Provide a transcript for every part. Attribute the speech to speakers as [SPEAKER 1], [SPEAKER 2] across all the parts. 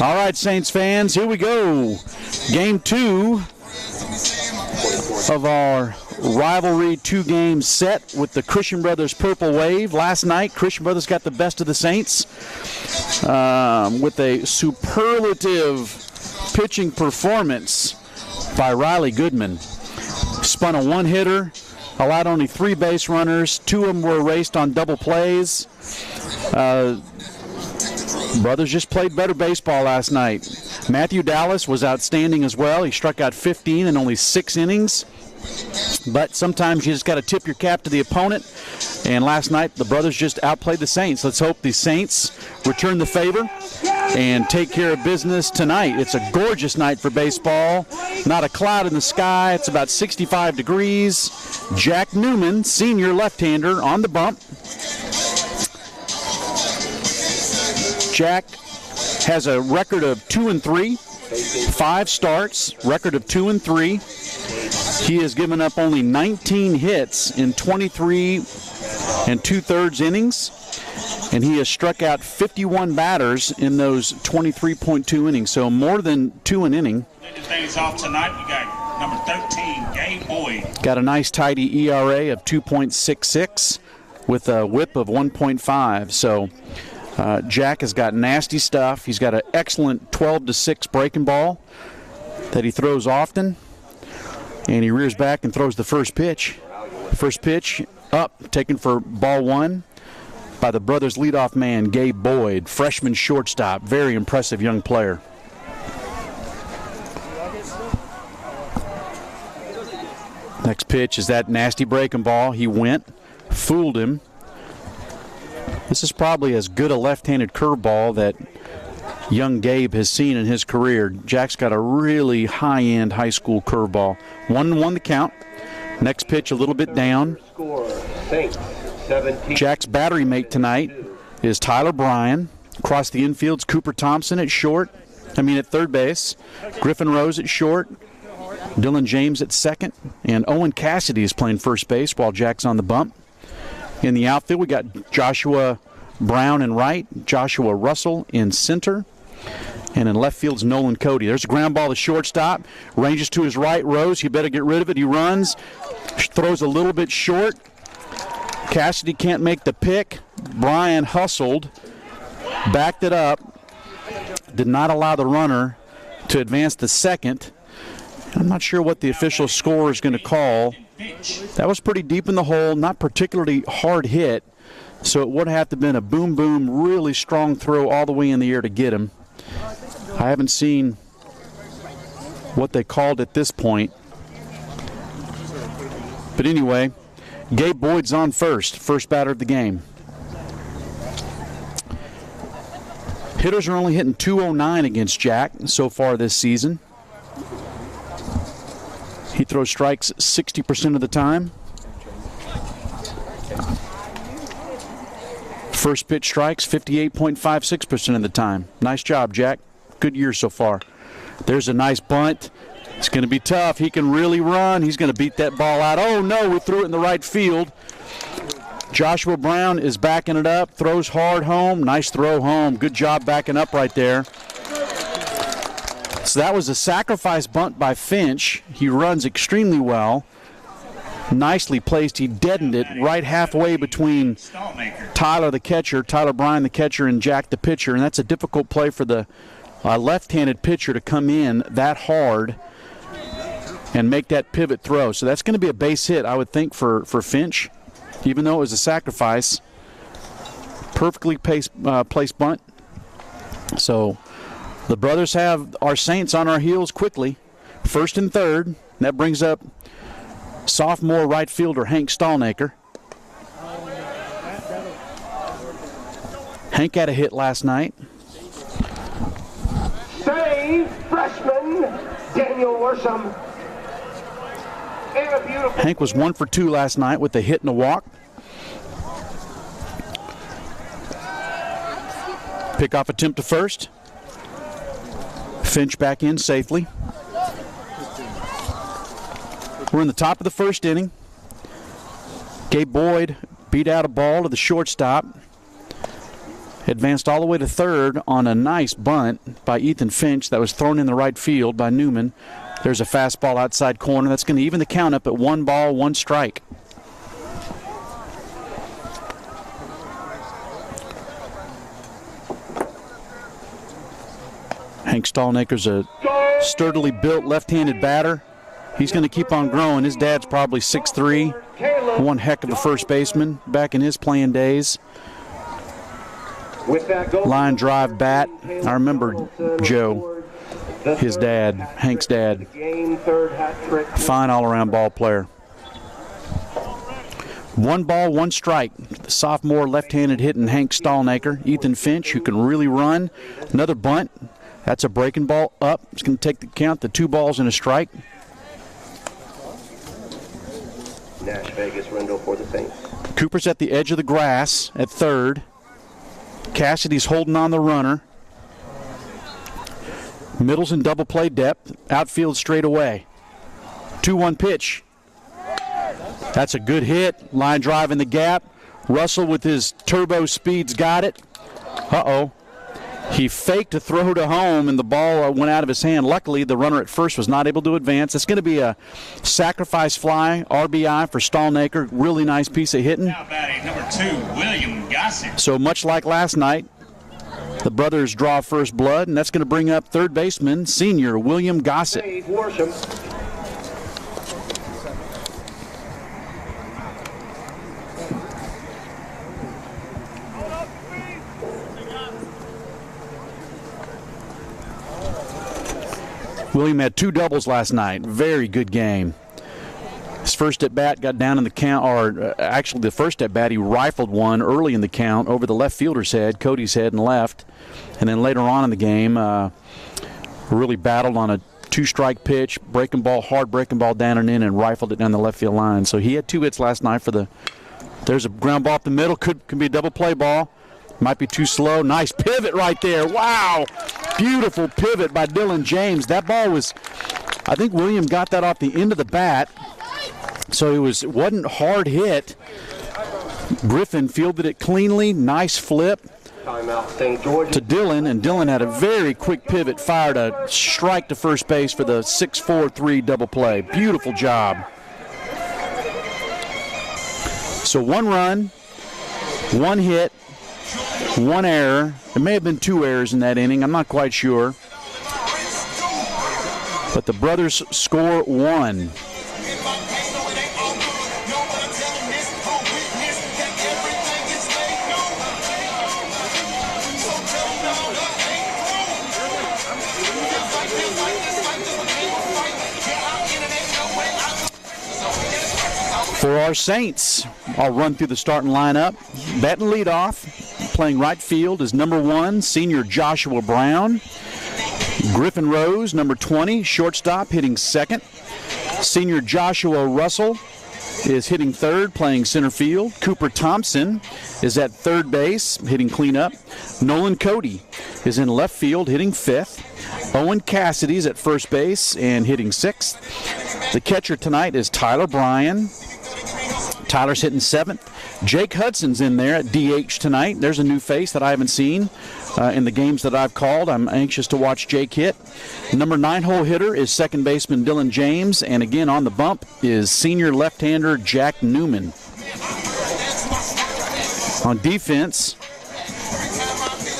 [SPEAKER 1] All right, Saints fans, here we go. Game 2 of our rivalry 2-game set with the Christian Brothers Purple Wave. Last night, Christian Brothers got the best of the Saints with a superlative pitching performance by Riley Goodman. Spun a one-hitter, allowed only 3 base runners. 2 of them were erased on double plays. Brothers just played better baseball last night. Matthew Dallas was outstanding as well. He struck out 15 in only 6 innings. But sometimes you just got to tip your cap to the opponent. And last night, the Brothers just outplayed the Saints. Let's hope the Saints return the favor and take care of business tonight. It's a gorgeous night for baseball. Not a cloud in the sky. It's about 65 degrees. Jack Newman, senior left-hander, on the bump. Jack has a record of 2-3, 5 starts, record of 2-3. He has given up only 19 hits in 23 2/3 innings, and he has struck out 51 batters in those 23.2 innings, so more than 2 an inning.
[SPEAKER 2] Things off tonight. We got number 13, Gabe Boyd.
[SPEAKER 1] Got a nice tidy ERA of 2.66 with a whip of 1.5. So Jack has got nasty stuff. He's got an excellent 12-6 breaking ball that he throws often. And he rears back and throws the first pitch. First pitch up, taken for ball 1 by the Brothers' leadoff man, Gabe Boyd, freshman shortstop. Very impressive young player. Next pitch is that nasty breaking ball. He went, fooled him. This is probably as good a left-handed curveball that young Gabe has seen in his career. Jack's got a really high-end high school curveball. 1-1 the count. Next pitch a little bit down. Jack's battery mate tonight is Tyler Bryan. Across the infield's Cooper Thompson at third base. Griffin Rose at short. Dylan James at second. And Owen Cassidy is playing first base while Jack's on the bump. In the outfield, we got Joshua Brown in right, Joshua Russell in center, and in left field's Nolan Cody. There's a ground ball to shortstop, ranges to his right, Rose, you better get rid of it. He runs, throws a little bit short. Cassidy can't make the pick. Bryan hustled, backed it up, did not allow the runner to advance to second. I'm not sure what the official score is going to call. That was pretty deep in the hole, not particularly hard hit, so it would have to have been a boom-boom, really strong throw all the way in the air to get him. I haven't seen what they called at this point. But anyway, Gabe Boyd's on first batter of the game. Hitters are only hitting .209 against Jack so far this season. He throws strikes 60% of the time. First pitch strikes 58.56% of the time. Nice job, Jack. Good year so far. There's a nice bunt. It's going to be tough. He can really run. He's going to beat that ball out. Oh, no, we threw it in the right field. Joshua Brown is backing it up, throws hard home. Nice throw home. Good job backing up right there. So that was a sacrifice bunt by Finch. He runs extremely well. Nicely placed. He deadened it right halfway between Tyler, the catcher, Tyler Bryan, the catcher, and Jack, the pitcher. And that's a difficult play for the left-handed pitcher to come in that hard and make that pivot throw. So that's going to be a base hit, I would think, for Finch, even though it was a sacrifice. Perfectly placed bunt. So the Brothers have our Saints on our heels quickly. First and third. That brings up sophomore right fielder Hank Stallnaker. Hank had a hit last night.
[SPEAKER 3] Save freshman Daniel Worsham.
[SPEAKER 1] Hank was 1 for 2 last night with a hit and a walk. Pickoff attempt to first. Finch back in safely. We're in the top of the first inning. Gabe Boyd beat out a ball to the shortstop. Advanced all the way to third on a nice bunt by Ethan Finch that was thrown in the right field by Newman. There's a fastball outside corner. That's going to even the count up at 1 ball, 1 strike. Hank Stallnaker's a sturdily built left-handed batter. He's going to keep on growing. His dad's probably 6'3", one heck of a first baseman back in his playing days. Line drive bat. I remember Joe, his dad, Hank's dad. Fine all-around ball player. 1 ball, 1 strike. The sophomore left-handed hitting Hank Stallnaker. Ethan Finch, who can really run. Another bunt. That's a breaking ball up. It's going to take the count to 2 balls and a strike.
[SPEAKER 3] Nash Vegas Rendell for the Saints.
[SPEAKER 1] Cooper's at the edge of the grass at third. Cassidy's holding on the runner. Middle's in double play depth. Outfield straight away. 2-1 pitch. That's a good hit. Line drive in the gap. Russell with his turbo speeds got it. Uh-oh. He faked a throw to home, and the ball went out of his hand. Luckily, the runner at first was not able to advance. It's going to be a sacrifice fly, RBI for Stallnaker. Really nice piece of hitting.
[SPEAKER 2] Now batting number 2, William Gossett.
[SPEAKER 1] So much like last night, the brothers draw first blood, and that's going to bring up third baseman, senior William Gossett.
[SPEAKER 3] Dave Worsham.
[SPEAKER 1] William had 2 doubles last night. Very good game. His first at bat got down in the count, or actually the first at bat he rifled one early in the count over the left fielder's head, Cody's head, and left. And then later on in the game, really battled on a 2-strike pitch, hard breaking ball down and in, and rifled it down the left field line. So he had 2 hits last night for the. There's a ground ball up the middle, can be a double play ball. Might be too slow. Nice pivot right there. Wow. Beautiful pivot by Dylan James. That ball was, I think William got that off the end of the bat. So it wasn't hard hit. Griffin fielded it cleanly. Nice flip to Dylan, and Dylan had a very quick pivot, fired a strike to first base for the 6-4-3 double play. Beautiful job. So 1 run, 1 hit, 1 error. There may have been 2 errors in that inning. I'm not quite sure. But the brothers score 1. For our Saints, I'll run through the starting lineup. Batting leadoff, playing right field, is number 1, senior Joshua Brown. Griffin Rose, number 20, shortstop, hitting second. Senior Joshua Russell is hitting third, playing center field. Cooper Thompson is at third base, hitting cleanup. Nolan Cody is in left field, hitting fifth. Owen Cassidy's at first base and hitting sixth. The catcher tonight is Tyler Bryan. Tyler's hitting seventh. Jake Hudson's in there at DH tonight. There's a new face that I haven't seen in the games that I've called. I'm anxious to watch Jake hit. Number 9-hole hitter is second baseman Dylan James. And again on the bump is senior left-hander Jack Newman. On defense,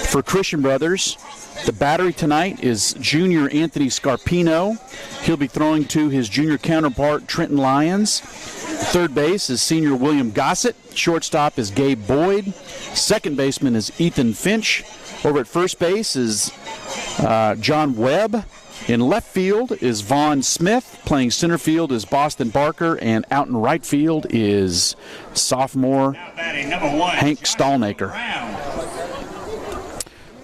[SPEAKER 1] for Christian Brothers, the battery tonight is junior Anthony Scarpino. He'll be throwing to his junior counterpart Trenton Lyons. Third base is senior William Gossett. Shortstop is Gabe Boyd. Second baseman is Ethan Finch. Over at first base is John Webb. In left field is Vaughn Smith. Playing center field is Boston Barker. And out in right field is sophomore Hank Stallnaker.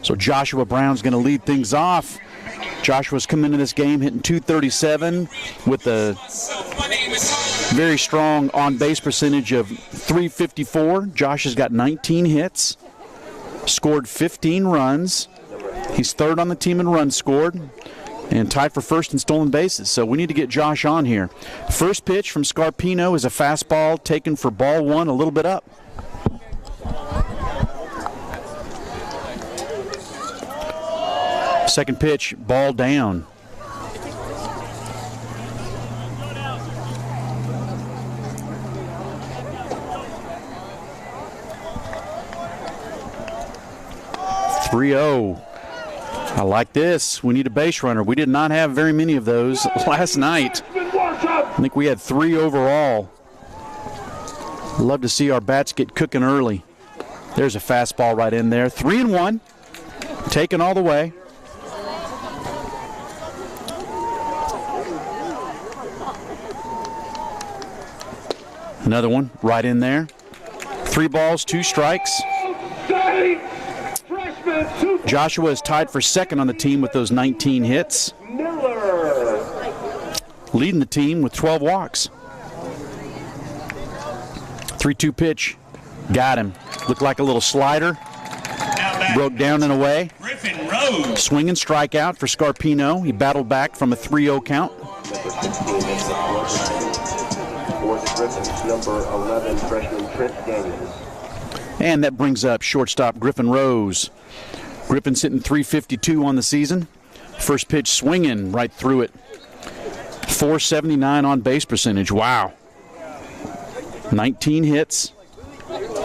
[SPEAKER 1] So Joshua Brown's going to lead things off. Joshua's come into this game hitting .237 with a very strong on-base percentage of .354. Josh has got 19 hits, scored 15 runs. He's third on the team in runs scored and tied for first in stolen bases. So we need to get Josh on here. First pitch from Scarpino is a fastball taken for ball one, a little bit up. Second pitch, ball down. (3-0). I like this. We need a base runner. We did not have very many of those last night. I think we had 3 overall. Love to see our bats get cooking early. There's a fastball right in there. 3-1. Taken all the way. Another one right in there. 3 balls, 2 strikes. Joshua is tied for second on the team with those 19 hits. Leading the team with 12 walks. 3-2 pitch. Got him. Looked like a little slider. Broke down and away.
[SPEAKER 2] Griffin Rose.
[SPEAKER 1] Swing and strikeout for Scarpino. He battled back from a 3-0 count.
[SPEAKER 3] For the Griffins, number 11, freshman Trent Daniels.
[SPEAKER 1] And that brings up shortstop Griffin Rose. Griffin's hitting .352 on the season. First pitch swinging right through it. .479 on base percentage. Wow. 19 hits.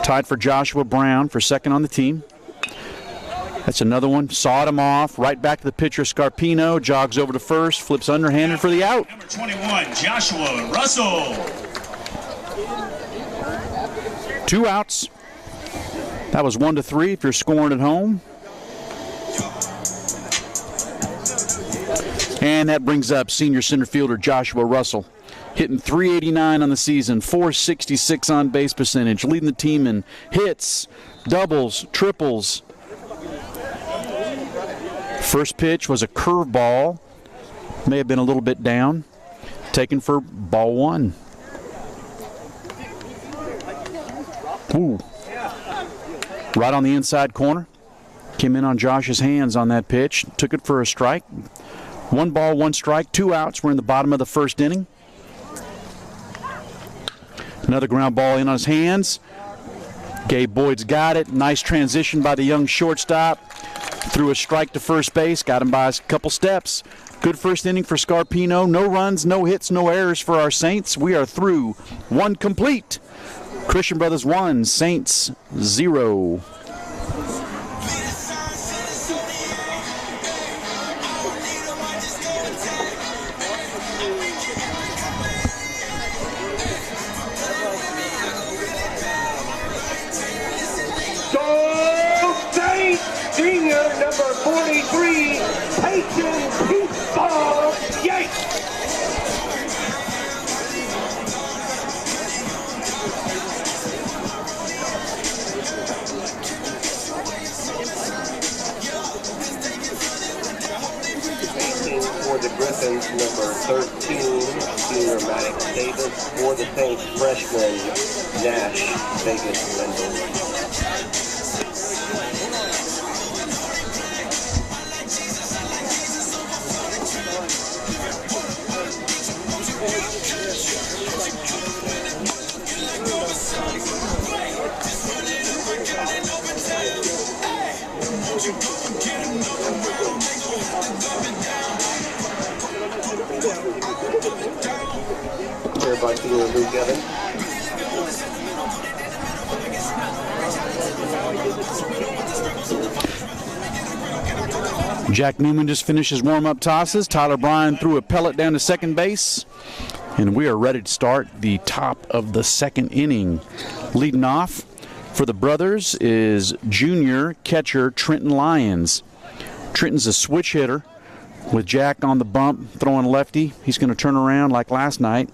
[SPEAKER 1] Tied for Joshua Brown for second on the team. That's another one. Sawed him off. Right back to the pitcher, Scarpino. Jogs over to first. Flips underhanded for the out.
[SPEAKER 2] Number 21, Joshua Russell.
[SPEAKER 1] 2 outs. That was 1-3 if you're scoring at home. And that brings up senior center fielder Joshua Russell. Hitting .389 on the season, .466 on base percentage, leading the team in hits, doubles, triples. First pitch was a curveball. May have been a little bit down. Taken for ball 1. Ooh. Right on the inside corner. Came in on Josh's hands on that pitch. Took it for a strike. 1 ball, 1 strike, 2 outs. We're in the bottom of the first inning. Another ground ball in on his hands. Gabe Boyd's got it. Nice transition by the young shortstop. Threw a strike to first base. Got him by a couple steps. Good first inning for Scarpino. No runs, no hits, no errors for our Saints. We are through 1 complete. Christian Brothers 1, Saints 0.
[SPEAKER 3] Senior number 43, Peyton Peatball Yates. For the Griffins, number 13, senior Maddox Davis. For the Saints, freshman Nash Vegas Rendell. Here by senior Luke Evans.
[SPEAKER 1] Jack Newman just finished his warm-up tosses. Tyler Bryan threw a pellet down to second base. And we are ready to start the top of the second inning. Leading off for the brothers is junior catcher Trenton Lyons. Trenton's a switch hitter with Jack on the bump, throwing lefty. He's going to turn around like last night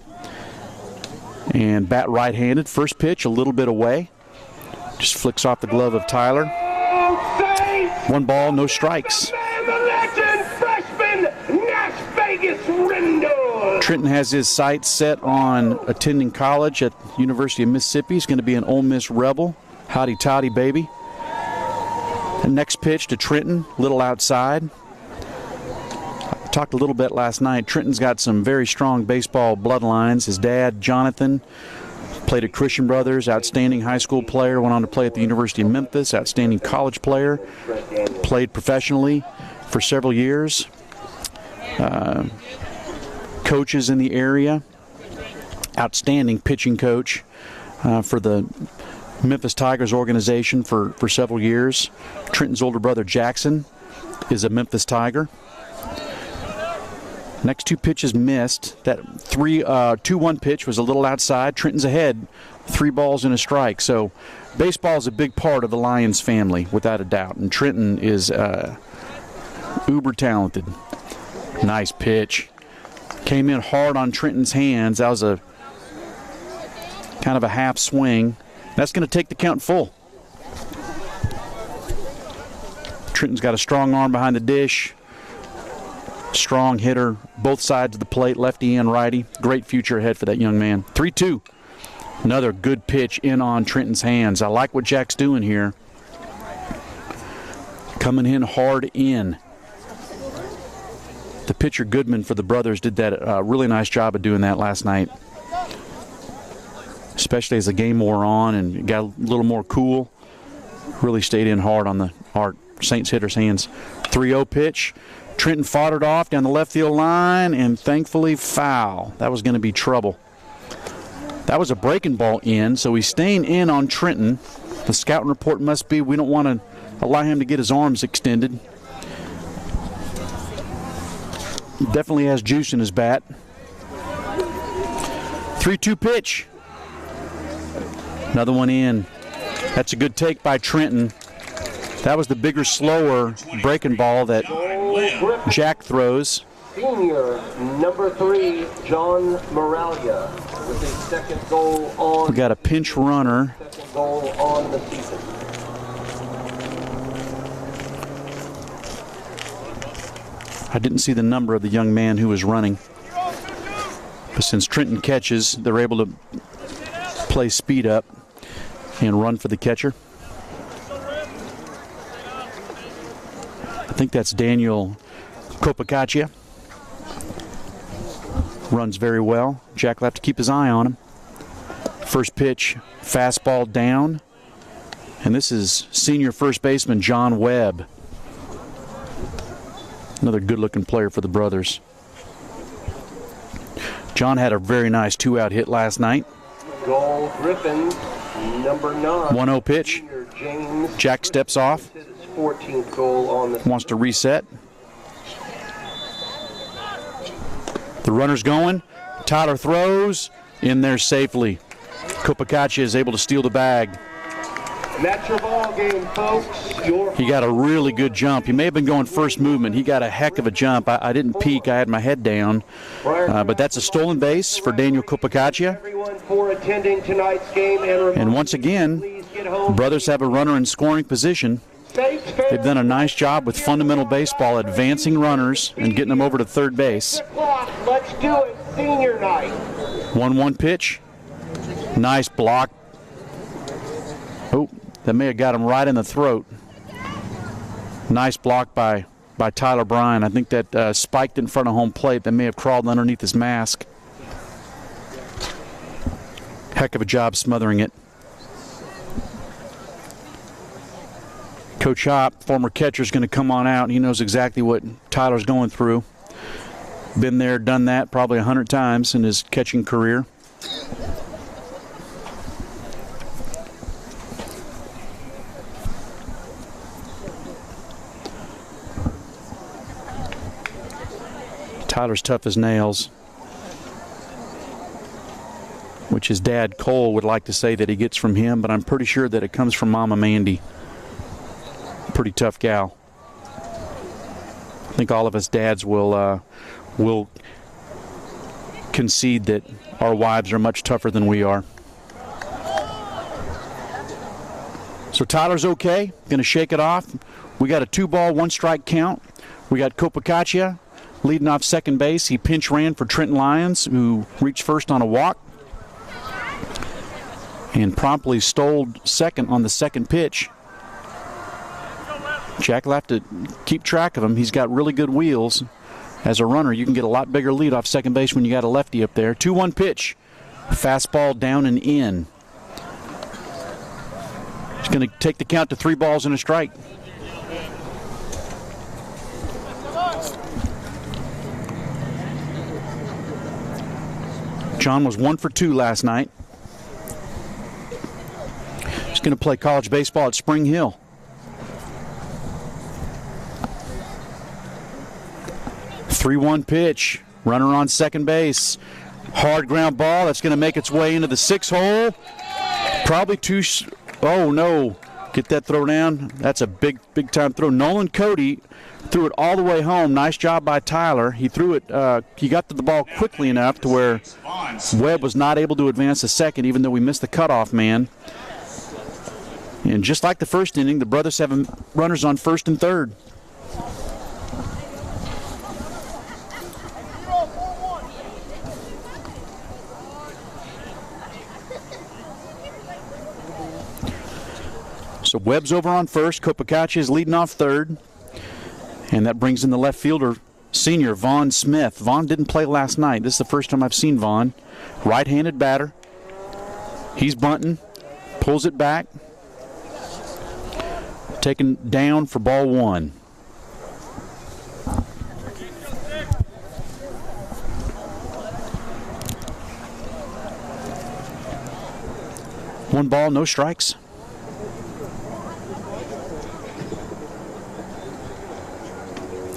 [SPEAKER 1] and bat right-handed. First pitch a little bit away. Just flicks off the glove of Tyler. 1 ball, no strikes. Trenton has his sights set on attending college at University of Mississippi. He's going to be an Ole Miss Rebel. Howdy toddy, baby. The next pitch to Trenton, little outside. I talked a little bit last night. Trenton's got some very strong baseball bloodlines. His dad, Jonathan, played at Christian Brothers, outstanding high school player, went on to play at the University of Memphis, outstanding college player, played professionally for several years. Coaches in the area. Outstanding pitching coach for the Memphis Tigers organization for several years. Trenton's older brother Jackson is a Memphis Tiger. Next two pitches missed. That 2-1 pitch was a little outside. Trenton's ahead, 3 balls and a strike. So baseball is a big part of the Lions family, without a doubt. And Trenton is uber talented. Nice pitch. Came in hard on Trenton's hands. That was a kind of a half swing. That's going to take the count full. Trenton's got a strong arm behind the dish. Strong hitter, both sides of the plate, lefty and righty. Great future ahead for that young man. 3-2. Another good pitch in on Trenton's hands. I like what Jack's doing here. Coming in hard in. The pitcher Goodman for the brothers did that really nice job of doing that last night. Especially as the game wore on and got a little more cool. Really stayed in hard on our Saints hitter's hands. 3-0 pitch. Trenton fought it off down the left field line, and thankfully foul. That was going to be trouble. That was a breaking ball in, so he's staying in on Trenton. The scouting report must be we don't want to allow him to get his arms extended. Definitely has juice in his bat. 3-2 pitch. Another one in. That's a good take by Trenton. That was the bigger, slower breaking ball that Jack throws.
[SPEAKER 3] Senior, number 3, John Moralia, with his second goal on.
[SPEAKER 1] We got a pinch runner.
[SPEAKER 3] Second goal on the season.
[SPEAKER 1] I didn't see the number of the young man who was running. But since Trenton catches, they're able to play speed up and run for the catcher. I think that's Daniel Copacaccia. Runs very well. Jack will have to keep his eye on him. First pitch, fastball down. And this is senior first baseman John Webb. Another good-looking player for the brothers. John had a very nice 2-out hit last night.
[SPEAKER 3] Goal Griffin, number 9.
[SPEAKER 1] 1-0 pitch.
[SPEAKER 3] James
[SPEAKER 1] Jack steps off.
[SPEAKER 3] 14th goal on the
[SPEAKER 1] Wants to reset. The runner's going. Tyler throws. In there safely. Copacaccia is able to steal the bag.
[SPEAKER 3] And that's your ball game, folks.
[SPEAKER 1] He got a really good jump. He may have been going first movement. He got a heck of a jump. I didn't peek. I had my head down. But that's a stolen base for Daniel Copacaccia.
[SPEAKER 3] Everyone for attending tonight's game.
[SPEAKER 1] And once again, brothers have a runner in scoring position. They've done a nice job with fundamental baseball, advancing runners and getting them over to third base.
[SPEAKER 3] Let's do it, senior night.
[SPEAKER 1] 1-1 pitch. Nice block. Oh, that may have got him right in the throat. Nice block by Tyler Bryan. I think that spiked in front of home plate. That may have crawled underneath his mask. Heck of a job smothering it. Coach Hopp, former catcher, is going to come on out. He knows exactly what Tyler's going through. Been there, done that probably 100 times in his catching career. Tyler's tough as nails, which his dad Cole would like to say that he gets from him, but I'm pretty sure that it comes from Mama Mandy. Pretty tough gal. I think all of us dads will concede that our wives are much tougher than we are. So Tyler's okay. Going to shake it off. We got a 2-ball, 1-strike count. We got Copacaccia leading off second base. He pinch ran for Trenton Lions, who reached first on a walk and promptly stole second on the second pitch. Jack will have to keep track of him. He's got really good wheels. As a runner, you can get a lot bigger lead off second base when you got a lefty up there. 2-1 pitch. Fastball down and in. He's going to take the count to 3 balls and a strike. Sean was 1 for 2 last night. He's going to play college baseball at Spring Hill. Three-one pitch. Runner on second base. Hard ground ball. That's going to make its way into the 6 hole. Probably too. Oh, no. Get that throw down. That's a big time throw. Nolan Cody threw it all the way home. Nice job by Tyler. He threw it. He got to the ball quickly enough to where Webb was not able to advance to second, even though we missed the cutoff man. And just like the first inning, the brothers have runners on first and third. So Webb's over on first. Kopakachi is leading off third. And that brings in the left fielder, senior Vaughn Smith. Vaughn didn't play last night. This is the first time I've seen Vaughn. Right-handed batter. He's bunting. Pulls it back. Taken down for ball 1. One ball, no strikes.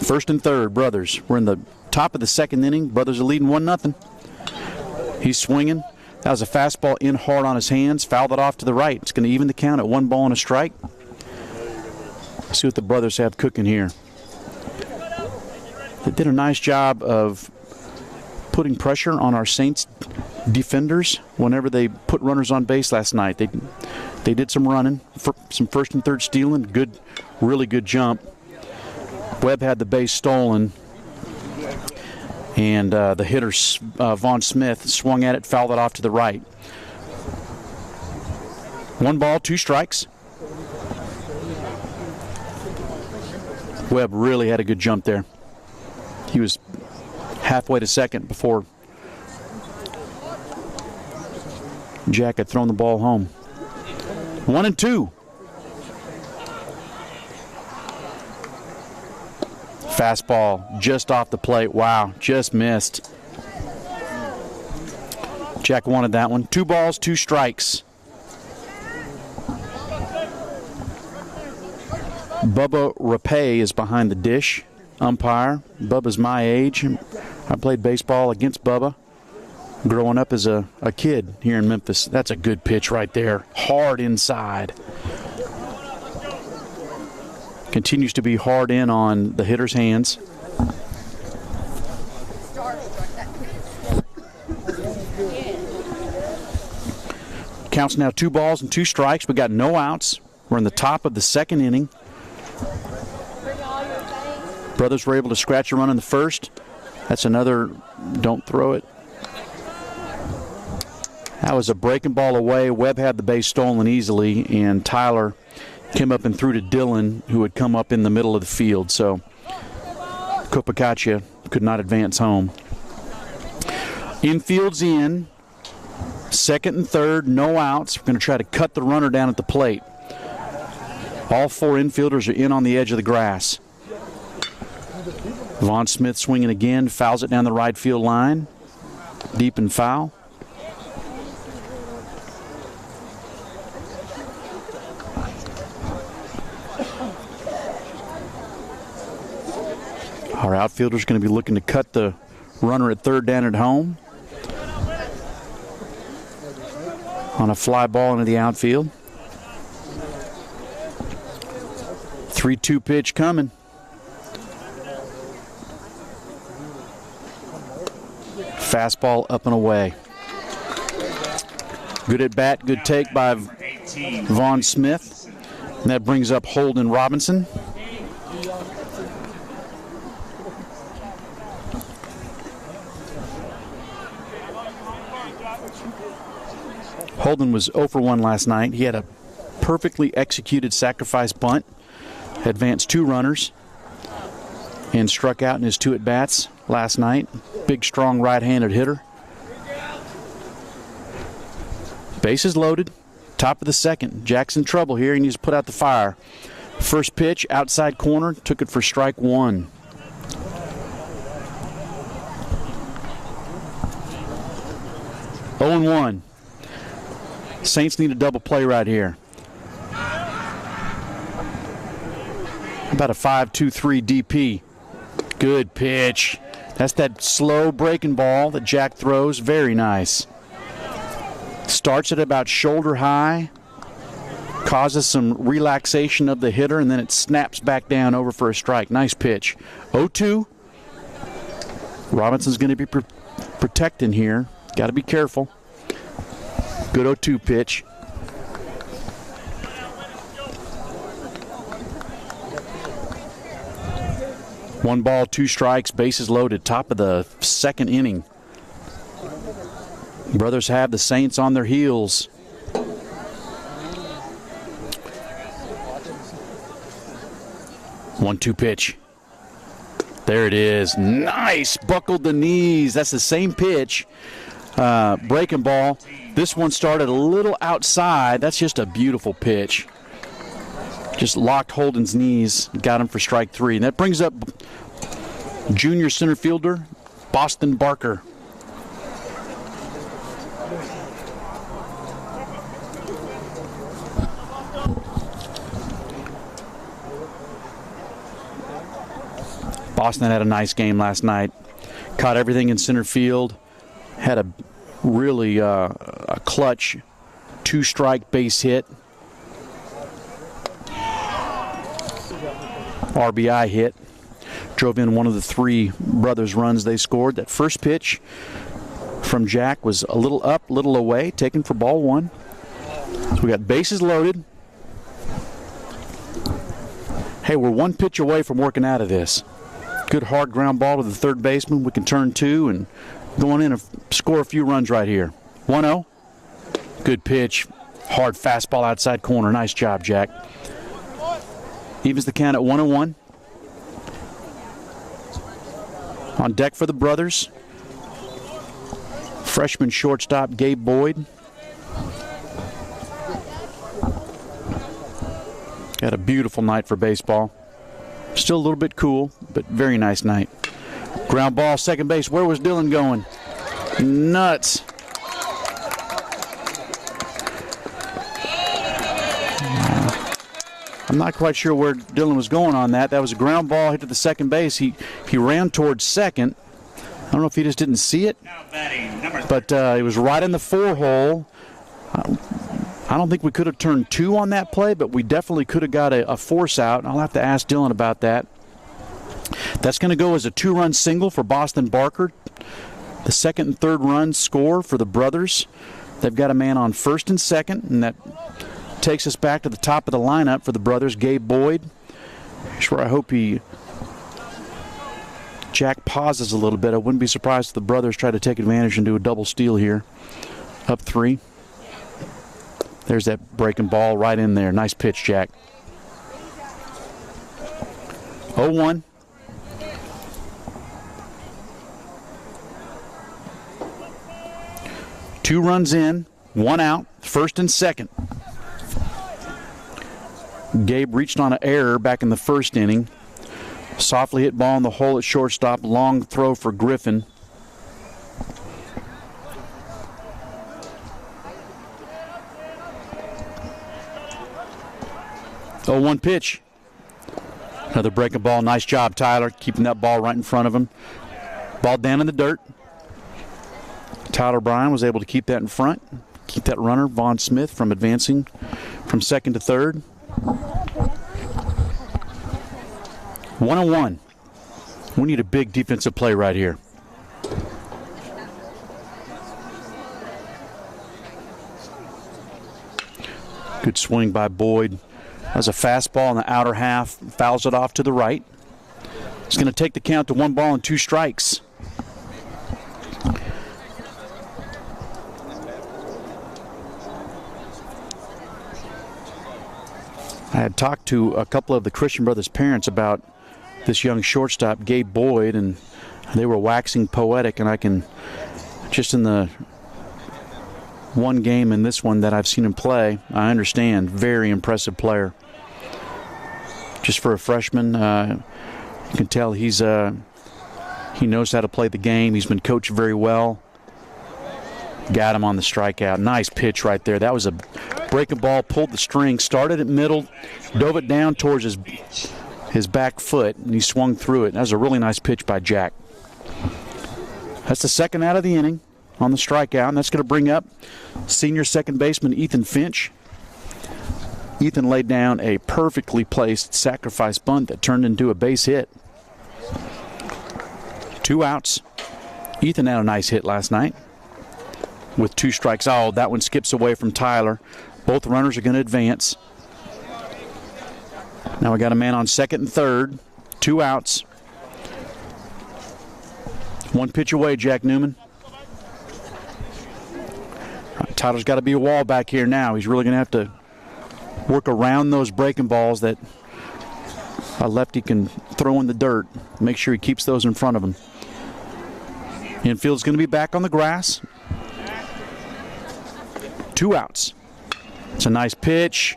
[SPEAKER 1] First and third, brothers. We're in the top of the second inning. Brothers are leading 1-0. He's swinging. That was a fastball in hard on his hands. Fouled it off to the right. It's going to even the count at 1 ball and a strike. Let's see what the brothers have cooking here. They did a nice job of putting pressure on our Saints defenders whenever they put runners on base last night. They did some running, some first and third stealing. Good, really good jump. Webb had the base stolen, and the hitter, Vaughn Smith, swung at it, fouled it off to the right. 1 ball, 2 strikes. Webb really had a good jump there. He was halfway to second before Jack had thrown the ball home. 1-2. Fastball just off the plate. Wow, just missed. Jack wanted that one. 2 balls, 2 strikes. Bubba Rapay is behind the dish. Umpire. Bubba's my age. I played baseball against Bubba growing up as a kid here in Memphis. That's a good pitch right there. Hard inside. Continues to be hard in on the hitter's hands. Counts now 2 balls and 2 strikes. We got no outs. We're in the top of the second inning. Brothers were able to scratch a run in the first. That's another don't throw it. That was a breaking ball away. Webb had the base stolen easily, and Tyler came up and threw to Dylan, who had come up in the middle of the field. So Kopakachi could not advance home. Infield's in. Second and third, no outs. We're going to try to cut the runner down at the plate. All 4 infielders are in on the edge of the grass. Vaughn Smith swinging again, fouls it down the right field line. Deep and foul. Our outfielder's going to be looking to cut the runner at third down at home on a fly ball into the outfield. 3-2 pitch coming. Fastball up and away. Good at bat, good take by Vaughn Smith. And that brings up Holden Robinson. Holden was 0 for 1 last night. He had a perfectly executed sacrifice bunt, advanced 2 runners, and struck out in his 2 at-bats last night. Big, strong right-handed hitter. Bases loaded. Top of the second. Jack's in trouble here. He needs to put out the fire. First pitch, outside corner. Took it for strike 1. 0-1. Saints need a double play right here. About a 5-2-3 DP. Good pitch. That's that slow breaking ball that Jack throws. Very nice. Starts at about shoulder high. Causes some relaxation of the hitter, and then it snaps back down over for a strike. Nice pitch. 0-2. Robinson's going to be protecting here. Got to be careful. Good 0-2 pitch. One ball, two strikes, bases loaded, top of the second inning. Brothers have the Saints on their heels. One-two pitch. There it is. Nice. Buckled the knees. That's the same pitch. Breaking ball. This one started a little outside. That's just a beautiful pitch. Just locked Holden's knees. Got him for strike three. And that brings up junior center fielder Boston Barker. Boston had a nice game last night. Caught everything in center field. Had a really a clutch two-strike base hit. RBI hit. Drove in one of the three brothers' runs they scored. That first pitch from Jack was a little up, little away, taken for ball one. So we got bases loaded. Hey, we're one pitch away from working out of this. Good hard ground ball to the third baseman. We can turn two and go on in and score a few runs right here. 1-0. Good pitch. Hard fastball outside corner. Nice job, Jack. Evens the count at 1-1. On deck for the brothers. Freshman shortstop Gabe Boyd. Had a beautiful night for baseball. Still a little bit cool, but very nice night. Ground ball, second base. Where was Dylan going? Nuts. I'm not quite sure where Dylan was going on that. That was a ground ball hit to the second base. He ran towards second. I don't know if he just didn't see it, but it was right in the four hole. I don't think we could have turned two on that play, but we definitely could have got a force out. I'll have to ask Dylan about that. That's going to go as a two-run single for Boston Barker. The second and third runs score for the brothers. They've got a man on first and second, and that takes us back to the top of the lineup for the brothers, Gabe Boyd. Here's where I hope Jack pauses a little bit. I wouldn't be surprised if the brothers try to take advantage and do a double steal here. Up 3. There's that breaking ball right in there. Nice pitch, Jack. 0-1. Two runs in, one out, first and second. Gabe reached on an error back in the first inning. Softly hit ball in the hole at shortstop. Long throw for Griffin. Oh, one pitch. Another breaking ball. Nice job, Tyler, keeping that ball right in front of him. Ball down in the dirt. Tyler Bryan was able to keep that in front. Keep that runner, Vaughn Smith, from advancing from second to third. 1-1. We need a big defensive play right here. Good swing by Boyd. That was a fastball in the outer half. Fouls it off to the right. It's going to take the count to 1 ball and 2 strikes. I had talked to a couple of the Christian brothers' parents about this young shortstop, Gabe Boyd, and they were waxing poetic, and I can, just in the one game in this one that I've seen him play, I understand. Very impressive player. Just for a freshman, you can tell he knows how to play the game. He's been coached very well. Got him on the strikeout. Nice pitch right there. That was a breaking ball, pulled the string, started at middle, dove it down towards his back foot, and he swung through it. That was a really nice pitch by Jack. That's the second out of the inning on the strikeout, and that's going to bring up senior second baseman Ethan Finch. Ethan laid down a perfectly placed sacrifice bunt that turned into a base hit. 2 outs. Ethan had a nice hit last night with 2 strikes. Oh, that one skips away from Tyler. Both runners are going to advance. Now we got a man on second and third. 2 outs. 1 pitch away, Jack Newman. Tyler's got to be a wall back here now. He's really going to have to work around those breaking balls that a lefty can throw in the dirt. Make sure he keeps those in front of him. Infield's going to be back on the grass. 2 outs. It's a nice pitch.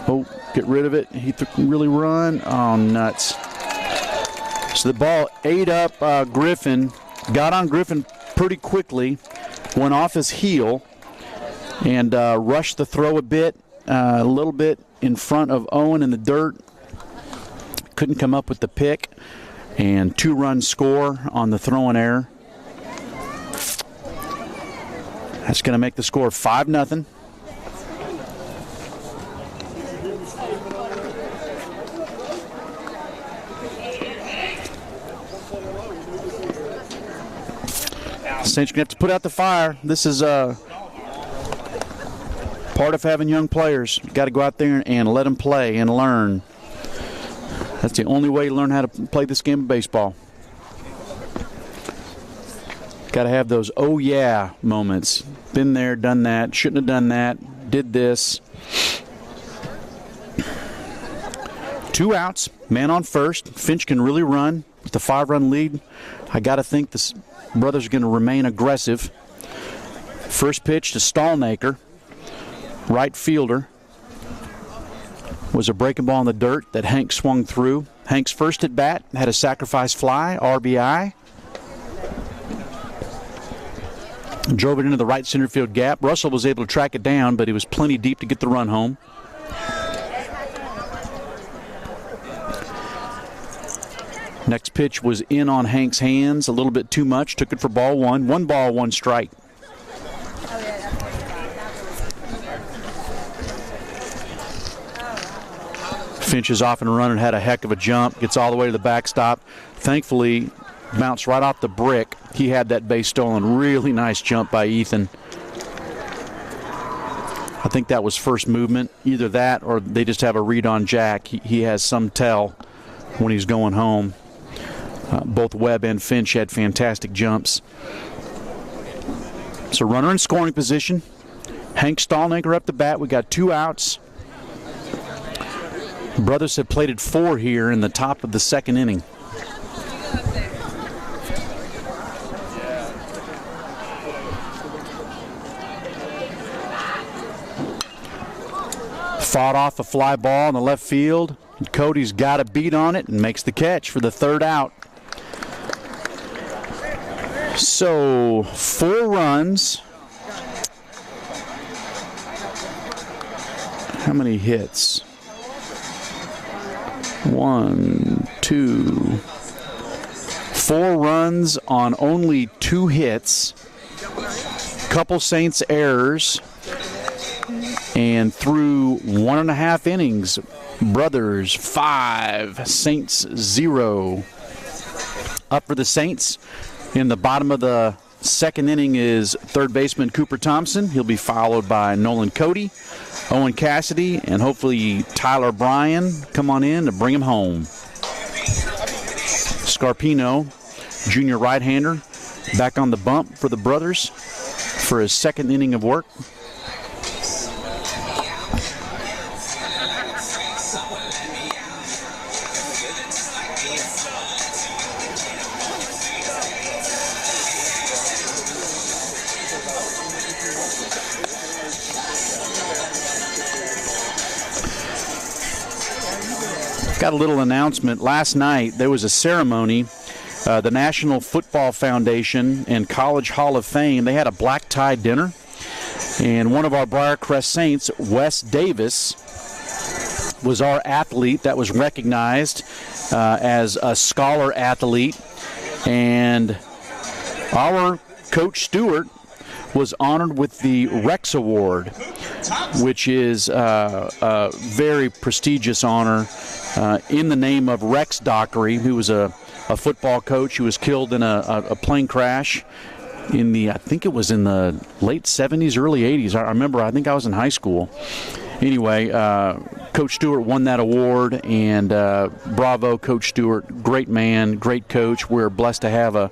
[SPEAKER 1] Oh, get rid of it. He can really run. Oh, nuts. So the ball ate up Griffin. Got on Griffin pretty quickly. Went off his heel and rushed the throw a little bit in front of Owen in the dirt. Couldn't come up with the pick. And 2-run score on the throwing error. That's going to make the score 5-0. Saints are going to have to put out the fire. This is part of having young players. You've got to go out there and let them play and learn. That's the only way you learn how to play this game of baseball. Got to have those oh yeah moments. Been there, done that, shouldn't have done that, did this. 2 outs, man on first. Finch can really run with the 5-run lead. I got to think the brothers are going to remain aggressive. First pitch to Stallnaker, right fielder. Was a breaking ball in the dirt that Hank swung through. Hank's first at bat had a sacrifice fly, RBI. Drove it into the right center field gap. Russell was able to track it down, but he was plenty deep to get the run home. Next pitch was in on Hank's hands, a little bit too much. Took it for ball 1. 1 ball, 1 strike. Finch is off and running, had a heck of a jump, gets all the way to the backstop. Thankfully, bounced right off the brick. He had that base stolen. Really nice jump by Ethan. I think that was first movement. Either that or they just have a read on Jack. He has some tell when he's going home. Both Webb and Finch had fantastic jumps. So runner in scoring position. Hank Stallnaker up the bat. We got 2 outs. Brothers have plated 4 here in the top of the second inning. Fought off a fly ball in the left field. Cody's got a beat on it and makes the catch for the 3rd out. So 4 runs. How many hits? 1, 2, 4 runs on only 2 hits. Couple Saints errors. And through 1.5 innings, Brothers 5, Saints 0. Up for the Saints in the bottom of the second inning is third baseman Cooper Thompson. He'll be followed by Nolan Cody, Owen Cassidy, and hopefully Tyler Bryan come on in to bring him home. Scarpino, junior right-hander, back on the bump for the Brothers for his second inning of work. Got a little announcement. Last night there was a ceremony the National Football Foundation and College Hall of Fame, they had a black tie dinner. And one of our Briarcrest Saints, Wes Davis, was our athlete that was recognized as a scholar athlete. And our Coach Stewart was honored with the Rex Award, which is a very prestigious honor in the name of Rex Dockery, who was a football coach who was killed in a plane crash I think it was in the late 70s, early 80s. I remember, I think I was in high school. Anyway, Coach Stewart won that award, and bravo, Coach Stewart. Great man, great coach. We're blessed to have a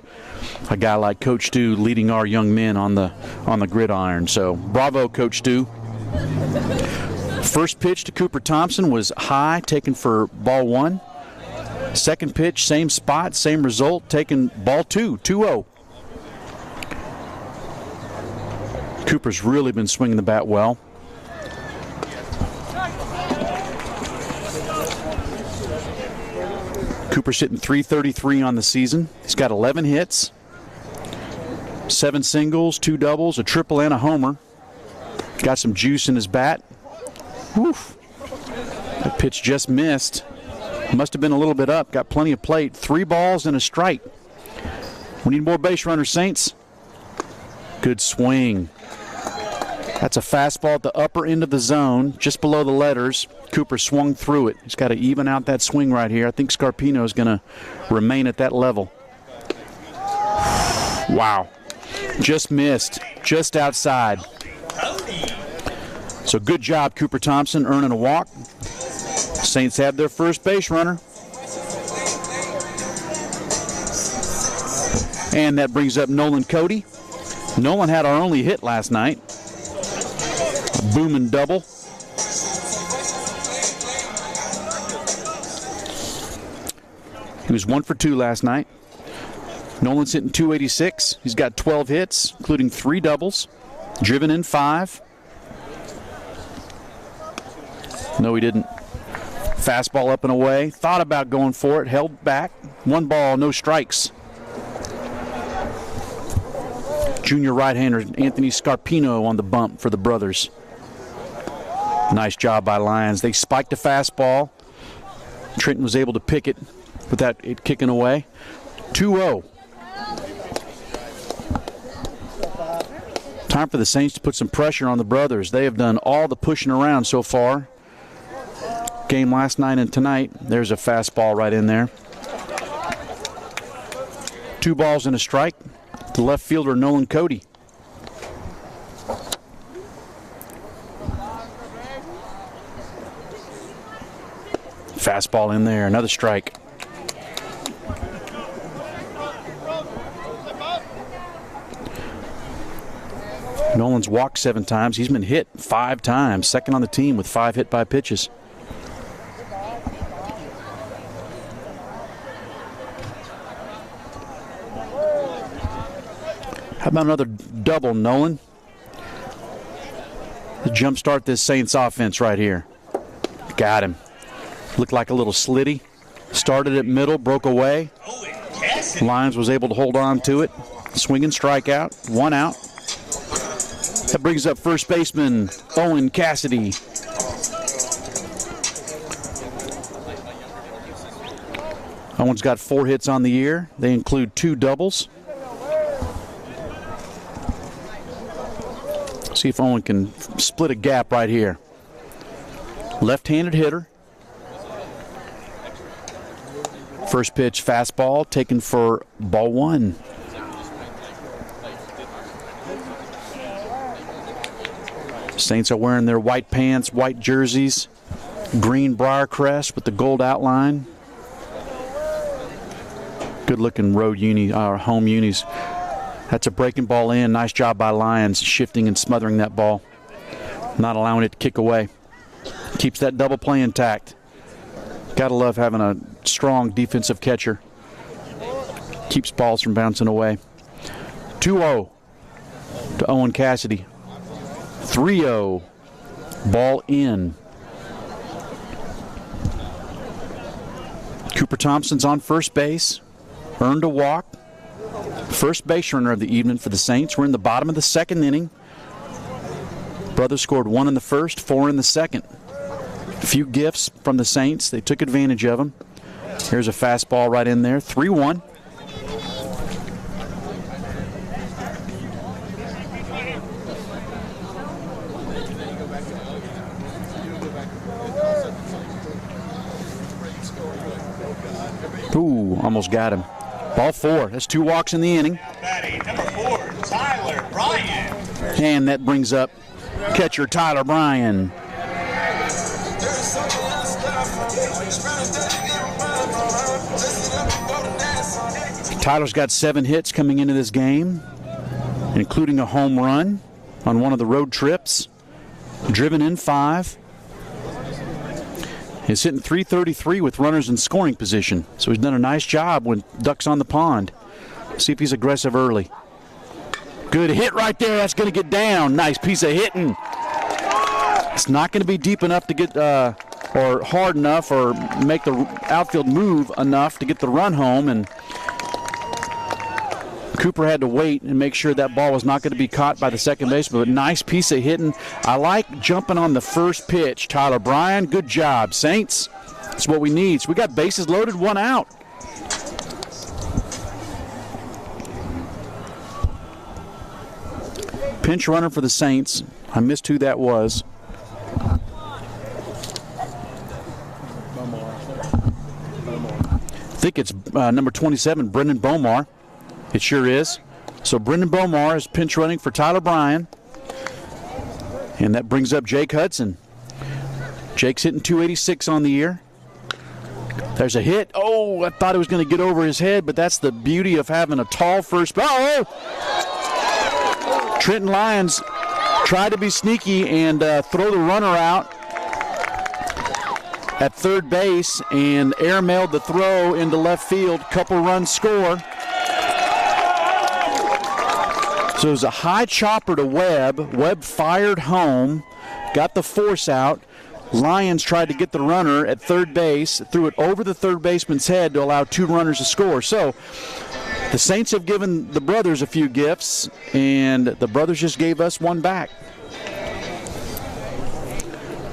[SPEAKER 1] guy like Coach Stu leading our young men on the gridiron. So, bravo, Coach Stu. First pitch to Cooper Thompson was high, taken for ball 1. Second pitch, same spot, same result, taken ball 2, 2-0. Cooper's really been swinging the bat well. Cooper's hitting .333 on the season. He's got 11 hits, 7 singles, 2 doubles, a triple, and a homer. Got some juice in his bat. Woof. That pitch just missed. Must have been a little bit up. Got plenty of plate. 3 balls and a strike. We need more base runners, Saints. Good swing. That's a fastball at the upper end of the zone, just below the letters. Cooper swung through it. He's got to even out that swing right here. I think Scarpino is going to remain at that level. Wow. Just missed. Just outside. So good job, Cooper Thompson, earning a walk. Saints have their first base runner. And that brings up Nolan Cody. Nolan had our only hit last night. Booming double. He was 1 for 2 last night. Nolan's hitting .286. He's got 12 hits, including 3 doubles. Driven in 5. No, he didn't. Fastball up and away. Thought about going for it. Held back. 1 ball, no strikes. Junior right-hander Anthony Scarpino on the bump for the brothers. Nice job by Lions. They spiked a fastball. Trenton was able to pick it without it kicking away. 2-0. Time for the Saints to put some pressure on the brothers. They have done all the pushing around so far. Game last night and tonight. There's a fastball right in there. 2 balls and a strike. The left fielder, Nolan Cody. Fastball in there, another strike. Nolan's walked 7 times. He's been hit 5 times. Second on the team with 5 hit by pitches. How about another double, Nolan? To jumpstart this Saints offense right here. Got him. Looked like a little slitty. Started at middle, broke away. Lions was able to hold on to it. Swinging strikeout, 1 out. That brings up first baseman Owen Cassidy. Owen's got 4 hits on the year. They include 2 doubles. See if Owen can split a gap right here. Left-handed hitter. First pitch fastball taken for ball 1. Saints are wearing their white pants, white jerseys, green Briarcrest with the gold outline. Good looking road home unis. That's a breaking ball in. Nice job by Lions, shifting and smothering that ball. Not allowing it to kick away. Keeps that double play intact. Gotta love having a strong defensive catcher. Keeps balls from bouncing away. 2-0 to Owen Cassidy. 3-0. Ball in. Cooper Thompson's on first base. earned a walk. First base runner of the evening for the Saints. We're in the bottom of the second inning. Brothers scored 1 in the first, 4 in the second. A few gifts from the Saints. They took advantage of them. Here's a fastball right in there. 3-1. Ooh, almost got him. Ball 4. That's 2 walks in the inning.
[SPEAKER 2] Batting number 4, Tyler Bryan.
[SPEAKER 1] And that brings up catcher Tyler Bryan. Tyler's got 7 hits coming into this game, including a home run on one of the road trips. Driven in 5. He's hitting .333 with runners in scoring position. So he's done a nice job when ducks on the pond. See if he's aggressive early. Good hit right there. That's going to get down. Nice piece of hitting. It's not going to be deep enough to get, or hard enough, or make the outfield move enough to get the run home. And Cooper had to wait and make sure that ball was not going to be caught by the second baseman. But nice piece of hitting. I like jumping on the first pitch. Tyler Bryan, good job. Saints, that's what we need. So we got bases loaded, 1 out. Pinch runner for the Saints. I missed who that was. I think it's number 27, Brendan Bomar. It sure is. So Brendan Bomar is pinch running for Tyler Bryan. And that brings up Jake Hudson. Jake's hitting .286 on the year. There's a hit. Oh, I thought it was going to get over his head, but that's the beauty of having a tall first. Oh! Trenton Lyons tried to be sneaky and throw the runner out at third base and airmailed the throw into left field. Couple runs score. So it was a high chopper to Webb. Webb fired home, got the force out. Lyons tried to get the runner at third base, threw it over the third baseman's head to allow 2 runners to score. So the Saints have given the brothers a few gifts, and the brothers just gave us 1 back.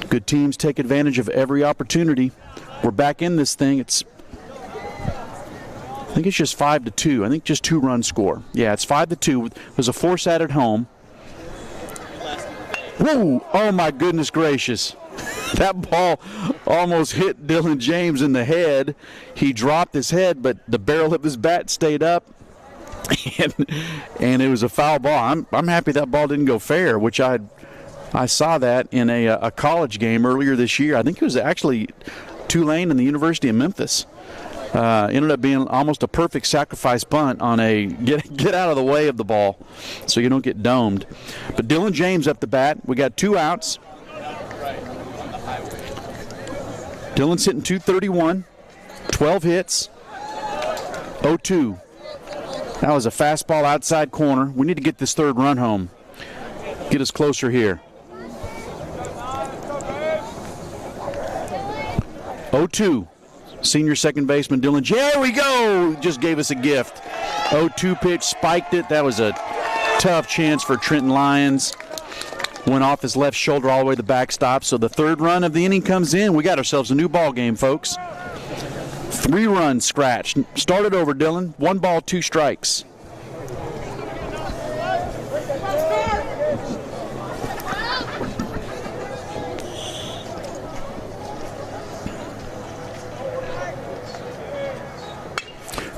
[SPEAKER 1] Good teams take advantage of every opportunity. We're back in this thing. I think it's just 5-2. I think just 2 run score. Yeah, it's 5-2. There's a force out at home. Whoa! Oh my goodness gracious! That ball almost hit Dylan James in the head. He dropped his head, but the barrel of his bat stayed up, and it was a foul ball. I'm happy that ball didn't go fair, which I saw that in a college game earlier this year. I think it was actually Tulane and the University of Memphis. Ended up being almost a perfect sacrifice bunt on a get out of the way of the ball so you don't get domed. But Dylan James up the bat. We got 2 outs. Dylan's hitting .231, 12 hits, 0-2. That was a fastball outside corner. We need to get this 3rd run home. Get us closer here. 0-2. Senior second baseman Dylan. There we go! Just gave us a gift. 0-2 pitch, spiked it. That was a tough chance for Trenton Lyons. Went off his left shoulder all the way to the backstop. So the 3rd run of the inning comes in. We got ourselves a new ball game, folks. 3 runs scratched. Started over, Dylan. 1 ball, 2 strikes.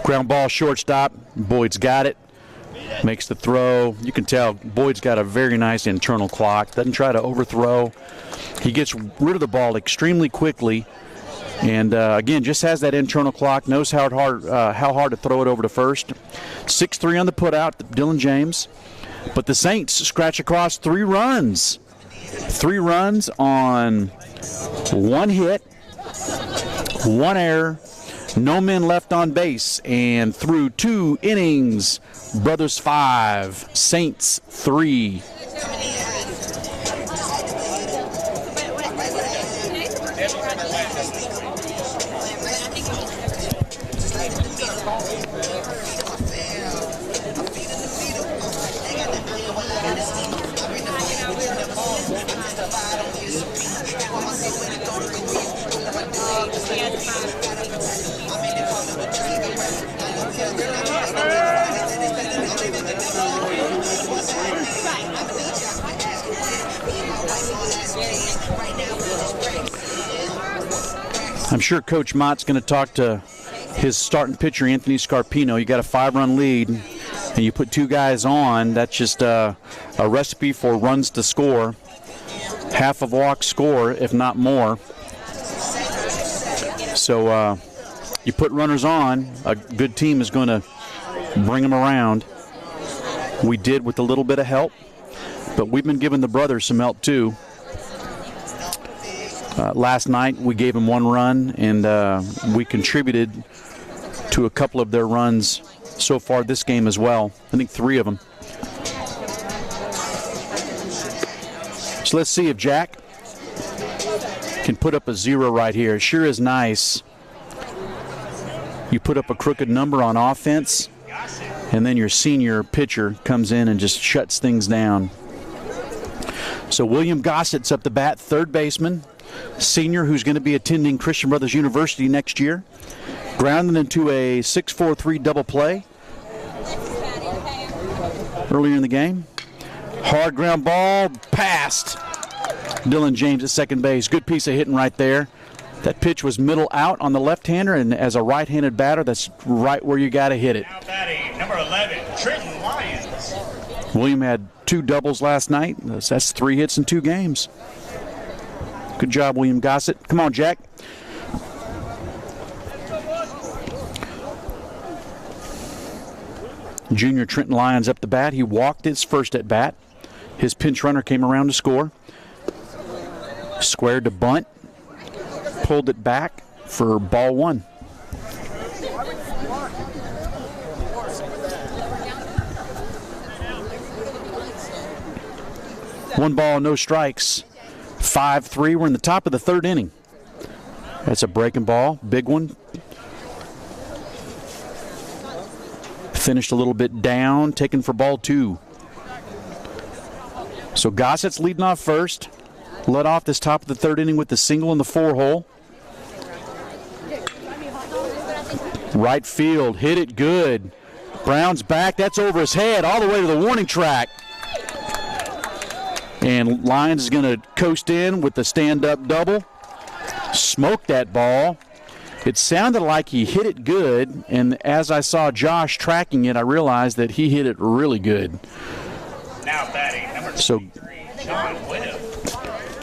[SPEAKER 1] Ground ball, shortstop. Boyd's got it. Makes the throw. You can tell Boyd's got a very nice internal clock. Doesn't try to overthrow. He gets rid of the ball extremely quickly. And, again, just has that internal clock. Knows how hard to throw it over to first. 6-3 on the putout, Dylan James. But the Saints scratch across 3 runs. 3 runs on 1 hit, 1 error. No men left on base, and through 2 innings, Brothers 5, Saints 3. I'm sure Coach Mott's going to talk to his starting pitcher, Anthony Scarpino. You got a 5-run lead, and you put 2 guys on. That's just a recipe for runs to score. Half of walks score, if not more. So you put runners on, a good team is going to bring them around. We did with a little bit of help, but we've been giving the brothers some help too. Last night we gave them 1 run, and we contributed to a couple of their runs so far this game as well. I think 3 of them. So let's see if Jack can put up a 0 right here. It sure is nice. You put up a crooked number on offense, and then your senior pitcher comes in and just shuts things down. So William Gossett's up the bat, third baseman, senior who's going to be attending Christian Brothers University next year. Grounded into a 6-4-3 double play earlier in the game. Hard ground ball, passed. Dylan James at second base. Good piece of hitting right there. That pitch was middle out on the left-hander, and as a right-handed batter, that's right where you got to hit it.
[SPEAKER 2] Now batting, number 11, Trenton Lyons.
[SPEAKER 1] William had 2 doubles last night. That's 3 hits in 2 games. Good job, William Gossett. Come on, Jack. Junior Trenton Lyons up the bat. He walked his first at bat. His pinch runner came around to score. Squared to bunt. Pulled it back for ball 1. One ball, no strikes. 5-3. We're in the top of the 3rd inning. That's a breaking ball. Big one. Finished a little bit down, taken for ball 2. So Gossett's leading off first. Led off this top of the 3rd inning with the single in the 4-hole. Right field, hit it good. Brown's back, that's over his head, all the way to the warning track. And Lyons is going to coast in with the stand-up double. Smoked that ball. It sounded like he hit it good, and as I saw Josh tracking it, I realized that he hit it really good.
[SPEAKER 2] Now batting, number 23, John Webb.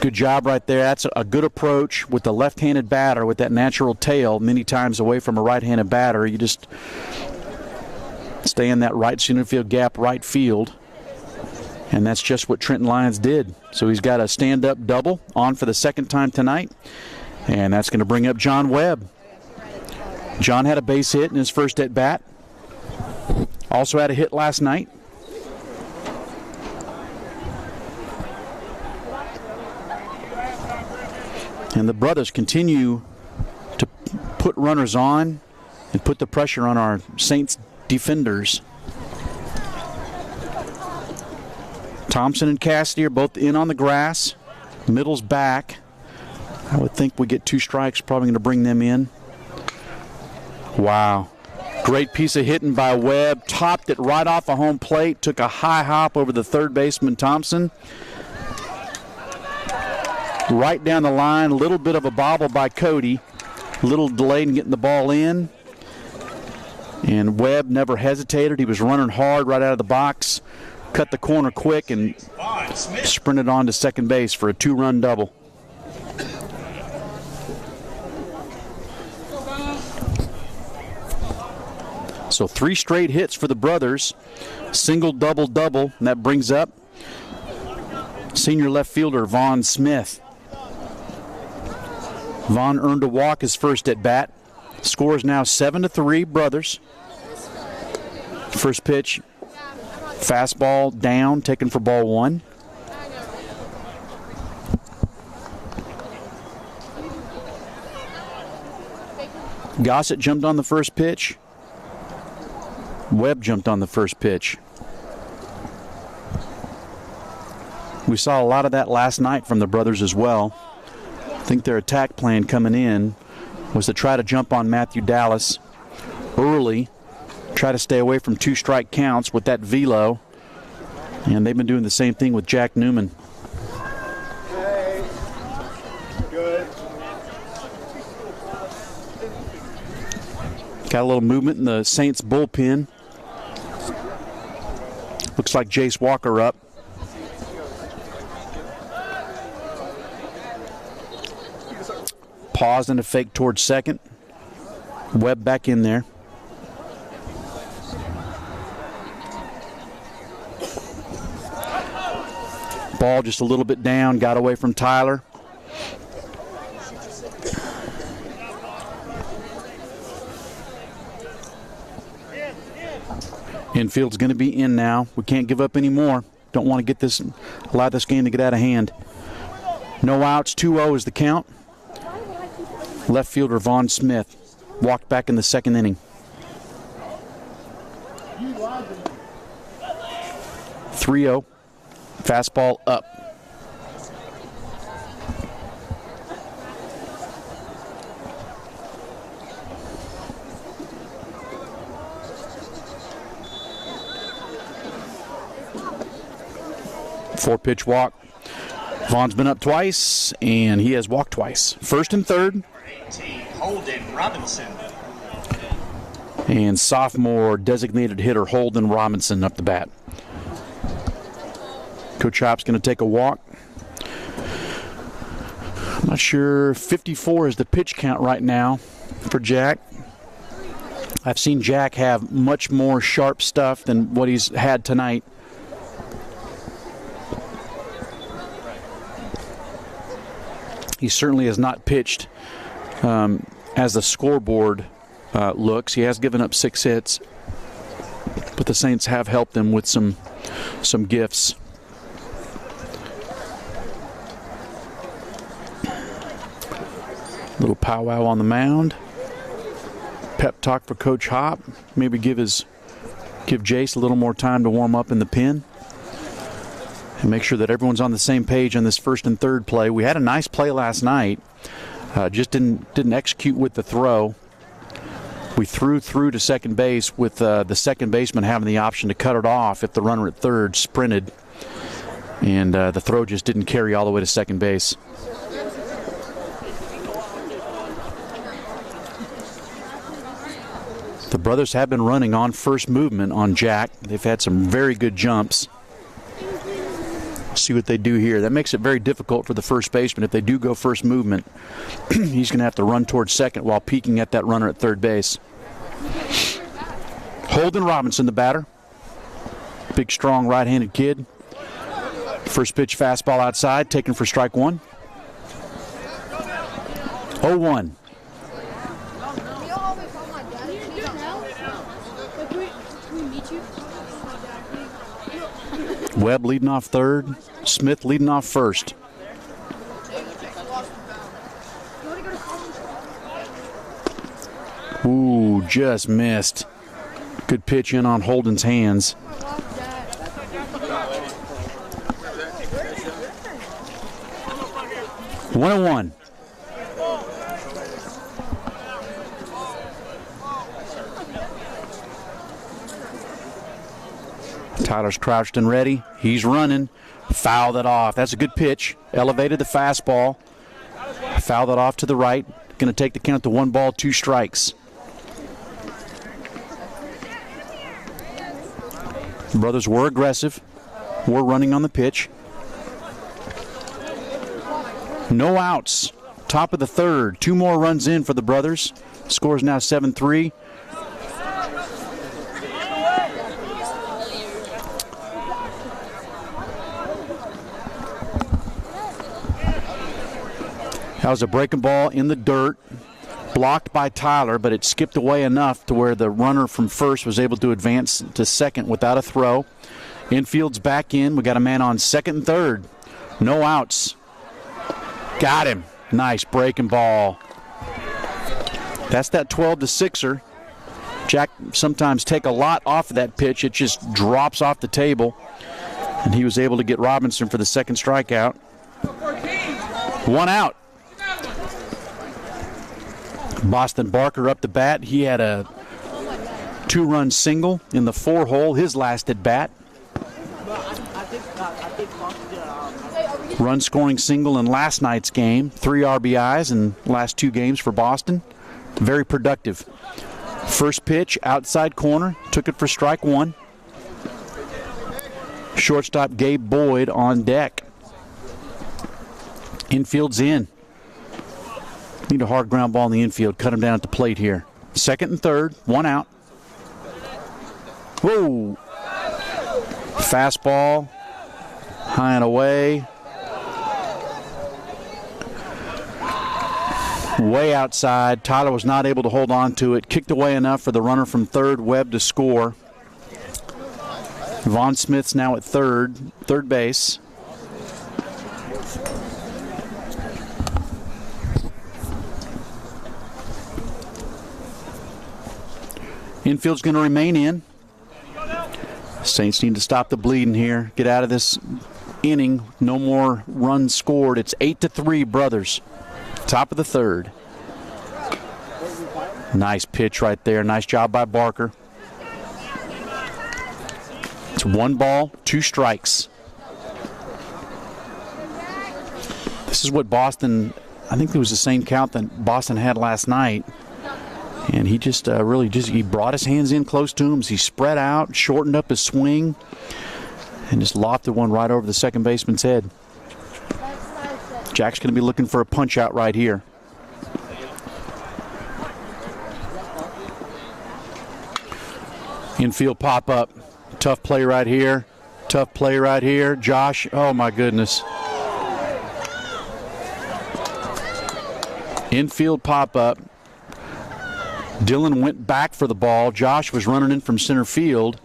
[SPEAKER 1] Good job right there. That's a good approach with the left-handed batter with that natural tail many times away from a right-handed batter. You just stay in that right center field gap, right field. And that's just what Trenton Lyons did. So he's got a stand-up double on for the 2nd time tonight. And that's going to bring up John Webb. John had a base hit in his first at-bat. Also had a hit last night. And the brothers continue to put runners on and put the pressure on our Saints defenders. Thompson and Cassidy are both in on the grass. Middle's back. I would think we get 2 strikes, probably going to bring them in. Wow. Great piece of hitting by Webb. Topped it right off a home plate. Took a high hop over the 3rd baseman, Thompson. Right down the line. A little bit of a bobble by Cody. A little delayed in getting the ball in. And Webb never hesitated. He was running hard right out of the box. Cut the corner quick and sprinted on to second base for a 2-run double. So 3 straight hits for the brothers. Single, double, double. And that brings up senior left fielder Vaughn Smith. Vaughn earned a walk his first at bat. Score is now 7-3, brothers. First pitch, fastball down, taken for ball 1. Gossett jumped on the first pitch. Webb jumped on the first pitch. We saw a lot of that last night from the brothers as well. I think their attack plan coming in was to try to jump on Matthew Dallas early, try to stay away from 2-strike counts with that velo, and they've been doing the same thing with Jack Newman.
[SPEAKER 3] Okay. Good.
[SPEAKER 1] Got a little movement in the Saints bullpen. Looks like Jace Walker up. Pause and a fake towards second. Webb back in there. Ball just a little bit down, got away from Tyler. Infield's going to be in now. We can't give up any more. Don't want to allow this game to get out of hand. No outs, 2-0 is the count. Left fielder Vaughn Smith walked back in the second inning. 3-0. Fastball up. Four-pitch walk. Vaughn's been up twice, and he has walked twice. First and third.
[SPEAKER 2] 18, Holden Robinson.
[SPEAKER 1] And sophomore designated hitter Holden Robinson up the bat. Coach Hop's going to take a walk. I'm not sure. 54 is the pitch count right now for Jack. I've seen Jack have much more sharp stuff than what he's had tonight. He certainly has not pitched as the scoreboard looks. He has given up 6 hits, but the Saints have helped him with some gifts. Little powwow on the mound. Pep talk for Coach Hop. Maybe give Jace a little more time to warm up in the pen. And make sure that everyone's on the same page on this first and third play. We had a nice play last night. Just didn't execute with the throw. We threw through to second base with the second baseman having the option to cut it off if the runner at third sprinted. And the throw just didn't carry all the way to second base. The brothers have been running on first movement on Jack. They've had some very good jumps. See what they do here. That makes it very difficult for the first baseman. If they do go first movement, he's going to have to run towards second while peeking at that runner at third base. Holden Robinson, the batter. Big, strong, right-handed kid. First pitch fastball outside, taken for strike one. 0-1. Webb leading off third. Smith leading off first. Ooh, just missed. Good pitch in on Holden's hands. One and one. Tyler's crouched and ready. He's running. Fouled it off. That's a good pitch. Elevated the fastball. Fouled it off to the right. Going to take the count to 1 ball, 2 strikes. The brothers were aggressive. Were running on the pitch. No outs. Top of the third. 2 more runs in for the brothers. Score is now 7-3. That was a breaking ball in the dirt, blocked by Tyler, but it skipped away enough to where the runner from first was able to advance to second without a throw. Infield's back in. We got a man on second and third. No outs. Got him. Nice breaking ball. That's that 12-6er. Jack sometimes take a lot off of that pitch. It just drops off the table. And he was able to get Robinson for the second strikeout. 1 out. Boston Barker up the bat. He had a 2-run single in the 4-hole, his last at bat. Run scoring single in last night's game. 3 RBIs in the last 2 games for Boston. Very productive. First pitch, outside corner, took it for strike one. Shortstop Gabe Boyd on deck. Infield's in. Need a hard ground ball in the infield. Cut him down at the plate here. Second and third, one out. Whoa. Fastball. High and away. Way outside. Tyler was not able to hold on to it. Kicked away enough for the runner from third, Webb, to score. Vaughn Smith's now at third base. Infield's going to remain in. Saints need to stop the bleeding here. Get out of this inning. No more runs scored. It's 8-3, Brothers. Top of the third. Nice pitch right there. Nice job by Barker. It's 1 ball, 2 strikes. This is what Boston, I think it was the same count that Boston had last night. And he just he brought his hands in close to him as he spread out, shortened up his swing, and just lofted one right over the second baseman's head. Jack's going to be looking for a punch out right here. Infield pop up. Tough play right here. Tough play right here. Josh, oh my goodness. Infield pop up. Dylan went back for the ball. Josh was running in from center field.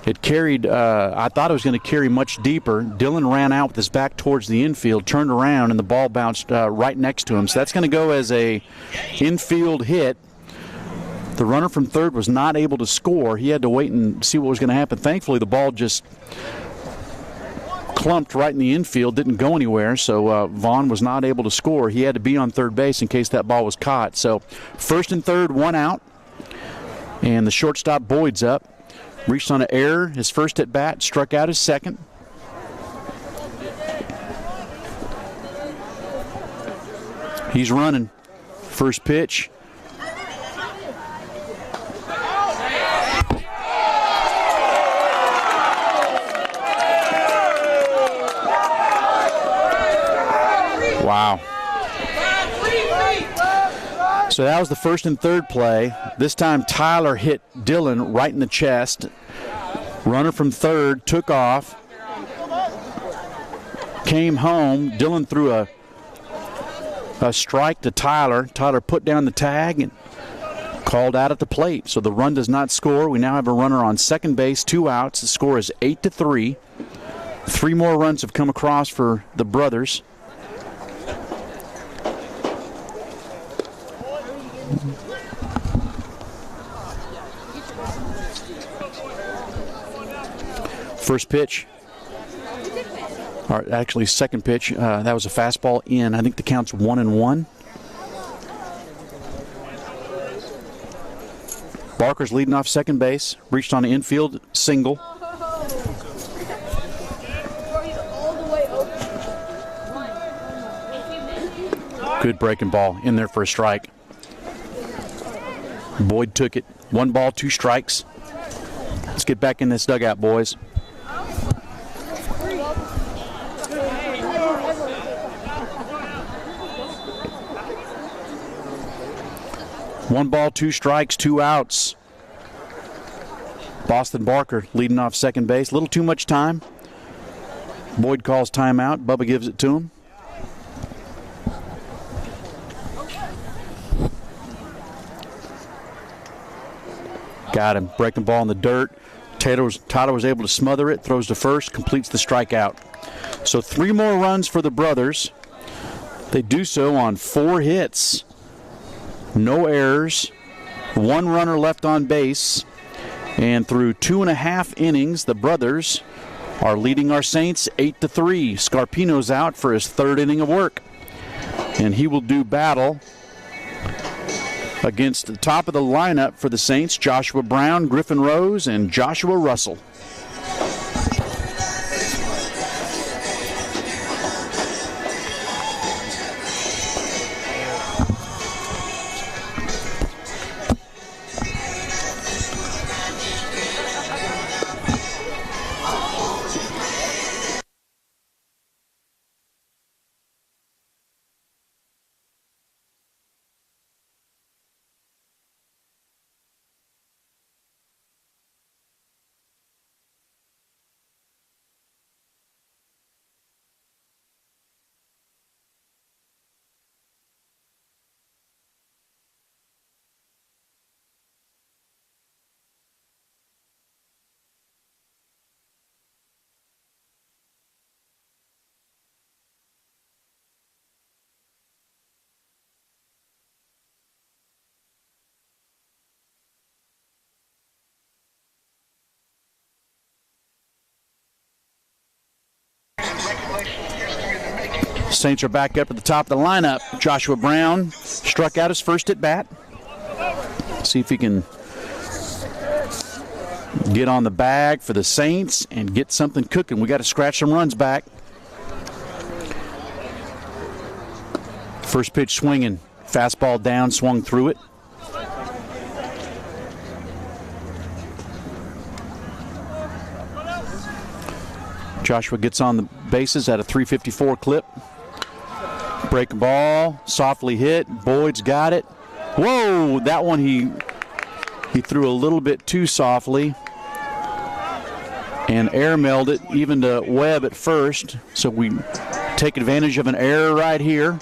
[SPEAKER 1] It carried, I thought it was going to carry much deeper. Dylan ran out with his back towards the infield, turned around, and the ball bounced right next to him. So that's going to go as a infield hit. The runner from third was not able to score. He had to wait and see what was going to happen. Thankfully, the ball just clumped right in the infield, didn't go anywhere, so Vaughn was not able to score. He had to be on third base in case that ball was caught. So first and third, 1 out, and the shortstop Boyd's up. Reached on an error, his first at bat, struck out his second. He's running. First pitch. Wow. So that was the first and third play. This time Tyler hit Dylan right in the chest. Runner from third took off. Came home. Dylan threw a strike to Tyler. Tyler put down the tag and called out at the plate. So the run does not score. We now have a runner on second base, 2 outs. The score is 8-3. 3 more runs have come across for the Brothers. First pitch, or actually second pitch, that was a fastball in. I think the count's 1-1. Barker's leading off second base, reached on the infield, single. Good breaking ball in there for a strike. Boyd took it. 1 ball, 2 strikes. Let's get back in this dugout, boys. One ball, 2 strikes, 2 outs. Boston Barker leading off second base. A little too much time. Boyd calls timeout. Bubba gives it to him. Got him. Breaking ball in the dirt. Tyler was able to smother it. Throws to first. Completes the strikeout. So 3 more runs for the Brothers. They do so on 4 hits. No errors. 1 runner left on base. And through 2.5 innings, the Brothers are leading our Saints 8-3. Scarpino's out for his 3rd inning of work. And he will do battle against the top of the lineup for the Saints, Joshua Brown, Griffin Rose, and Joshua Russell. Saints are back up at the top of the lineup. Joshua Brown struck out his first at bat. See if he can get on the bag for the Saints and get something cooking. We got to scratch some runs back. First pitch swinging. Fastball down, swung through it. Joshua gets on the bases at a 354 clip. Break ball, softly hit. Boyd's got it. Whoa, that one he threw a little bit too softly and airmailed it even to Webb at first. So we take advantage of an error right here.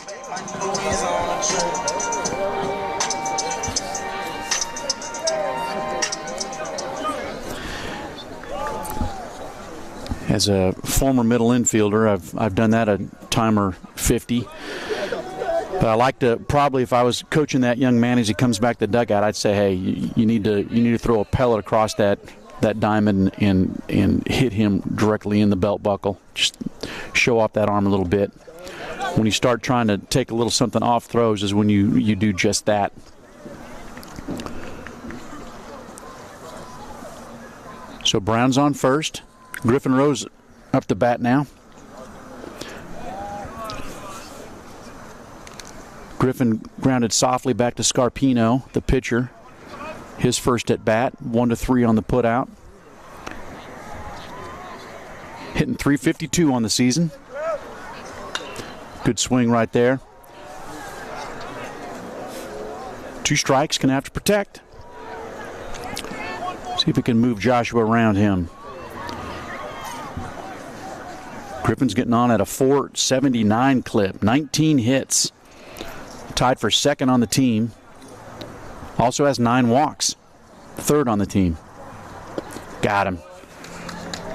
[SPEAKER 1] As a former middle infielder, I've done that a time or 50. But I like to probably, if I was coaching that young man as he comes back to the dugout, I'd say, hey, you need to throw a pellet across that diamond and hit him directly in the belt buckle. Just show off that arm a little bit. When you start trying to take a little something off throws is when you do just that. So Brown's on first. Griffin Rose up to bat now. Griffin grounded softly back to Scarpino, the pitcher. His first at bat, 1-3 on the put out. Hitting .352 on the season. Good swing right there. 2 strikes, gonna have to protect. See if we can move Joshua around him. Griffin's getting on at a .479 clip, 19 hits. Tied for second on the team. Also has 9 walks. Third on the team. Got him.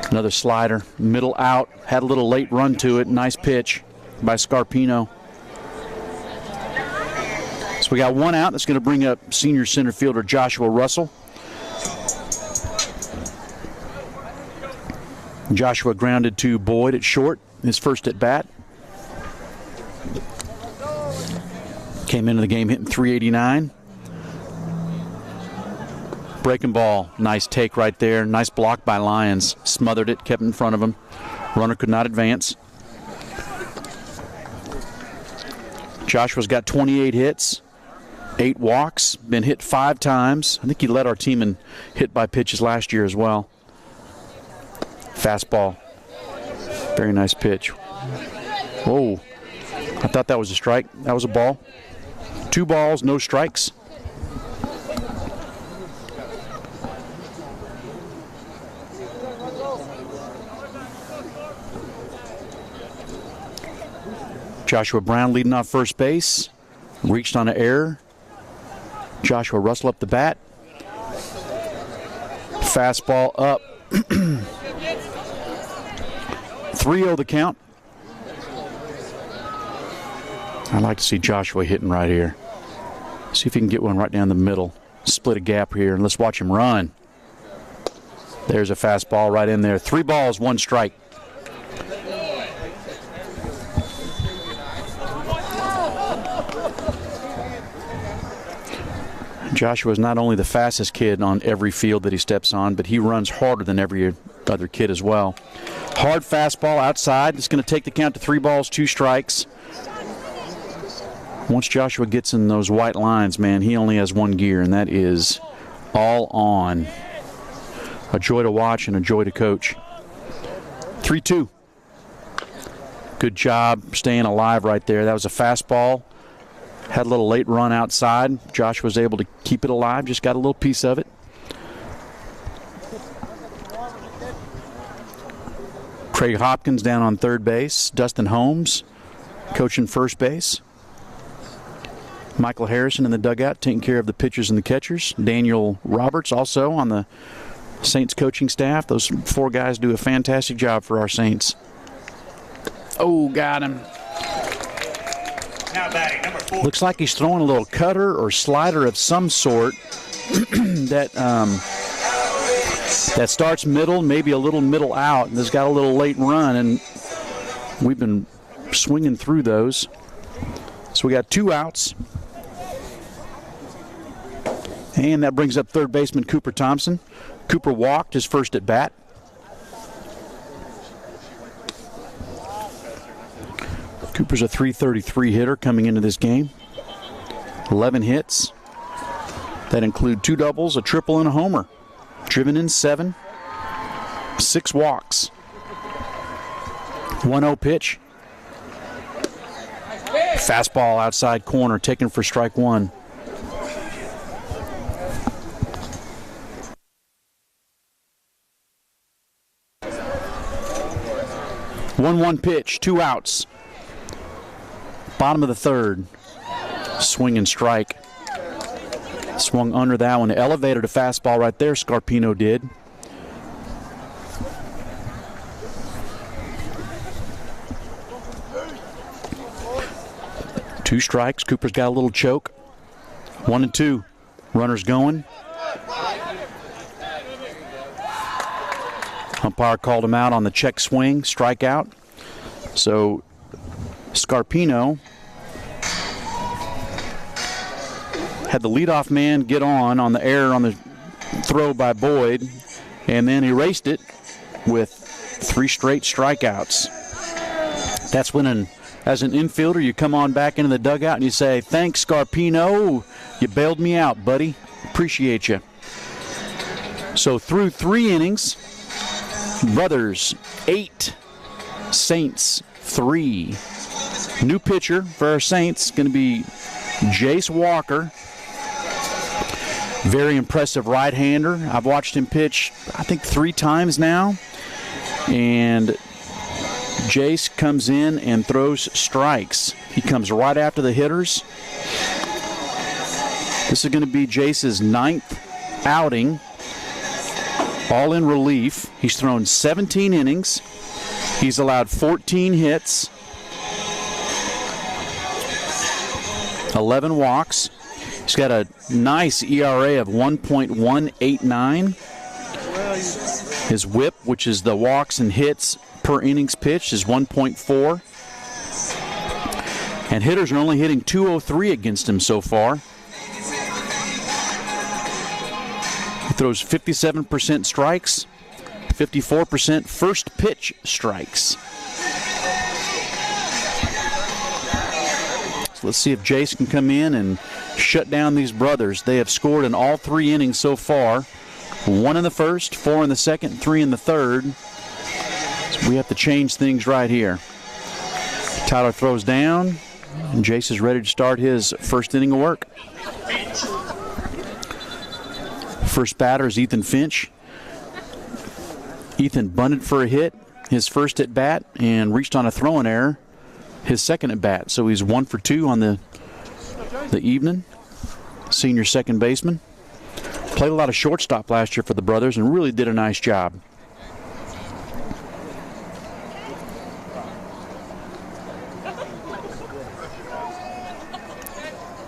[SPEAKER 1] Another slider. Middle out. Had a little late run to it. Nice pitch by Scarpino. So we got 1 out. That's going to bring up senior center fielder Joshua Russell. Joshua grounded to Boyd at short, his first at bat. Came into the game hitting .389. Breaking ball, nice take right there. Nice block by Lyons. Smothered it, kept in front of him. Runner could not advance. Joshua's got 28 hits, 8 walks, been hit 5 times. I think he led our team in hit by pitches last year as well. Fastball. Very nice pitch. Whoa. I thought that was a strike. That was a ball. 2 balls, no strikes. Joshua Brown leading off first base. Reached on an error. Joshua Russell up the bat. Fastball up. 3-0 the count. I'd like to see Joshua hitting right here. See if he can get one right down the middle. Split a gap here, and let's watch him run. There's a fastball right in there. 3 balls, 1 strike. Joshua is not only the fastest kid on every field that he steps on, but he runs harder than every other kid as well. Hard fastball outside. It's going to take the count to 3 balls, 2 strikes. Once Joshua gets in those white lines, man, he only has 1 gear, and that is all on. A joy to watch and a joy to coach. 3-2. Good job staying alive right there. That was a fastball. Had a little late run outside. Josh was able to keep it alive, just got a little piece of it. Craig Hopkins down on third base. Dustin Holmes coaching first base. Michael Harrison in the dugout taking care of the pitchers and the catchers. Daniel Roberts also on the Saints coaching staff. Those 4 guys do a fantastic job for our Saints. Oh, got him.
[SPEAKER 2] Now batting, number 4.
[SPEAKER 1] Looks like he's throwing a little cutter or slider of some sort that starts middle, maybe a little middle out, and has got a little late run. And we've been swinging through those. So we got 2 outs. And that brings up third baseman Cooper Thompson. Cooper walked his first at bat. Cooper's a .333 hitter coming into this game. 11 hits. That include 2 doubles, a triple, and a homer. Driven in 7. 6 walks. 1-0 pitch. Fastball outside corner, taken for strike 1. One pitch, 2 outs. Bottom of the third. Swing and strike. Swung under that one. Elevated a fastball right there, Scarpino did. Two strikes. Cooper's got a little choke. 1-2. Runners going. Umpire called him out on the check swing, strikeout. So Scarpino had the leadoff man get on the error on the throw by Boyd, and then erased it with 3 straight strikeouts. That's when, as an infielder, you come on back into the dugout and you say, "Thanks, Scarpino. You bailed me out, buddy. Appreciate you." So through 3 innings, Brothers 8, Saints 3. New pitcher for our Saints going to be Jace Walker. Very impressive right-hander. I've watched him pitch, I think, 3 times now. And Jace comes in and throws strikes. He comes right after the hitters. This is going to be Jace's 9th outing, all in relief. He's thrown 17 innings. He's allowed 14 hits, 11 walks. He's got a nice ERA of 1.189. His whip, which is the walks and hits per innings pitched, is 1.4. And hitters are only hitting .203 against him so far. He throws 57% strikes, 54% first pitch strikes. So let's see if Jace can come in and shut down these Brothers. They have scored in all 3 innings so far. 1 in the first, 4 in the second, 3 in the third. So we have to change things right here. Tyler throws down, and Jace is ready to start his first inning of work. First batter is Ethan Finch. Ethan bunted for a hit his first at bat and reached on a throwing error his second at bat. So he's 1 for 2 on the evening. Senior second baseman. Played a lot of shortstop last year for the Brothers and really did a nice job.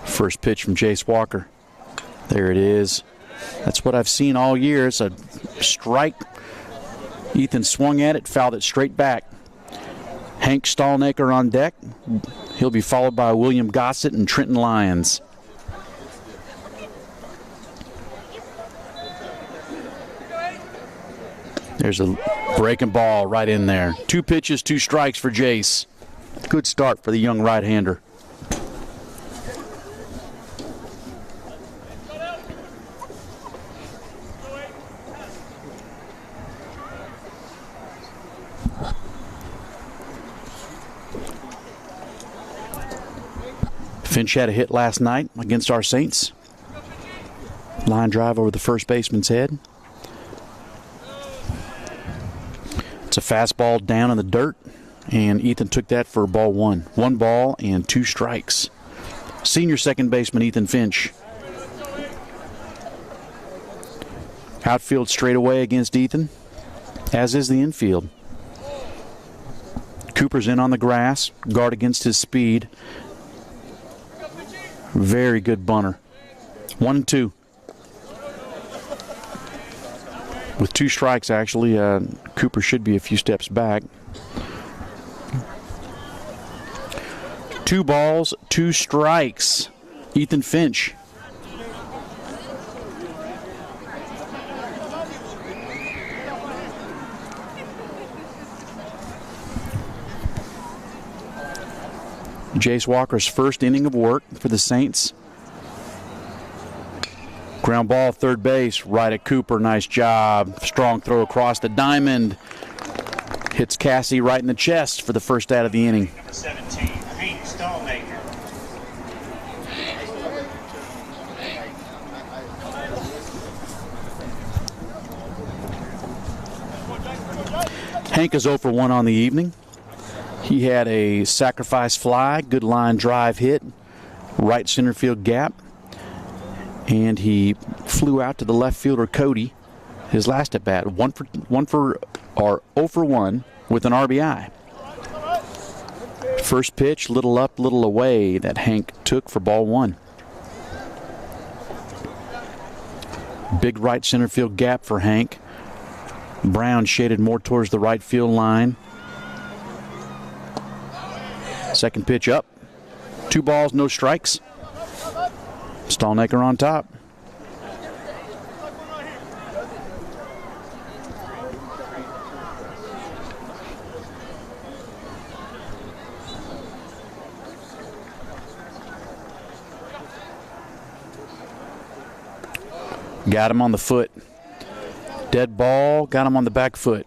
[SPEAKER 1] First pitch from Jace Walker. There it is. That's what I've seen all year. It's a strike. Ethan swung at it, fouled it straight back. Hank Stallnaker on deck. He'll be followed by William Gossett and Trenton Lyons. There's a breaking ball right in there. 2 pitches, 2 strikes for Jace. Good start for the young right-hander. Finch had a hit last night against our Saints. Line drive over the first baseman's head. It's a fastball down in the dirt, and Ethan took that for ball 1. 1 ball and 2 strikes. Senior second baseman Ethan Finch. Outfield straightaway against Ethan, as is the infield. Cooper's in on the grass, guard against his speed. Very good bunter. 1-2. With 2 strikes, actually, Cooper should be a few steps back. 2 balls, 2 strikes. Ethan Finch. Jace Walker's first inning of work for the Saints. Ground ball, third base, right at Cooper. Nice job. Strong throw across the diamond. Hits Cassie right in the chest for the first out of the inning.
[SPEAKER 2] Number 17, Hank Stallmaker.
[SPEAKER 1] Hank is 0 for 1 on the evening. He had a sacrifice fly, good line drive hit, right center field gap, and he flew out to the left fielder Cody. His last at bat, 0 for 1 with an RBI. First pitch, little up, little away that Hank took for ball 1. Big right center field gap for Hank. Brown shaded more towards the right field line. Second pitch up. 2 balls, no strikes. Stallmaker on top. Got him on the foot. Dead ball, got him on the back foot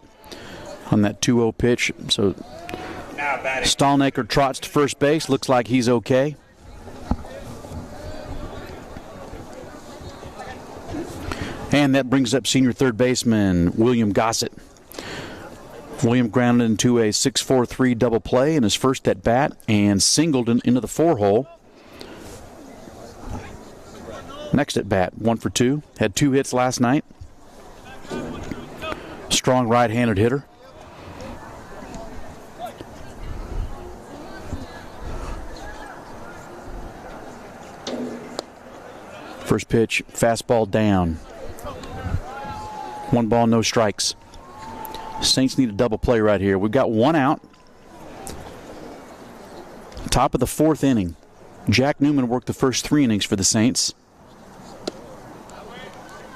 [SPEAKER 1] on that 2-0 pitch. So Stallmaker trots to first base. Looks like he's okay. And that brings up senior third baseman William Gossett. William grounded into a 6-4-3 double play in his first at bat and singled into the 4-hole. Next at bat, 1 for 2. Had 2 hits last night. Strong right-handed hitter. First pitch, fastball down. 1 ball, no strikes. Saints need a double play right here. We've got 1 out. Top of the 4th inning. Jack Newman worked the first 3 innings for the Saints.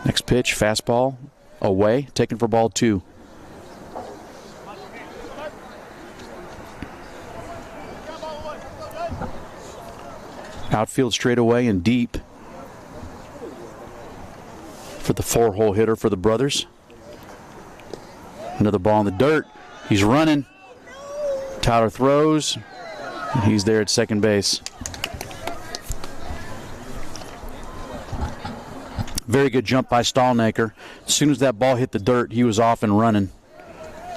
[SPEAKER 1] Next pitch, fastball, away, taken for ball 2. Outfield straightaway and deep for the 4-hole hitter for the brothers. Another ball in the dirt. He's running. Tyler throws. And he's there at second base. Very good jump by Stallmaker. As soon as that ball hit the dirt, he was off and running.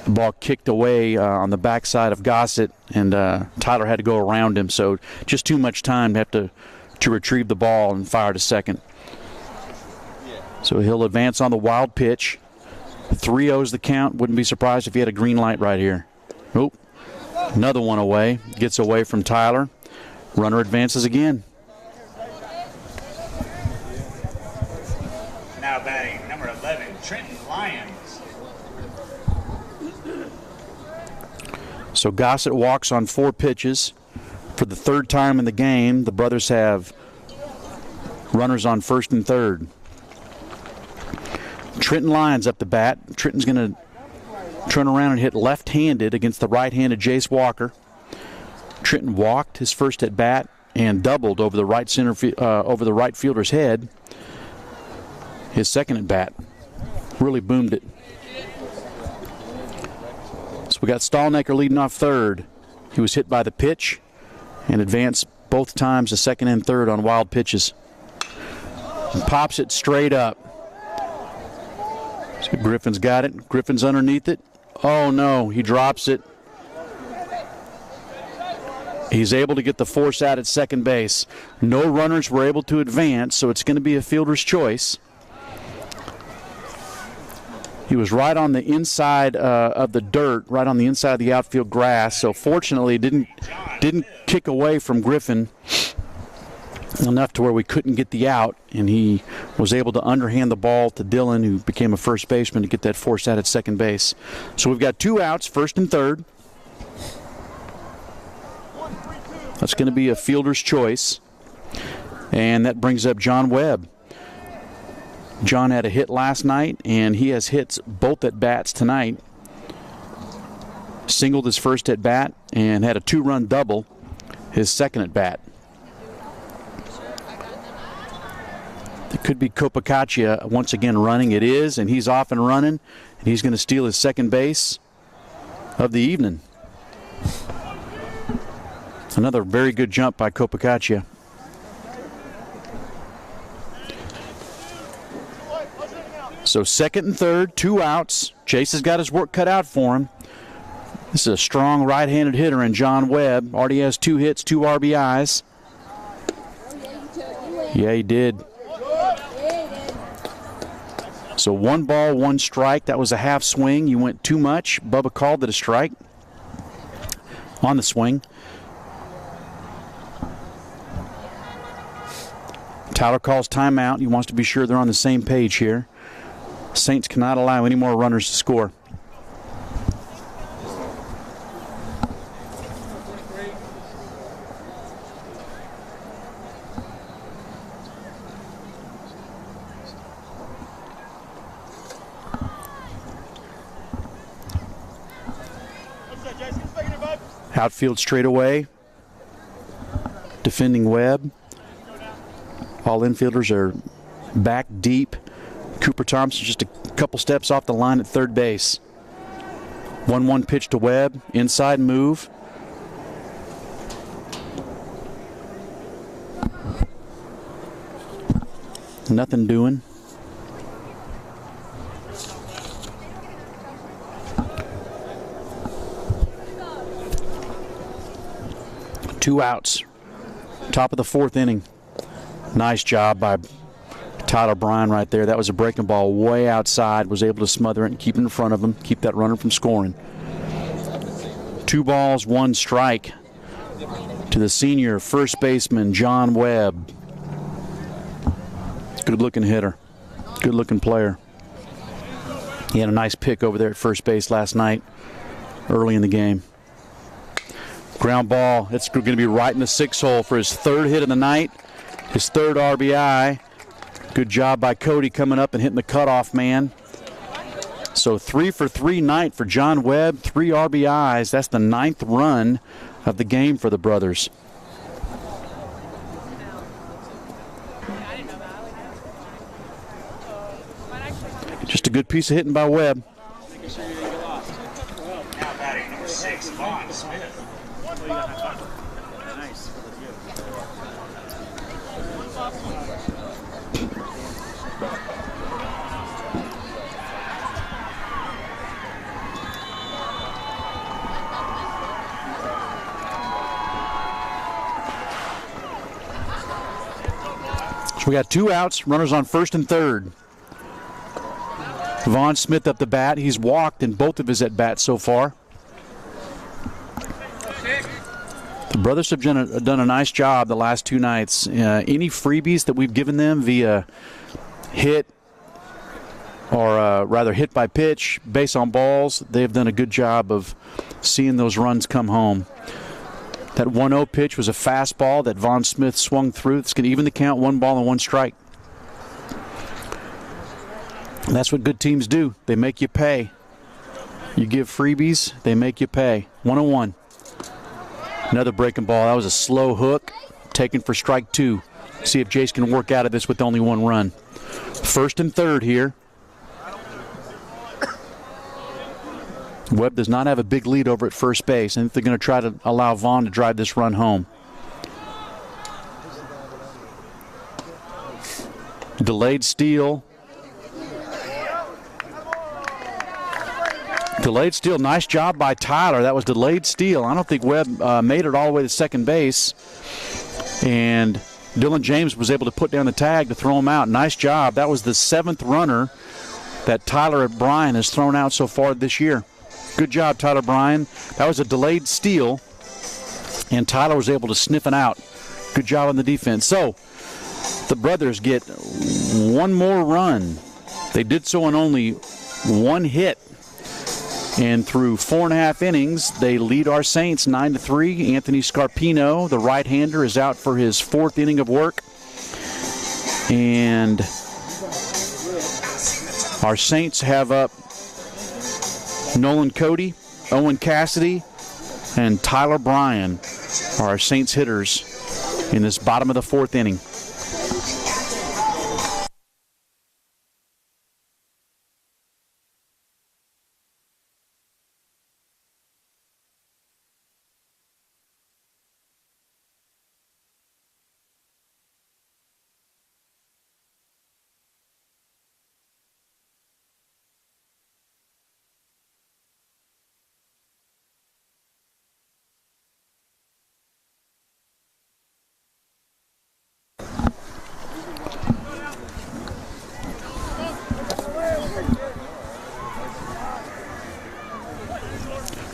[SPEAKER 1] The ball kicked away on the backside of Gossett, and Tyler had to go around him. So just too much time to have to retrieve the ball and fire to second. So he'll advance on the wild pitch. 3-0's the count. Wouldn't be surprised if he had a green light right here. Oop. Another one away. Gets away from Tyler. Runner advances again.
[SPEAKER 2] Now batting, number 11, Trenton Lyons.
[SPEAKER 1] So Gossett walks on 4 pitches. For the 3rd time in the game, the brothers have runners on first and third. Trenton Lyons up the bat. Trenton's going to turn around and hit left-handed against the right-handed Jace Walker. Trenton walked his first at bat and doubled over the right fielder's head. His second at bat really boomed it. So we got Stallmaker leading off third. He was hit by the pitch and advanced both times to second and third on wild pitches. And pops it straight up. So Griffin's got it. Griffin's underneath it. Oh no, he drops it. He's able to get the force out at second base. No runners were able to advance, so it's going to be a fielder's choice. He was right on the inside of the dirt, right on the inside of the outfield grass. So fortunately, didn't kick away from Griffin enough to where we couldn't get the out, and he was able to underhand the ball to Dylan, who became a first baseman, to get that force out at second base. So we've got 2 outs, first and third. That's going to be a fielder's choice. And that brings up John Webb. John had a hit last night, and he has hits both at bats tonight. Singled his first at bat and had a 2-run double his second at bat. It could be Copacaccia once again running. It is, and he's off and running, and he's going to steal his second base of the evening. Another very good jump by Copacaccia. So second and third, 2 outs. Chase has got his work cut out for him. This is a strong right-handed hitter in John Webb. Already has 2 hits, 2 RBIs. Yeah, he did. So 1 ball, 1 strike. That was a half swing. You went too much. Bubba called it a strike on the swing. Tyler calls timeout. He wants to be sure they're on the same page here. Saints cannot allow any more runners to score. Outfield straightaway. Defending Webb. All infielders are back deep. Cooper Thompson just a couple steps off the line at third base. 1-1 pitch to Webb. Inside move. Nothing doing. Two outs. Top of the 4th inning. Nice job by Tyler Bryan right there. That was a breaking ball way outside. Was able to smother it and keep it in front of him. Keep that runner from scoring. 2 balls, 1 strike to the senior first baseman, John Webb. Good-looking hitter. Good-looking player. He had a nice pick over there at first base last night, early in the game. Ground ball. It's going to be right in the 6 hole for his 3rd hit of the night. His 3rd RBI. Good job by Cody coming up and hitting the cutoff man. So 3 for 3 night for John Webb. 3 RBIs. That's the 9th run of the game for the brothers. Just a good piece of hitting by Webb.
[SPEAKER 2] Now batting number 6, Vaughn Smith.
[SPEAKER 1] So we got 2 outs, runners on 1st and 3rd. Vaughn Smith up the bat. He's walked in both of his at-bats so far. The brothers have done a nice job the last 2 nights. Any freebies that we've given them via hit or rather hit by pitch, base on balls, they've done a good job of seeing those runs come home. That 1-0 pitch was a fastball that Vaughn Smith swung through. It's going to even the count, 1 ball and 1 strike. And that's what good teams do. They make you pay. You give freebies, they make you pay. 1-1. Another breaking ball. That was a slow hook taken for strike 2. See if Jace can work out of this with only 1 run. 1st and 3rd here. Webb does not have a big lead over at first base. I think they're going to try to allow Vaughn to drive this run home. Delayed steal. Delayed steal. Nice job by Tyler. That was delayed steal. I don't think Webb made it all the way to second base. And Dylan James was able to put down the tag to throw him out. Nice job. That was the 7th runner that Tyler Bryan has thrown out so far this year. Good job, Tyler Bryan. That was a delayed steal, and Tyler was able to sniff it out. Good job on the defense. So the brothers get 1 more run. They did so on only 1 hit. And through 4.5 innings, they lead our Saints 9-3. Anthony Scarpino, the right-hander, is out for his 4th inning of work. And our Saints have up Nolan Cody, Owen Cassidy, and Tyler Bryan are our Saints hitters in this bottom of the 4th inning.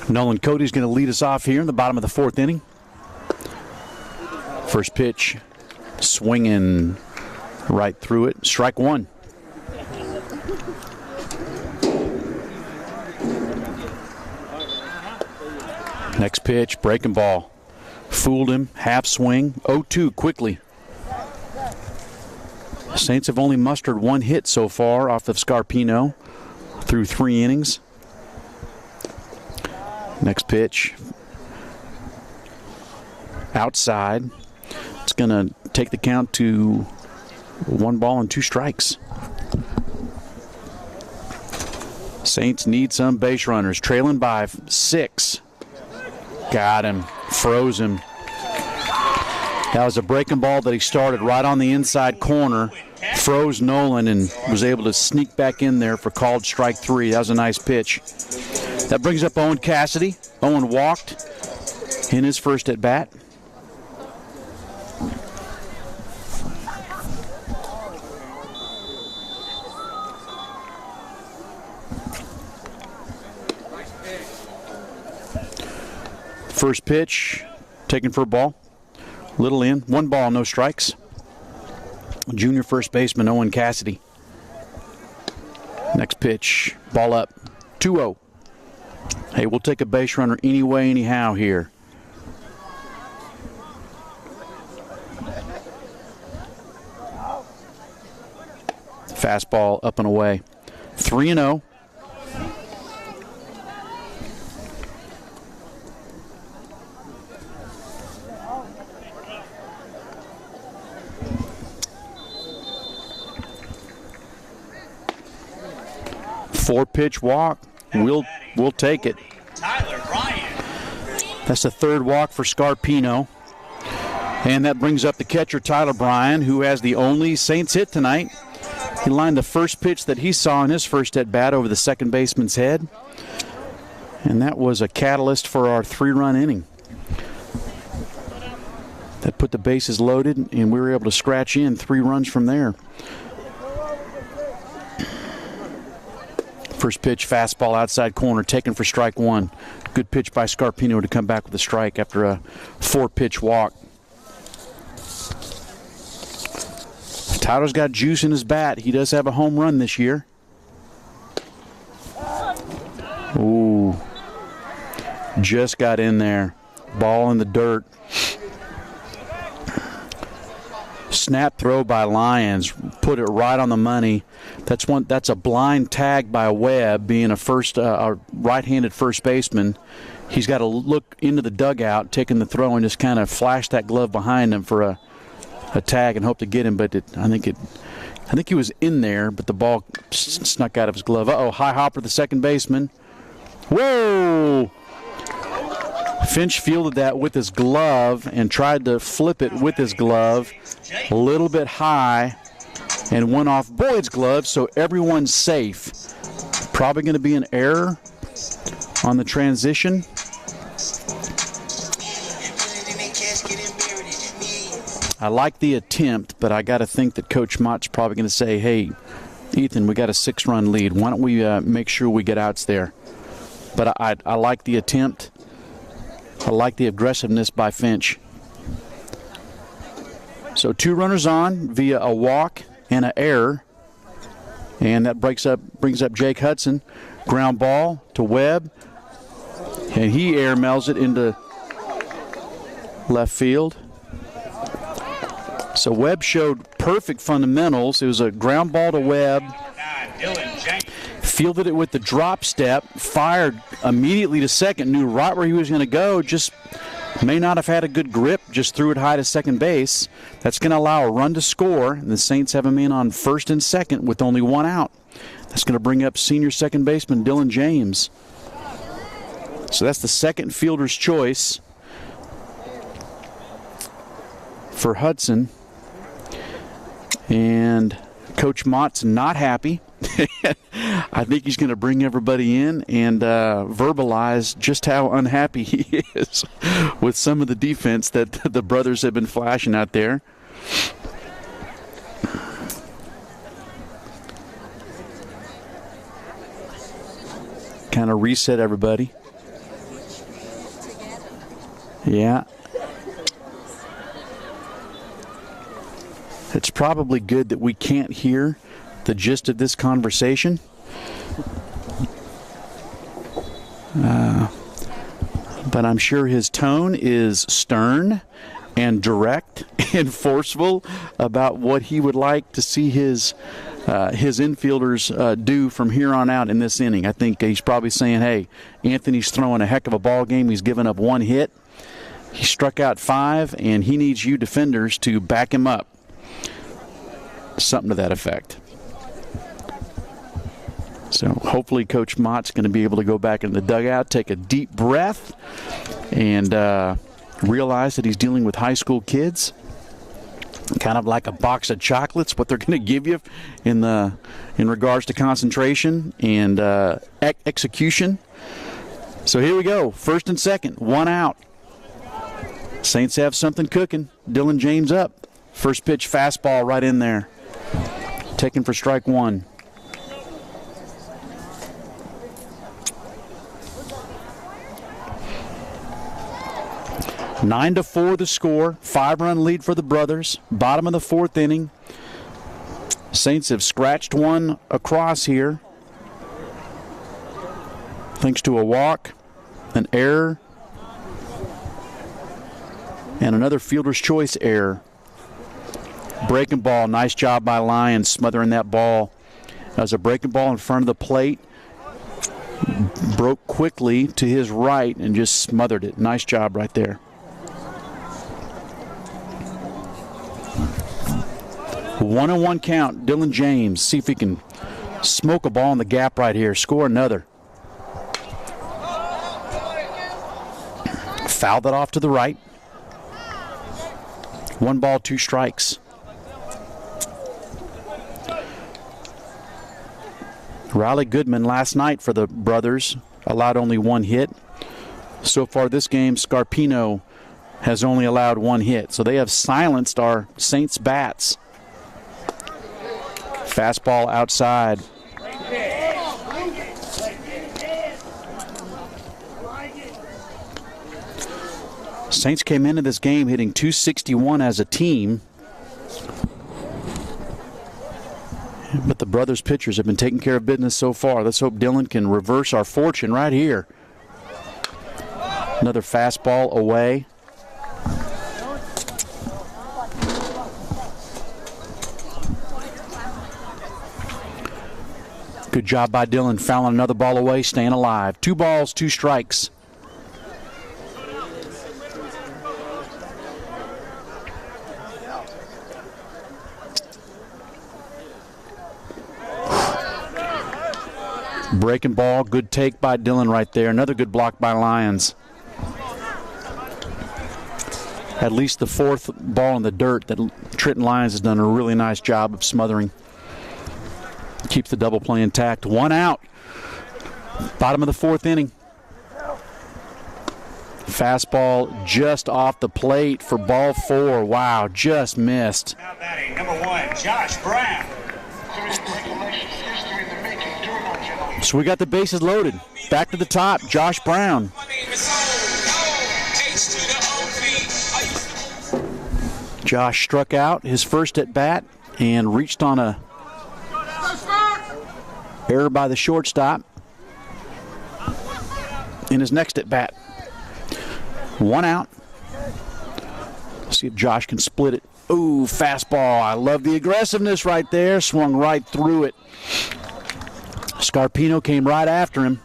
[SPEAKER 1] Nolan Cody's going to lead us off here in the bottom of the 4th inning. First pitch, swinging right through it. Strike 1. Next pitch, breaking ball. Fooled him, half swing, 0-2 quickly. Saints have only mustered 1 hit so far off of Scarpino through 3 innings. Next pitch, outside. It's going to take the count to 1 ball and 2 strikes. Saints need some base runners. Trailing by 6. Got him. Froze him. That was a breaking ball that he started right on the inside corner. Froze Nolan and was able to sneak back in there for called strike 3. That was a nice pitch. That brings up Owen Cassidy. Owen walked in his first at bat. First pitch, taken for a ball. Little in. 1 ball, no strikes. Junior first baseman Owen Cassidy. Next pitch, ball up. 2-0. Hey, we'll take a base runner anyway, anyhow here. Fastball up and away. 3-0. Four-pitch walk. We'll take it.
[SPEAKER 2] Tyler Bryan.
[SPEAKER 1] That's the 3rd walk for Scarpino. And that brings up the catcher, Tyler Bryan, who has the only Saints hit tonight. He lined the first pitch that he saw in his first at-bat over the second baseman's head. And that was a catalyst for our 3-run inning. That put the bases loaded, and we were able to scratch in 3 runs from there. First pitch, fastball outside corner, taken for strike 1. Good pitch by Scarpino to come back with a strike after a 4-pitch walk. Tyler's got juice in his bat. He does have a home run this year. Ooh. Just got in there. Ball in the dirt. Snap throw by Lyons, put it right on the money. That's a blind tag by Webb, being a right-handed first baseman. He's got to look into the dugout, taking the throw, and just kind of flash that glove behind him for a tag and hope to get him. But I think he was in there, but the ball snuck out of his glove. High hopper, the second baseman. Whoa! Finch fielded that with his glove and tried to flip it with his glove a little bit high and went off Boyd's glove, so everyone's safe. Probably going to be an error on the transition. I like the attempt, but I got to think that Coach Mott's probably going to say, hey, Ethan, we got a 6-run lead. Why don't we make sure we get outs there? But I like the attempt. I like the aggressiveness by Finch. So 2 runners on via a walk and an error. And that brings up Jake Hudson. Ground ball to Webb, and he airmails it into left field. So Webb showed perfect fundamentals. It was a ground ball to Webb. Fielded it with the drop step, fired immediately to second, knew right where he was going to go, just may not have had a good grip, just threw it high to second base. That's going to allow a run to score, and the Saints have a man on first and second with only one out. That's going to bring up senior second baseman Dylan James. So that's the second fielder's choice for Hudson. And Coach Mott's not happy. I think he's going to bring everybody in and verbalize just how unhappy he is with some of the defense that the brothers have been flashing out there. Kind of reset everybody. Yeah. It's probably good that we can't hear the gist of this conversation. But I'm sure his tone is stern and direct and forceful about what he would like to see his infielders do from here on out in this inning. I think he's probably saying, hey, Anthony's throwing a heck of a ball game. He's given up one hit. He struck out 5, and he needs you defenders to back him up. Something to that effect. So hopefully Coach Mott's going to be able to go back in the dugout, take a deep breath, and realize that he's dealing with high school kids. Kind of like a box of chocolates, what they're going to give you in regards to concentration and execution. So here we go. First and second, one out. Saints have something cooking. Dylan James up. First pitch fastball right in there. Taken for strike one. Nine to 4 the score. 5-run lead for the brothers. Bottom of the 4th inning. Saints have scratched one across here. Thanks to a walk, an error, and another fielder's choice error. Breaking ball, nice job by Lyons smothering that ball. That was a breaking ball in front of the plate. Broke quickly to his right and just smothered it. Nice job right there. One-on-one count, Dylan James. See if he can smoke a ball in the gap right here. Score another. Fouled it off to the right. 1 ball, 2 strikes. Riley Goodman last night for the brothers allowed only 1 hit. So far this game, Scarpino has only allowed 1 hit. So they have silenced our Saints bats. Fastball outside. Saints came into this game hitting .261 as a team. But the brothers' pitchers have been taking care of business so far. Let's hope Dylan can reverse our fortune right here. Another fastball away. Good job by Dylan, fouling another ball away, staying alive. 2 balls, 2 strikes. Breaking ball, good take by Dylan right there. Another good block by Lyons. At least the 4th ball in the dirt that Trenton Lyons has done a really nice job of smothering. Keeps the double play intact. 1 out. Bottom of the 4th inning. Fastball just off the plate for ball 4. Wow, just missed.
[SPEAKER 2] Now batting, number 1, Josh Brown.
[SPEAKER 1] So we got the bases loaded. Back to the top, Josh Brown. Josh struck out his first at bat and reached on a error by the shortstop. in his next at bat. 1 out. See if Josh can split it. Ooh, fastball. I love the aggressiveness right there. Swung right through it. Scarpino came right after him.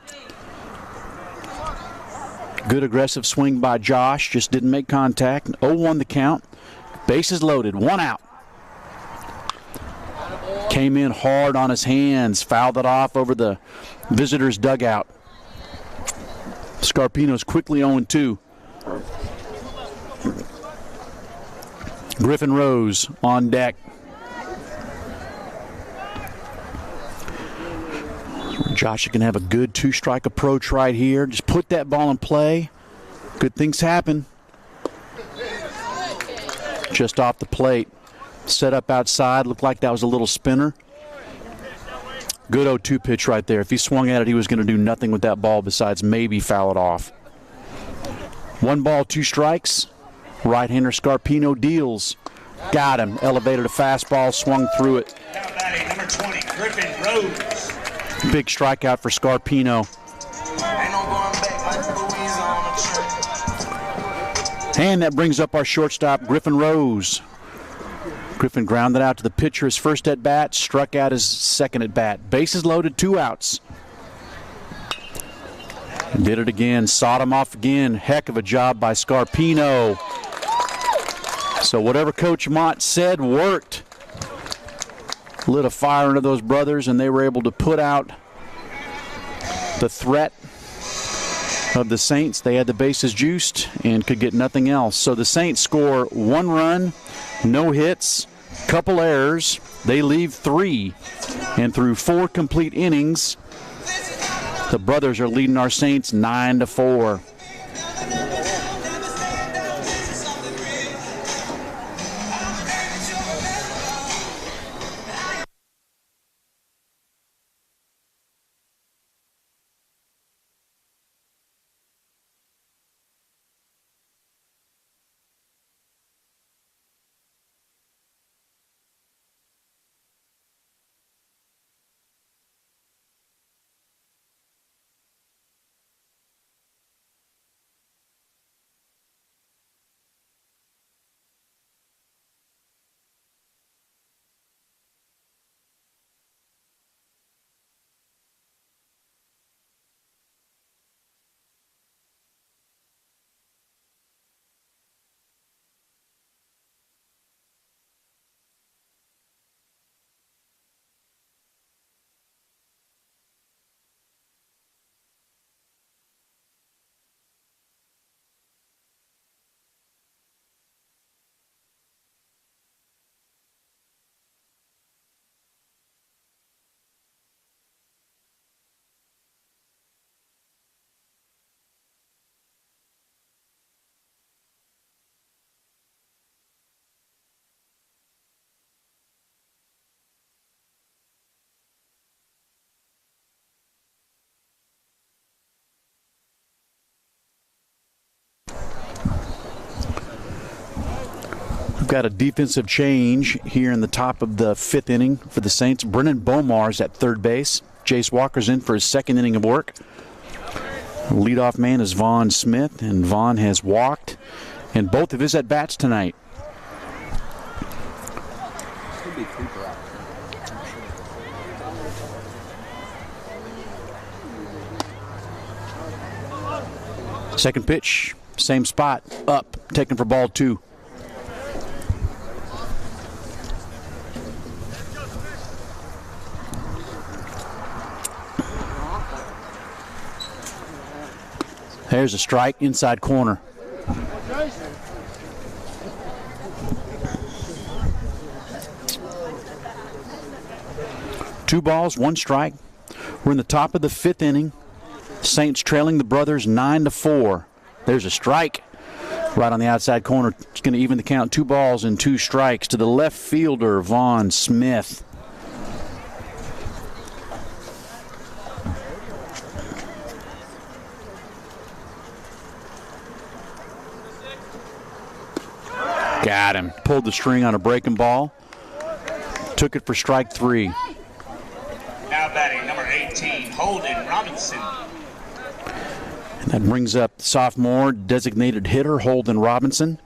[SPEAKER 1] Good aggressive swing by Josh. Just didn't make contact. 0-1 the count. Bases loaded. 1 out. Came in hard on his hands. Fouled it off over the visitor's dugout. Scarpino's quickly 0-2. Griffin Rose on deck. Josh can have a good 2-strike approach right here. Just put that ball in play. Good things happen. Just off the plate. Set up outside. Looked like that was a little spinner. Good 0-2 pitch right there. If he swung at it, he was going to do nothing with that ball besides maybe foul it off. 1 ball, 2 strikes. Right-hander Scarpino deals. Got him. Elevated a fastball, swung through it.
[SPEAKER 2] Now batting number 20, Griffin Rose.
[SPEAKER 1] Big strikeout for Scarpino. And that brings up our shortstop, Griffin Rose. Griffin grounded out to the pitcher his first at bat, struck out his second at bat. Bases loaded, 2 outs. Did it again, sawed him off again. Heck of a job by Scarpino. So whatever Coach Mott said worked. Lit a fire into those brothers, and they were able to put out the threat of the Saints. They had the bases juiced and could get nothing else. So the Saints score 1 run, no hits, couple errors. They leave 3. And through 4 complete innings, the brothers are leading our Saints 9-4. We've got a defensive change here in the top of the 5th inning for the Saints. Brennan Bomar's at third base. Jace Walker's in for his 2nd inning of work. Leadoff man is Vaughn Smith, and Vaughn has walked in both of his at-bats tonight. Second pitch, same spot, up, taken for ball 2. There's a strike, inside corner. Two balls, 1 strike. We're in the top of the 5th inning. Saints trailing the brothers 9-4. There's a strike right on the outside corner. It's going to even the count. 2 balls and 2 strikes to the left fielder, Vaughn Smith. Got him. Pulled the string on a breaking ball. Took it for strike 3.
[SPEAKER 2] Now batting number 18, Holden Robinson.
[SPEAKER 1] And That brings up sophomore designated hitter Holden Robinson.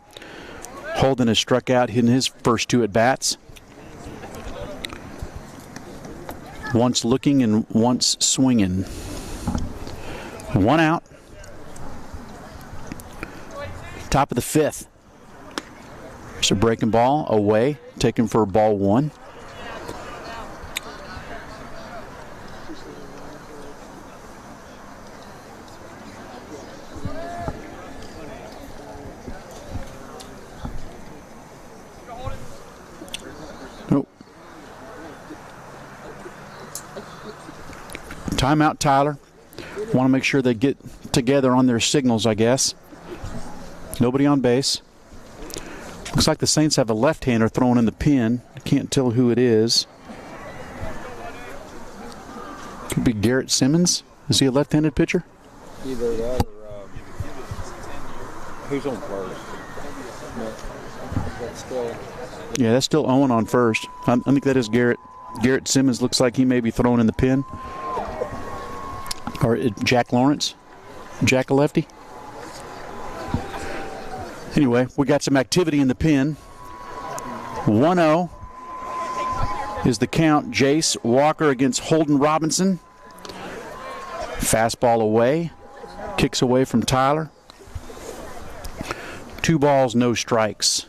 [SPEAKER 1] Holden has struck out in his first 2 at-bats. Once looking and once swinging. 1 out. Top of the 5th. It's a breaking ball away, taken for ball 1. Nope. Timeout, Tyler. Want to make sure they get together on their signals, I guess. Nobody on base. Looks like the Saints have a left-hander thrown in the pin. Can't tell who it is. Could be Garrett Simmons. Is he a left-handed pitcher?
[SPEAKER 4] Either that or who's on first? No, that's still.
[SPEAKER 1] Yeah, that's still Owen on first. I think that is Garrett. Garrett Simmons looks like he may be thrown in the pin. Or Jack Lawrence. Jack a lefty. Anyway, we got some activity in the pen. 1-0 is the count. Jace Walker against Holden Robinson. Fastball away. Kicks away from Tyler. 2 balls, no strikes.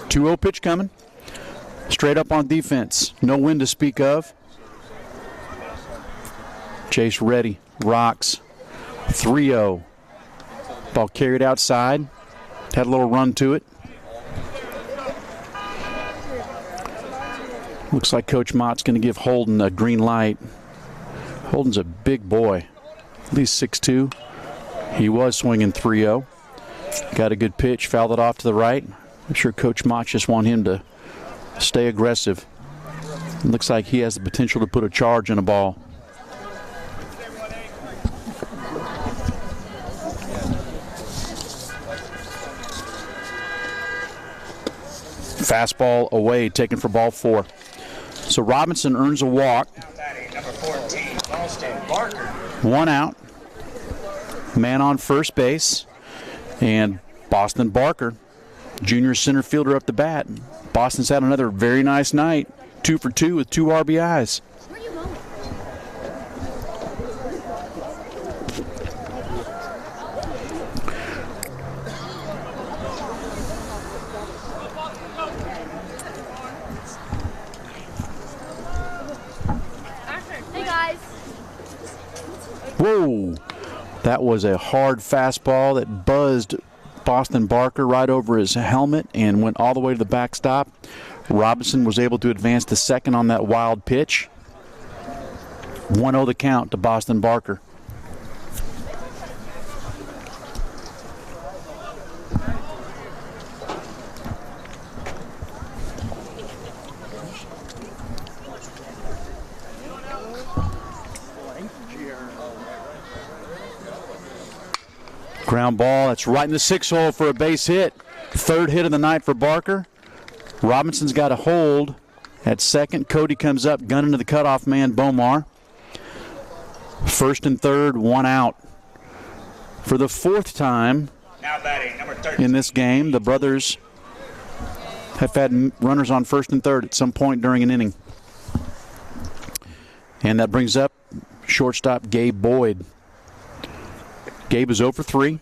[SPEAKER 1] Two-0 pitch coming. Straight up on defense. No wind to speak of. Chase ready. Rocks. 3-0. Ball carried outside. Had a little run to it. Looks like Coach Mott's going to give Holden a green light. Holden's a big boy. At least 6'2". He was swinging 3-0. Got a good pitch. Fouled it off to the right. I'm sure Coach Mott just want him to stay aggressive. It looks like he has the potential to put a charge in a ball. Fastball away, taken for ball 4. So Robinson earns a walk.
[SPEAKER 2] Number 14, Boston Barker.
[SPEAKER 1] 1 out. Man on first base. And Boston Barker, junior center fielder up the bat. Boston's had another very nice night. 2 for 2 with 2 RBIs.
[SPEAKER 5] Hey guys.
[SPEAKER 1] Whoa! That was a hard fastball that buzzed Boston Barker right over his helmet and went all the way to the backstop. Robinson was able to advance to second on that wild pitch. 1-0 the count to Boston Barker. Ground ball, that's right in the 6-hole for a base hit. 3rd hit of the night for Barker. Robinson's got a hold at second. Cody comes up, gunning to the cutoff man, Bomar. 1st and 3rd, 1 out. For the 4th time
[SPEAKER 2] Now batting, number 13.
[SPEAKER 1] in this game, the brothers have had runners on 1st and 3rd at some point during an inning. And that brings up shortstop Gabe Boyd. Gabe is 0 for 3.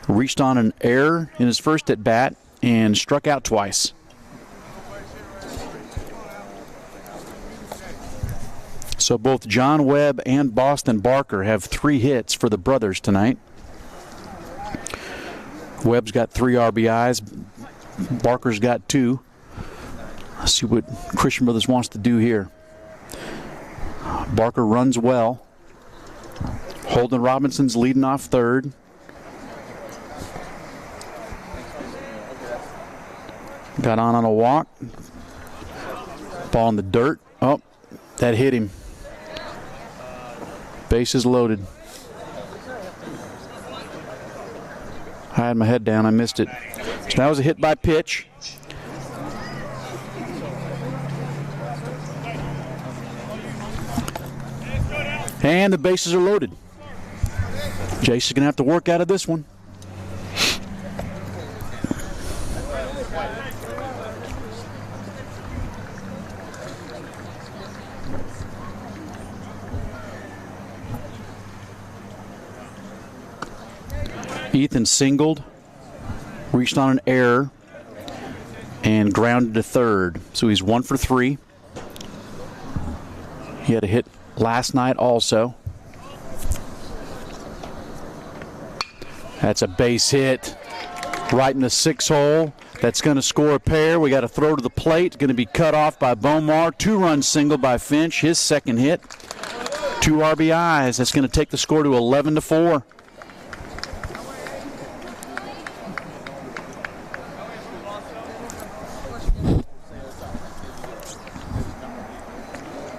[SPEAKER 1] Reached on an error in his first at bat and struck out twice. So both John Webb and Boston Barker have 3 hits for the brothers tonight. Webb's got 3 RBIs. Barker's got 2. Let's see what Christian Brothers wants to do here. Barker runs well. Holden Robinson's leading off 3rd. Got on a walk. Ball in the dirt. Oh, that hit him. Bases loaded. I had my head down. I missed it. So that was a hit by pitch. And the bases are loaded. Jace is going to have to work out of this one. Ethan singled, reached on an error, and grounded to third. So he's 1 for 3. He had a hit last night also. That's a base hit right in the 6 hole. That's going to score a pair. We got a throw to the plate. It's going to be cut off by Bomar. 2-run single by Finch, his second hit. 2 RBIs. That's going to take the score to 11-4.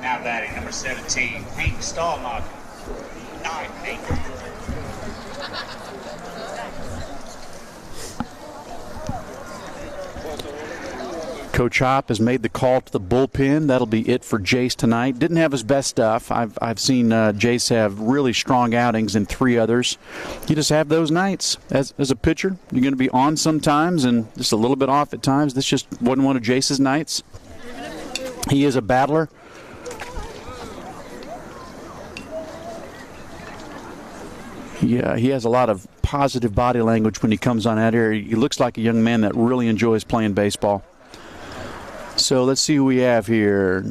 [SPEAKER 2] Now batting number 17, Hank Stallmacher. 9-8.
[SPEAKER 1] Coach Hop has made the call to the bullpen. That'll be it for Jace tonight. Didn't have his best stuff. I've seen Jace have really strong outings in 3 others. You just have those nights. As a pitcher, you're going to be on sometimes and just a little bit off at times. This just wasn't one of Jace's nights. He is a battler. Yeah, he has a lot of positive body language when he comes on out here. He looks like a young man that really enjoys playing baseball. So let's see who we have here.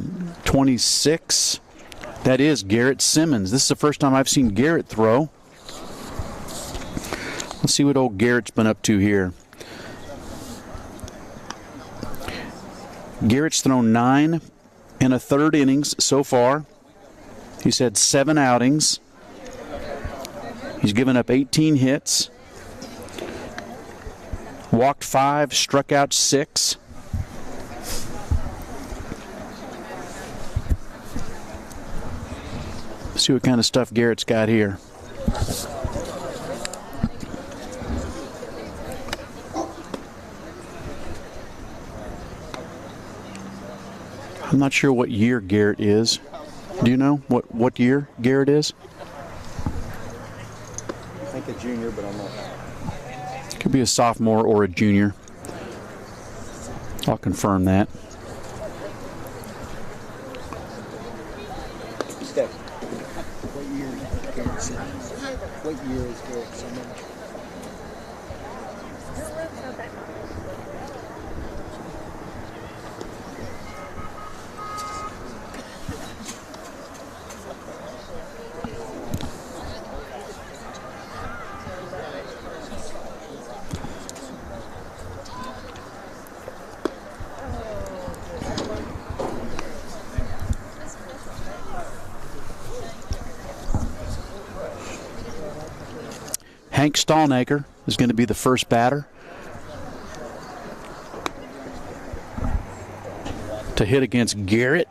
[SPEAKER 1] 26. That is Garrett Simmons. This is the first time I've seen Garrett throw. Let's see what old Garrett's been up to here. Garrett's thrown 9 1/3 innings so far. He's had 7 outings. He's given up 18 hits. Walked 5, struck out 6. See what kind of stuff Garrett's got here. I'm not sure what year Garrett is. Do you know what year Garrett is?
[SPEAKER 4] I think a junior, but I'm not.
[SPEAKER 1] Could be a sophomore or a junior. I'll confirm that.
[SPEAKER 4] Steph, what year is Garrett Simmons? What year is Garrett Simmons?
[SPEAKER 1] Hank Stallmacher is going to be the first batter to hit against Garrett.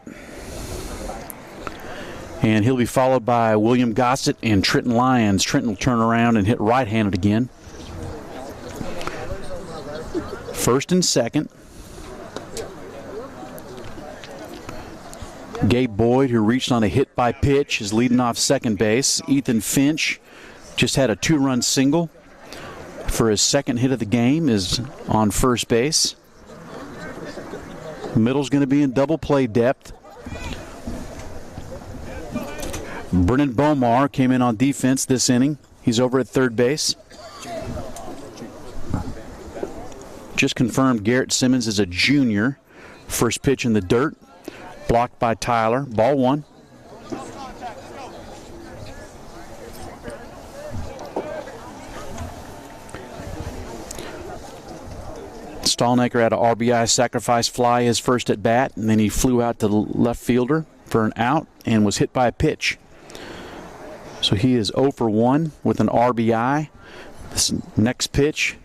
[SPEAKER 1] And he'll be followed by William Gossett and Trenton Lyons. Trenton will turn around and hit right-handed again. First and second. Gabe Boyd, who reached on a hit by pitch, is leading off second base. Ethan Finch just had a 2-run single for his second hit of the game, is on first base. Middle's going to be in double play depth. Brennan Bomar came in on defense this inning. He's over at third base. Just confirmed Garrett Simmons is a junior. First pitch in the dirt. Blocked by Tyler. Ball 1. Stallmacher had an RBI sacrifice fly his first at bat, and then he flew out to the left fielder for an out and was hit by a pitch. So he is 0 for 1 with an RBI. This next pitch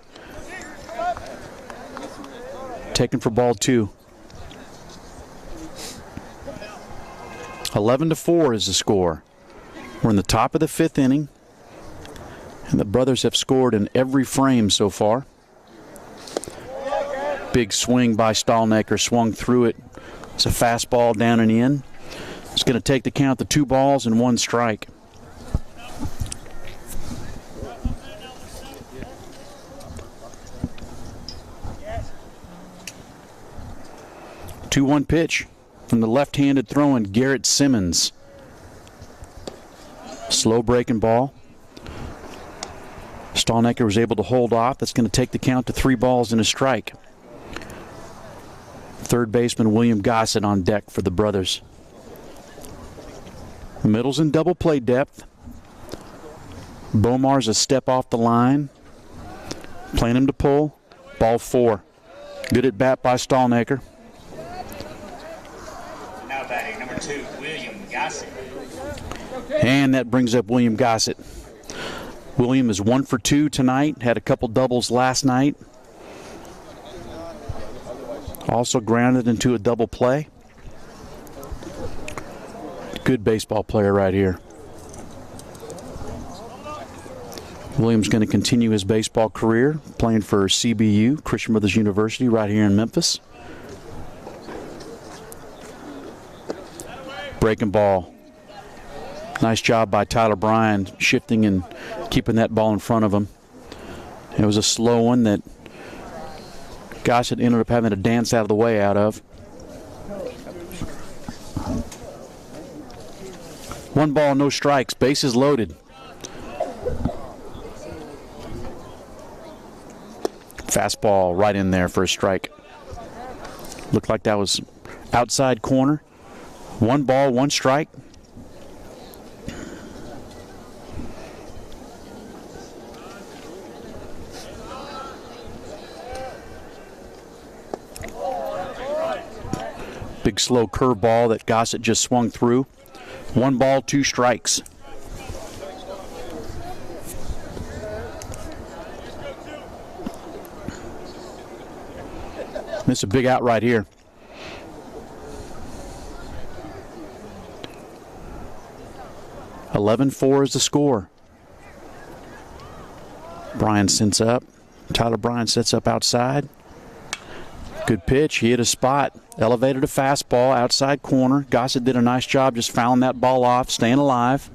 [SPEAKER 1] taken for ball 2. 11-4 is the score. We're in the top of the 5th inning, And the brothers have scored in every frame so far. Big swing by Stallnaker, swung through it. It's a fastball down and in. It's going to take the count to 2 balls and 1 strike. Two 2-1 pitch from the left-handed throwing Garrett Simmons. Slow breaking ball. Stallnaker was able to hold off. That's going to take the count to 3 balls and a strike. Third baseman William Gossett on deck for the brothers. Middle's in double play depth. Bomar's a step off the line. Playing him to pull. Ball 4. Good at bat by Stallnaker.
[SPEAKER 2] Now batting number 2, William Gossett.
[SPEAKER 1] And that brings up William Gossett. William is 1 for 2 tonight. Had a couple doubles last night. Also grounded into a double play. Good baseball player right here. William's going to continue his baseball career playing for CBU, Christian Brothers University, right here in Memphis. Breaking ball. Nice job by Tyler Bryan shifting and keeping that ball in front of him. It was a slow one that Gossett ended up having to dance out of the way out of. 1 ball, no strikes. Bases loaded. Fastball right in there for a strike. Looked like that was outside corner. 1 ball, 1 strike. Big slow curveball that Gossett just swung through. 1 ball, 2 strikes. This is a big out right here. (11-4) is the score. Bryan sends up. Tyler Bryan sets up outside. Good pitch. He hit a spot. Elevated a fastball outside corner. Gossett did a nice job just fouling that ball off, staying alive.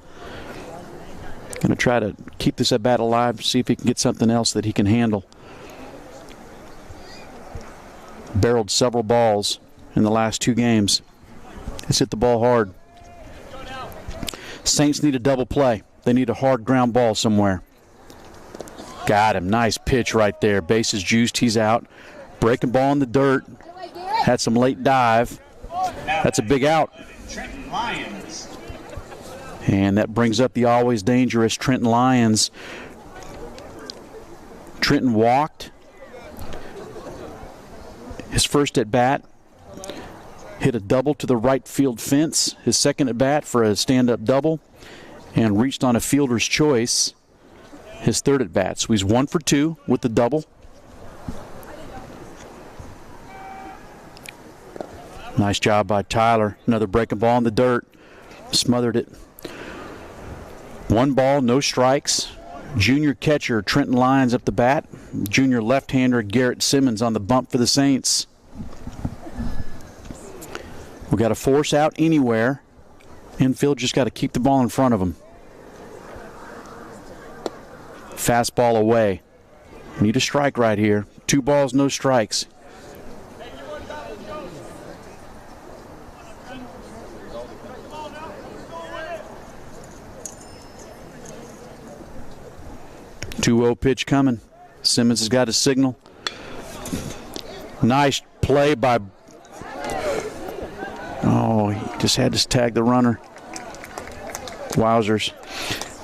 [SPEAKER 1] Going to try to keep this at bat alive, see if he can get something else that he can handle. Barreled several balls in the last 2 games. Has hit the ball hard. Saints need a double play. They need a hard ground ball somewhere. Got him. Nice pitch right there. Bases juiced. He's out. Breaking ball in the dirt. Had some late dive. That's a big out.
[SPEAKER 2] Trenton Lyons.
[SPEAKER 1] And that brings up the always dangerous Trenton Lyons. Trenton walked his first at bat. Hit a double to the right field fence. His second at bat for a stand-up double. And reached on a fielder's choice. His third at bat. So he's 1 for 2 with the double. Nice job by Tyler. Another breaking ball in the dirt. Smothered it. 1 ball, no strikes. Junior catcher Trenton Lyons up the bat. Junior left-hander Garrett Simmons on the bump for the Saints. We got to force out anywhere. Infield just got to keep the ball in front of them. Fastball away. Need a strike right here. 2 balls, no strikes. Two-0 pitch coming. Simmons has got a signal. Nice play by... Oh, he just had to tag the runner. Wowzers.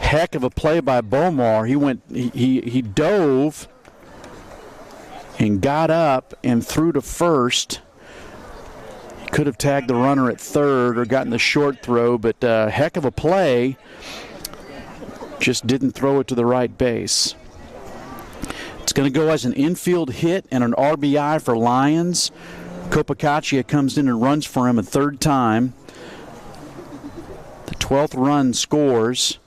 [SPEAKER 1] Heck of a play by Bomar. He dove and got up and threw to first. He could have tagged the runner at third or gotten the short throw, but heck of a play. Just didn't throw it to the right base. It's going to go as an infield hit and an RBI for Lyons. Copacaccia comes in and runs for him a 3rd time. The 12th run scores,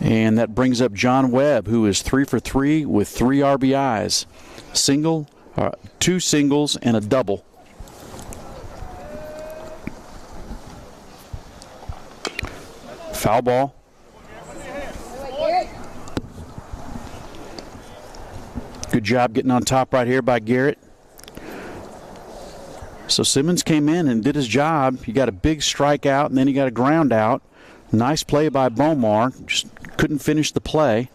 [SPEAKER 1] And that brings up John Webb, who is 3 for 3 with 3 RBIs. Single, 2 singles, and a double. Foul ball. Good job getting on top right here by Garrett. So Simmons came in and did his job. He got a big strikeout, and then he got a ground out. Nice play by Bomar. Just couldn't finish the play.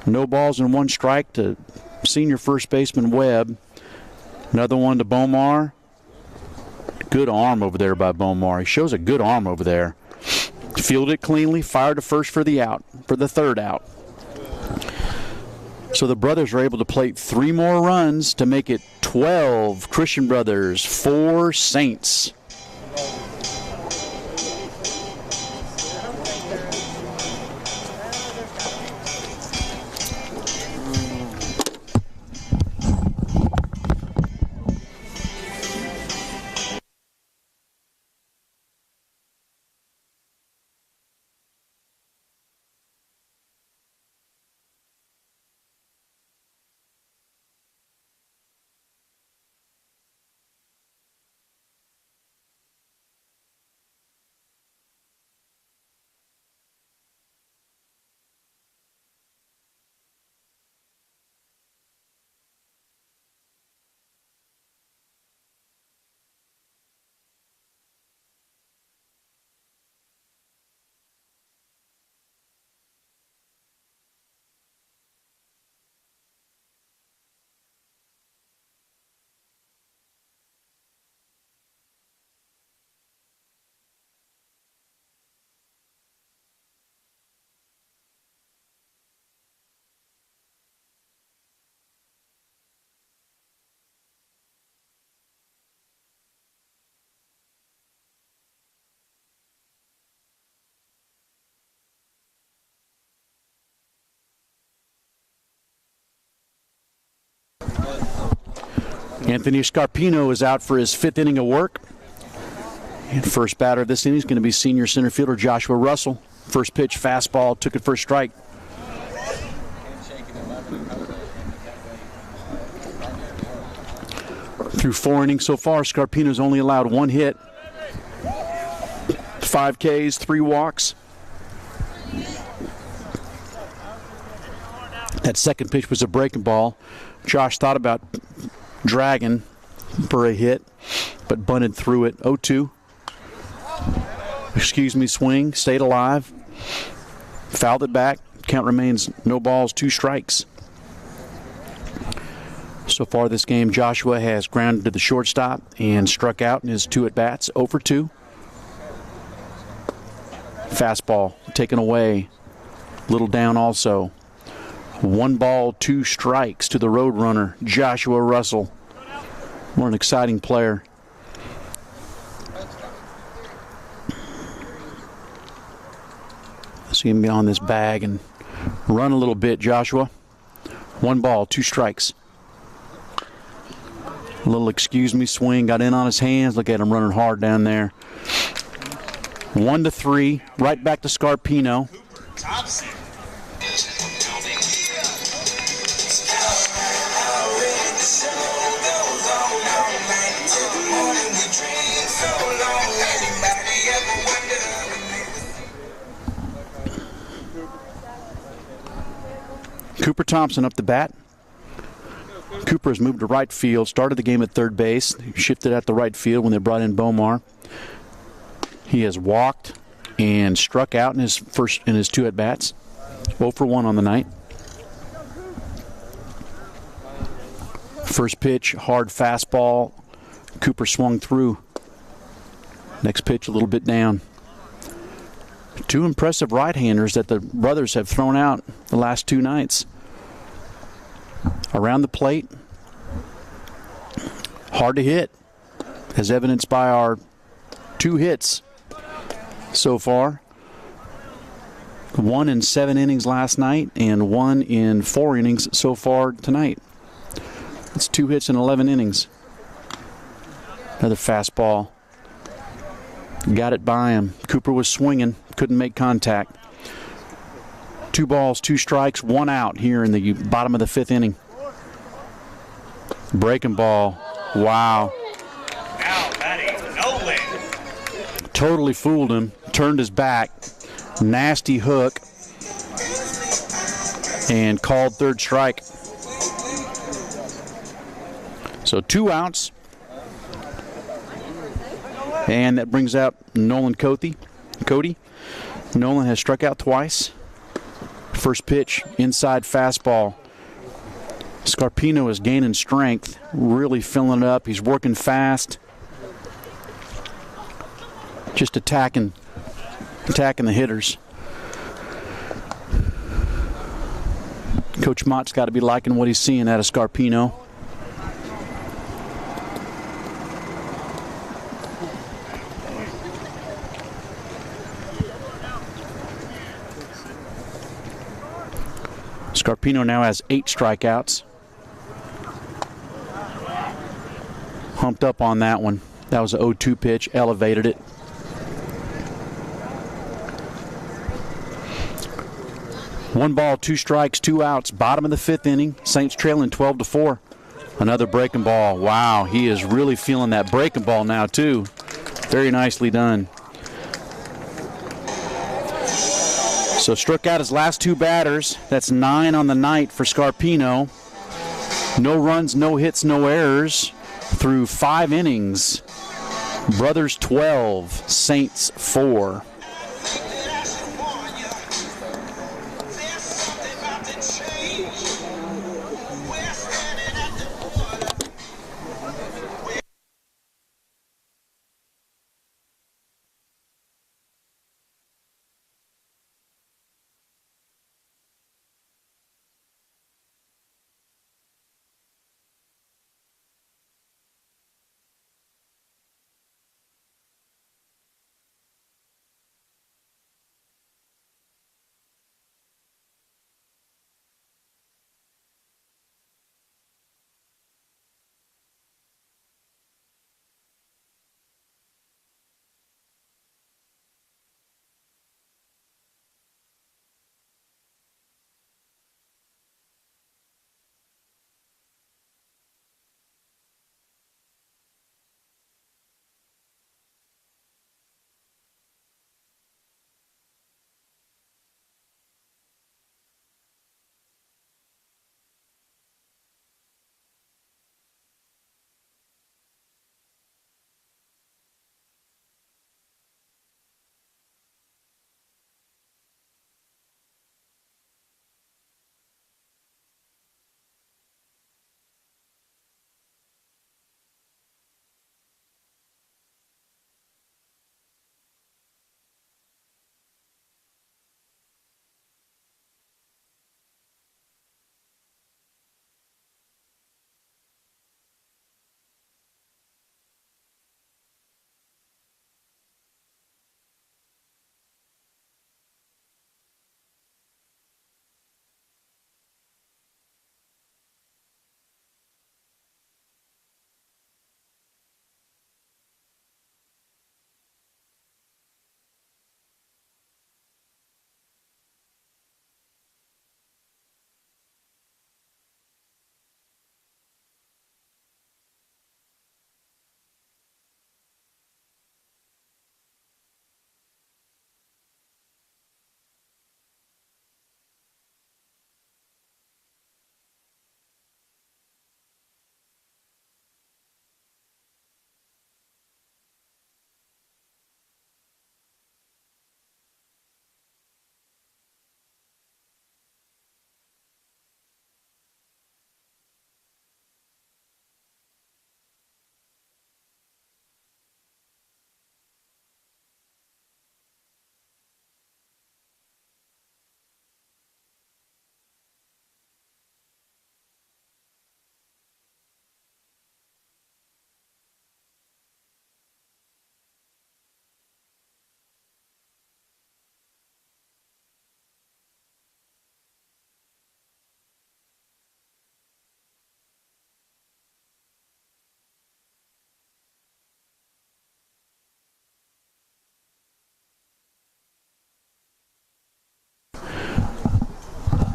[SPEAKER 1] No balls and 1 strike to senior first baseman Webb. Another one to Bomar. Good arm over there by Bomar. He shows a good arm over there. Fielded it cleanly, fired to first for the out, for the third out. So the brothers are able to plate 3 more runs to make it 12 Christian Brothers, 4 Saints. Anthony Scarpino is out for his 5th inning of work. And first batter of this inning is going to be senior center fielder Joshua Russell. First pitch, fastball, took it for a strike. Through 4 innings so far, Scarpino's only allowed 1 hit. 5 Ks, 3 walks. That second pitch was a breaking ball. Josh thought about dragging for a hit, but bunted through it. 0-2. Swing, stayed alive. Fouled it back. Count remains no balls, 2 strikes. So far this game, Joshua has grounded to the shortstop and struck out in his 2 at-bats, 0 for 2. Fastball taken away. Little down also. 1 ball, 2 strikes to the road runner, Joshua Russell. What an exciting player. See him get on this bag and run a little bit, Joshua. 1 ball, 2 strikes. A little swing, got in on his hands. Look at him running hard down there. 1-3, right back to Scarpino.
[SPEAKER 2] Thompson.
[SPEAKER 1] Cooper Thompson up the bat. Cooper has moved to right field, started the game at third base, shifted at the right field when they brought in Bomar. He has walked and struck out in his 2 at-bats. 0 for 1 on the night. First pitch, hard fastball. Cooper swung through. Next pitch, a little bit down. 2 impressive right-handers that the brothers have thrown out the last 2 nights. Around the plate, hard to hit, as evidenced by our 2 hits so far. 1 in 7 innings last night and 1 in 4 innings so far tonight. It's 2 hits in 11 innings. Another fastball. Got it by him. Cooper was swinging, couldn't make contact. 2 balls, 2 strikes, 1 out here in the bottom of the 5th inning. Breaking ball. Wow.
[SPEAKER 2] Now batting, Nolan.
[SPEAKER 1] Totally fooled him. Turned his back. Nasty hook. And called 3rd strike. So 2 outs. And that brings out Nolan Cody. Nolan has struck out twice. First pitch, inside fastball. Scarpino is gaining strength, really filling it up. He's working fast. Just attacking the hitters. Coach Mott's got to be liking what he's seeing out of Scarpino. Scarpino now has 8 strikeouts. Humped up on that one. That was an 0-2 pitch, elevated it. One ball, 2 strikes, 2 outs. Bottom of the 5th inning. Saints trailing 12-4. Another breaking ball. Wow, he is really feeling that breaking ball now too. Very nicely done. So struck out his last 2 batters. That's 9 on the night for Scarpino. No runs, no hits, no errors through 5 innings. Brothers 12, Saints 4.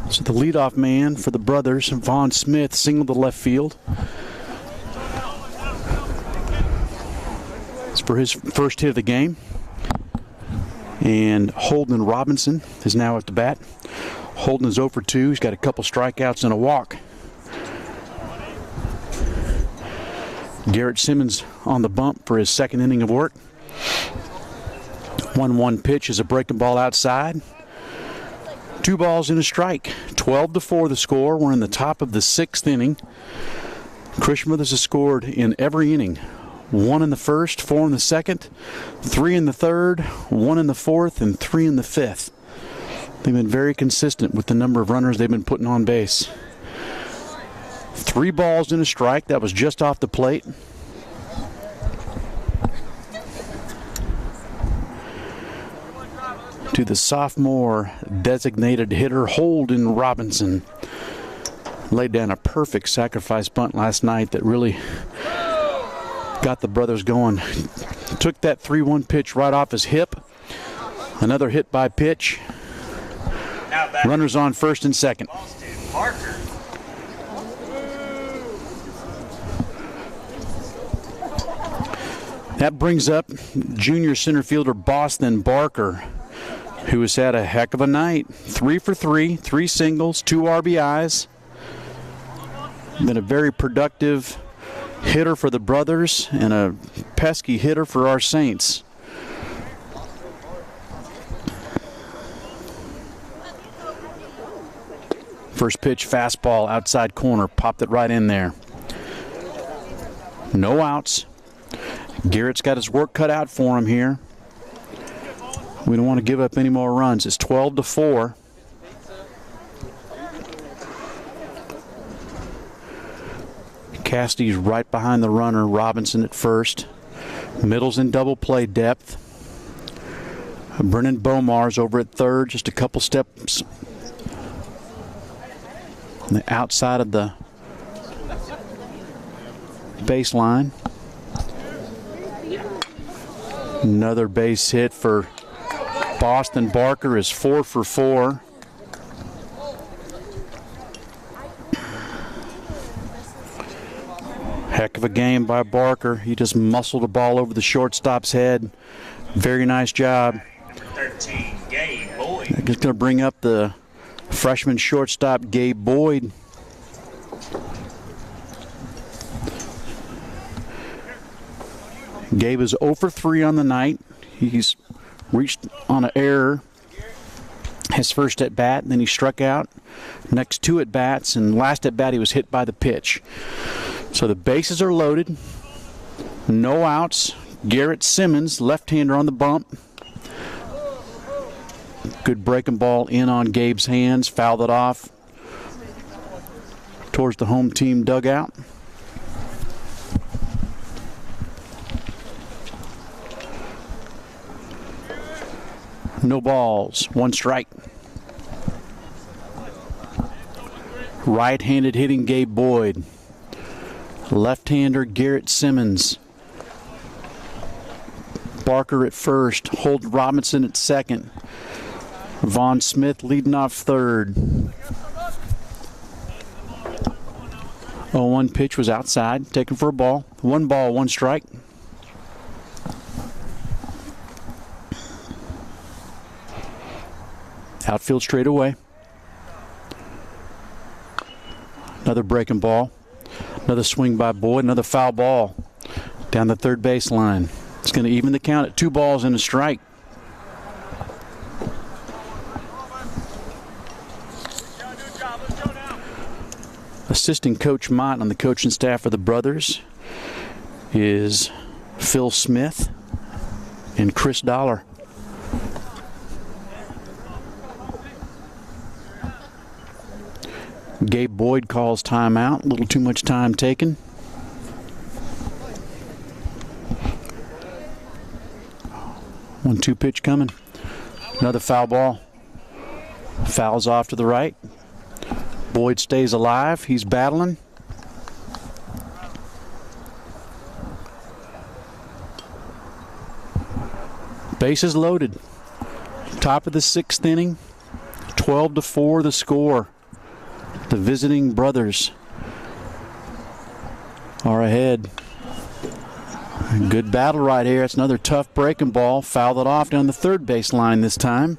[SPEAKER 1] So the leadoff man for the brothers, Vaughn Smith, singled to left field. It's for his first hit of the game. And Holden Robinson is now at the bat. Holden is 0 for 2. He's got a couple strikeouts and a walk. Garrett Simmons on the bump for his second inning of work. 1-1 pitch is a breaking ball outside. 2 balls and a strike. 12-4 the score. We're in the top of the 6th inning. Christian Brothers has scored in every inning. 1 in the first, 4 in the second, 3 in the third, 1 in the fourth, and 3 in the fifth. They've been very consistent with the number of runners they've been putting on base. 3 balls and a strike. That was just off the plate. To the sophomore designated hitter, Holden Robinson. Laid down a perfect sacrifice bunt last night that really got the brothers going. Took that 3-1 pitch right off his hip. Another hit by pitch. Runners on first and second. That brings up junior center fielder Boston Barker, who has had a heck of a night. 3 for 3, 3 singles, 2 RBIs. Been a very productive hitter for the brothers and a pesky hitter for our Saints. First pitch fastball outside corner, popped it right in there. No outs. Garrett's got his work cut out for him here. We don't want to give up any more runs. It's 12-4. Cassidy's right behind the runner, Robinson at first. Middle's in double play depth. Brennan Bomar's over at third, just a couple steps on the outside of the baseline. Another base hit for Boston Barker is 4 for 4. Heck of a game by Barker. He just muscled the ball over the shortstop's head. Very nice job.
[SPEAKER 2] 13, Gabe Boyd.
[SPEAKER 1] I'm just going to bring up the freshman shortstop, Gabe Boyd. Gabe is 0 for 3 on the night. He's reached on an error his first at bat, and then he struck out. Next 2 at bats, and last at bat he was hit by the pitch. So the bases are loaded. No outs. Garrett Simmons, left-hander on the bump. Good breaking ball in on Gabe's hands. Fouled it off towards the home team dugout. No balls. 1 strike. Right-handed hitting Gabe Boyd. Left-hander Garrett Simmons. Barker at first. Holden Robinson at second. Vaughn Smith leading off third. 0-1 pitch was outside, taken for a ball. 1 ball, 1 strike. Outfield straight away. Another breaking ball. Another swing by Boyd. Another foul ball down the third baseline. It's going to even the count at 2 balls and a strike. Assisting Coach Mott on the coaching staff for the brothers is Phil Smith and Chris Dollar. Gabe Boyd calls timeout. A little too much time taken. One-two pitch coming. Another foul ball. Fouls off to the right. Boyd stays alive. He's battling. Bases loaded. Top of the 6th inning. 12-4 the score. The visiting brothers are ahead. Good battle right here. It's another tough breaking ball. Fouled it off down the third base line this time.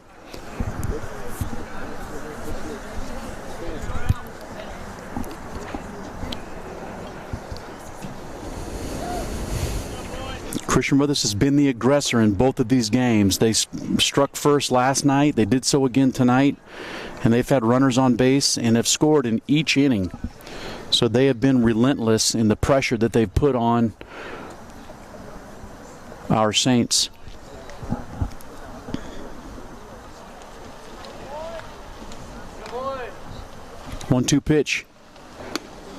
[SPEAKER 1] Christian Brothers has been the aggressor in both of these games. They struck first last night. They did so again tonight. And they've had runners on base and have scored in each inning. So they have been relentless in the pressure that they've put on our Saints. One-two pitch.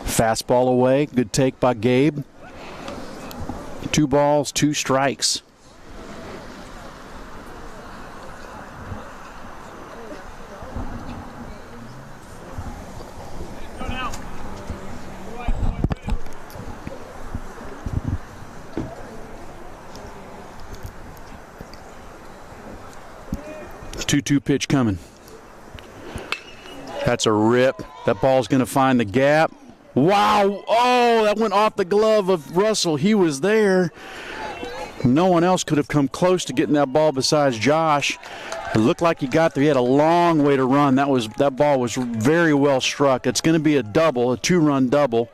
[SPEAKER 1] Fastball away. Good take by Gabe. 2 balls, 2 strikes. Two-two pitch coming. That's a rip. That ball's going to find the gap. Wow. Oh, that went off the glove of Russell. He was there. No one else could have come close to getting that ball besides Josh. It looked like he got there. He had a long way to run. That ball was very well struck. It's going to be a double, a 2-run double.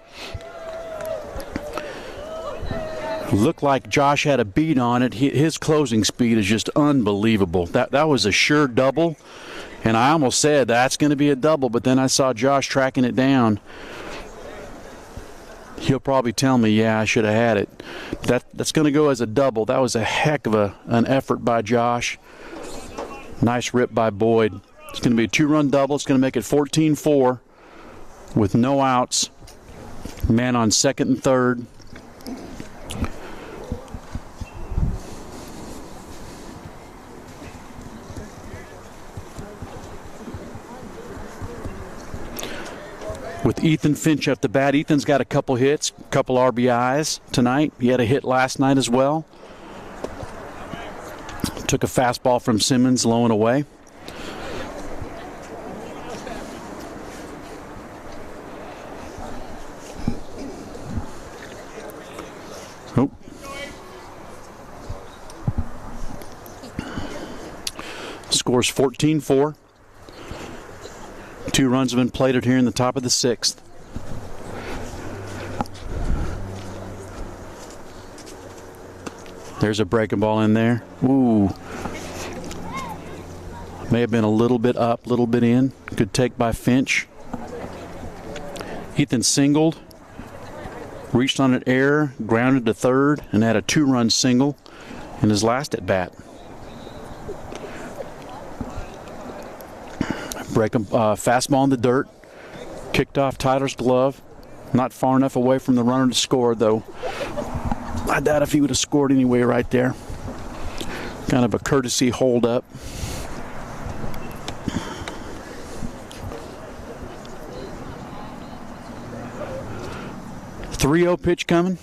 [SPEAKER 1] Looked like Josh had a beat on it. His closing speed is just unbelievable. That was a sure double, and I almost said that's going to be a double, but then I saw Josh tracking it down. He'll probably tell me, yeah, I should have had it. That's going to go as a double. That was a heck of an effort by Josh. Nice rip by Boyd. It's going to be a 2-run double. It's going to make it 14-4 with no outs. Man on second and third. With Ethan Finch at the bat. Ethan's got a couple hits, a couple RBIs tonight. He had a hit last night as well. Took a fastball from Simmons, low and away. Oh. Scores 14-4. 2 runs have been plated here in the top of the 6th. There's a breaking ball in there. Ooh. May have been a little bit up, a little bit in. Good take by Finch. Ethan singled, reached on an error, grounded to third, and had a 2-run single in his last at bat. Fastball in the dirt. Kicked off Tyler's glove. Not far enough away from the runner to score, though. I doubt if he would have scored anyway right there. Kind of a courtesy hold up. The 3-0 pitch coming.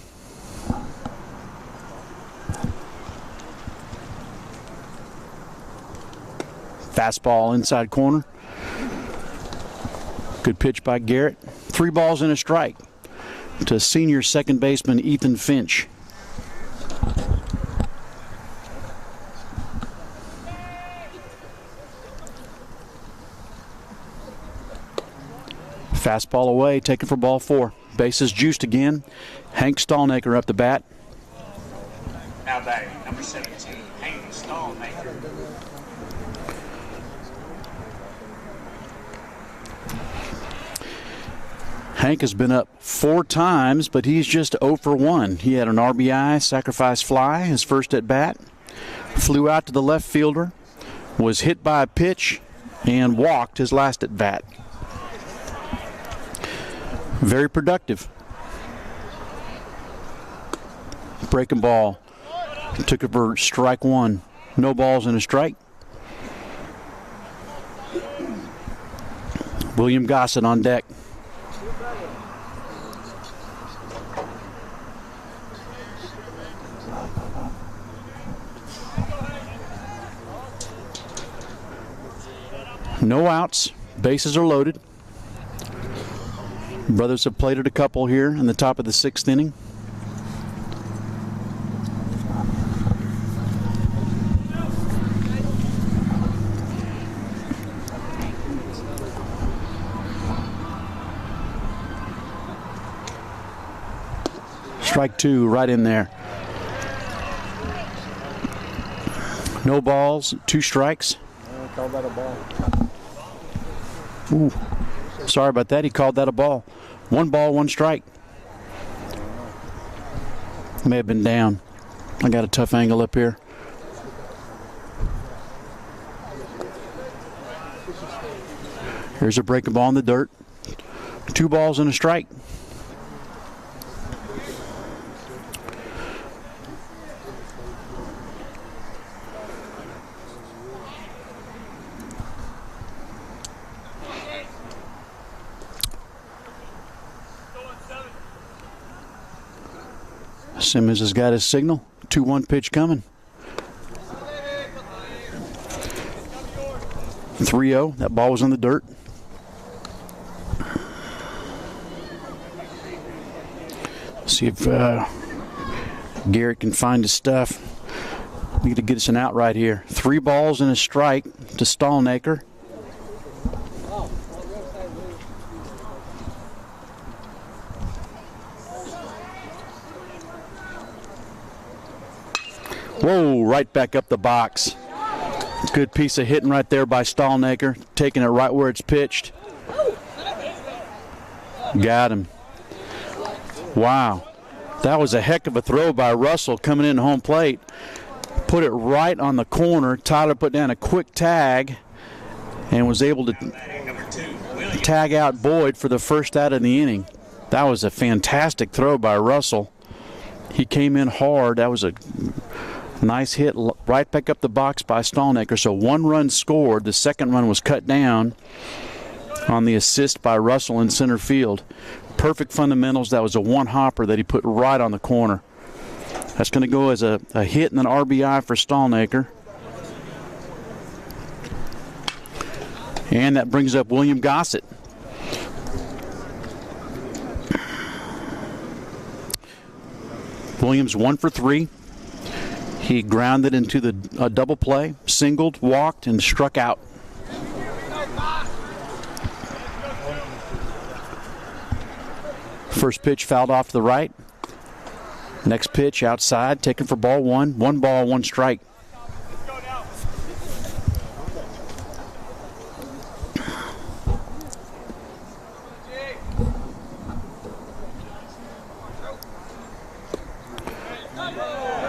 [SPEAKER 1] Fastball inside corner. Good pitch by Garrett. 3 balls and a strike to senior second baseman Ethan Finch. Fastball away, taken for ball 4. Bases juiced again. Hank Stallnaker up the bat.
[SPEAKER 2] Now batting, number 17, Hank Stallnaker.
[SPEAKER 1] Hank has been up 4 times, but he's just 0 for 1. He had an RBI, sacrifice fly, his first at bat. Flew out to the left fielder, was hit by a pitch, and walked his last at bat. Very productive. Breaking ball. Took it for strike 1. No balls and a strike. William Gossett on deck. No outs. Bases are loaded. Brothers have played it a couple here in the top of the 6th inning. Strike 2 right in there. No balls, 2 strikes.
[SPEAKER 4] I called that a ball.
[SPEAKER 1] Ooh, sorry about that. He called that a ball. 1 ball, 1 strike. May have been down. I got a tough angle up here. Here's a breaking ball in the dirt. 2 balls and a strike. Simmons has got his signal. 2-1 pitch coming. 3-0. That ball was in the dirt. See if Garrett can find his stuff. We got to get us an out right here. 3 balls and a strike to Stallnaker. Whoa, right back up the box. Good piece of hitting right there by Stallnaker, taking it right where it's pitched. Got him. Wow. That was a heck of a throw by Russell coming in home plate. Put it right on the corner. Tyler put down a quick tag and was able to tag out Boyd for the first out of the inning. That was a fantastic throw by Russell. He came in hard. That was a nice hit right back up the box by Stallnaker. So 1 run scored. The second run was cut down on the assist by Russell in center field. Perfect fundamentals. That was a 1 hopper that he put right on the corner. That's going to go as a hit and an RBI for Stallnaker. And that brings up William Gossett. Williams 1 for 3. He grounded into the double play, singled, walked, and struck out. First pitch fouled off to the right. Next pitch outside, taken for ball 1. 1 ball, 1 strike.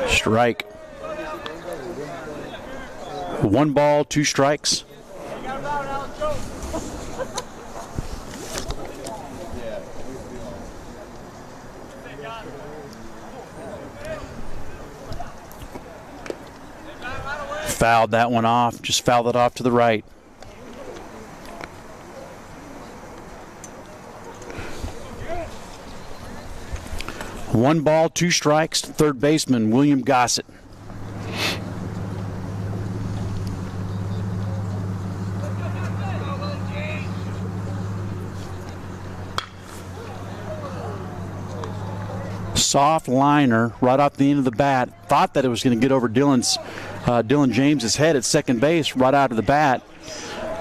[SPEAKER 1] Strike. 1 ball, 2 strikes. Fouled that one off. Just fouled it off to the right. One ball, 2 strikes. Third baseman William Gossett. Soft liner right off the end of the bat. Thought that it was going to get over Dylan James's head at second base right out of the bat,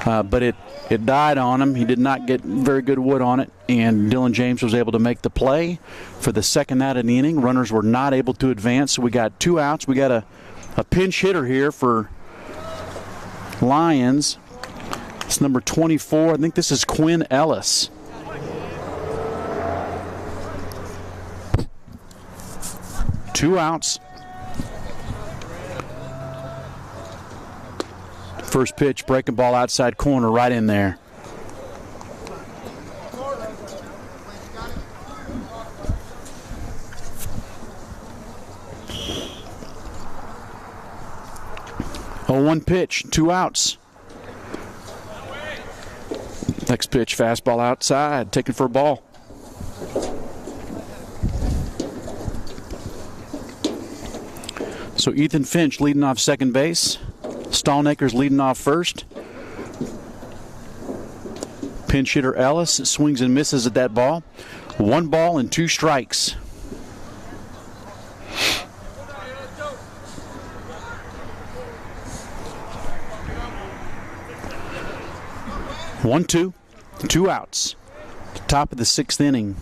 [SPEAKER 1] but it died on him. He did not get very good wood on it, and Dylan James was able to make the play for the second out of the inning. Runners were not able to advance, so we got 2 outs. We got a pinch hitter here for Lions. It's number 24. I think this is Quinn Ellis. Two outs. First pitch, breaking ball outside corner, right in there. Oh, 1 pitch, 2 outs. Next pitch, fastball outside, taken for a ball. So Ethan Finch leading off second base. Stallnaker's leading off first. Pinch hitter Ellis swings and misses at that ball. 1 ball and 2 strikes. One, 2, 2 outs. Top of the 6th inning.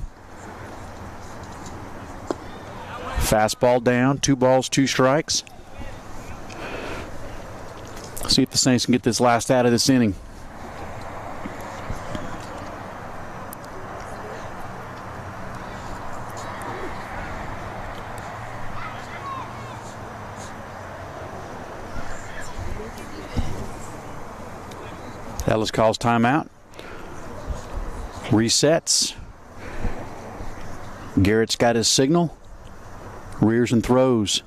[SPEAKER 1] Fastball down, 2 balls, 2 strikes. See if the Saints can get this last out of this inning. Ellis calls timeout. Resets. Garrett's got his signal. Rears and throws.